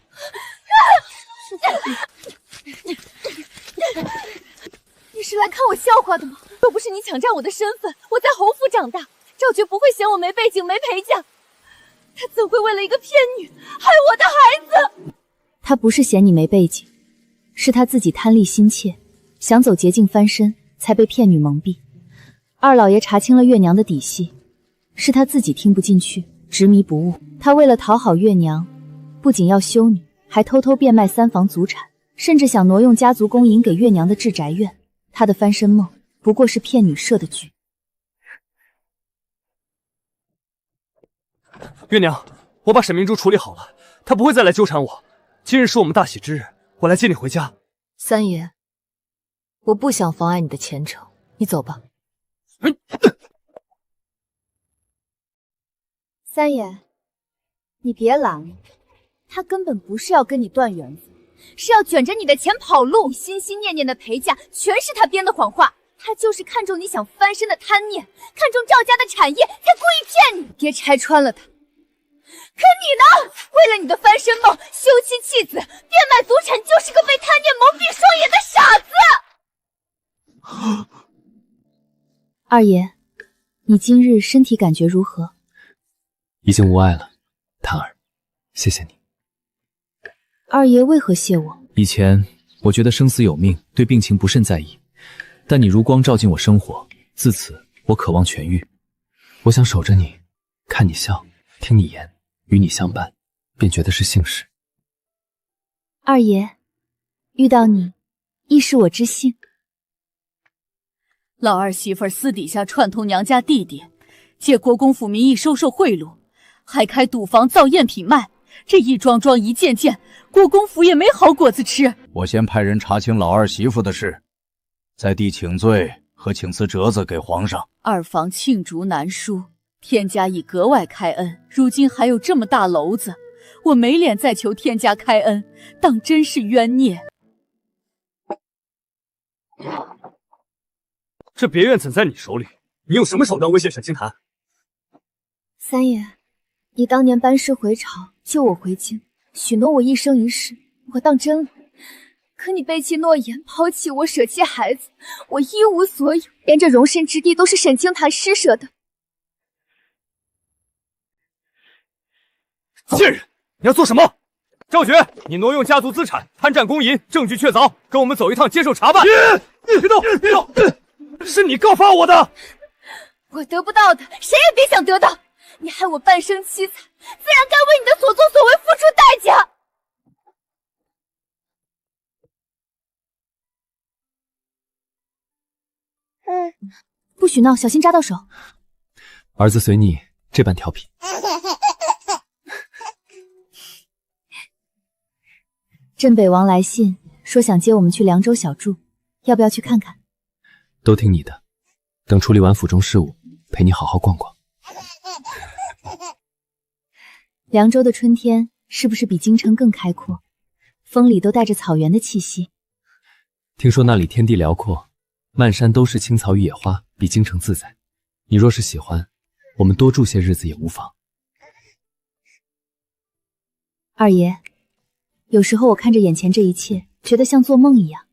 Speaker 9: 你是来看我笑话的吗？若不是你抢占我的身份，我在侯府长大，赵觉不会嫌我没背景没陪嫁，他怎会为了一个骗女害我的孩子？
Speaker 1: 他不是嫌你没背景，是他自己贪利心切，想走捷径翻身，才被骗女蒙蔽。二老爷查清了月娘的底细，是他自己听不进去，执迷不悟。他为了讨好月娘，不仅要休女，还偷偷变卖3房祖产，甚至想挪用家族公银给月娘的置宅院。他的翻身梦不过是骗女设的局。
Speaker 4: 月娘，我把沈明珠处理好了，她不会再来纠缠我。今日是我们大喜之日，我来接你回家。
Speaker 7: 三爷，我不想妨碍你的前程，你走吧。
Speaker 1: 三爷，你别拦了，他根本不是要跟你断缘分，
Speaker 9: 是要卷着你的钱跑路。你心心念念的陪嫁，全是他编的谎话。他就是看中你想翻身的贪念，看中赵家的产业，才故意骗你。别拆穿了他。可你呢？为了你的翻身梦，休妻弃子，变卖祖产，就是个被贪念蒙蔽双眼的傻子。
Speaker 1: 二爷，你今日身体感觉如何？
Speaker 4: 已经无碍了，檀儿，谢谢你。
Speaker 1: 二爷为何谢我？
Speaker 13: 以前我觉得生死有命，对病情不甚在意，但你如光照进我生活，自此我渴望痊愈。我想守着你，看你笑，听你言，与你相伴，便觉得是幸事。
Speaker 1: 二爷，遇到你，亦是我之幸。
Speaker 5: 老二媳妇私底下串通娘家弟弟，借国公府名义收受贿赂，还开赌坊造赝品卖。这一桩桩一件件，国公府也没好果子吃。
Speaker 11: 我先派人查清老二媳妇的事，再递请罪和请辞折子给皇上。
Speaker 5: 二房罄竹难书，天家已格外开恩，如今还有这么大篓子，我没脸再求天家开恩，当真是冤孽。
Speaker 4: 这别院怎在你手里？你用什么手段威胁沈清潭？
Speaker 1: 三爷，你当年班师回朝，救我回京，许诺我一生一世，我当真了。可你背弃诺言，抛弃我，舍弃孩子，我一无所有，连这容身之地都是沈清潭施舍的。
Speaker 4: 贱人，你要做什么？赵觉，你挪用家族资产，贪占公银，证据确凿，跟我们走一趟接受查办。别动，别动！是你告发我的。
Speaker 9: 我得不到的，谁也别想得到。你害我半生凄惨，自然该为你的所作所为付出代价。
Speaker 1: 不许闹，小心扎到手。
Speaker 13: 儿子随你这般调皮。
Speaker 1: 镇北王来信说想接我们去凉州小住，要不要去看看？
Speaker 13: 都听你的，等处理完府中事务，陪你好好逛逛。
Speaker 1: 凉州的春天是不是比京城更开阔？风里都带着草原的气息。
Speaker 13: 听说那里天地辽阔，漫山都是青草与野花，比京城自在。你若是喜欢，我们多住些日子也无妨。
Speaker 1: 二爷，有时候我看着眼前这一切，觉得像做梦一样。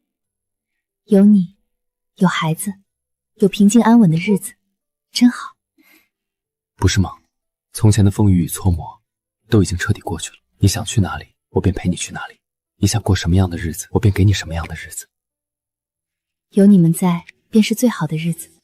Speaker 1: 有你，有孩子，有平静安稳的日子，真好。
Speaker 4: 不是梦，从前的风雨与错磨都已经彻底过去了。你想去哪里，我便陪你去哪里；你想过什么样的日子，我便给你什么样的日子。
Speaker 1: 有你们在，便是最好的日子。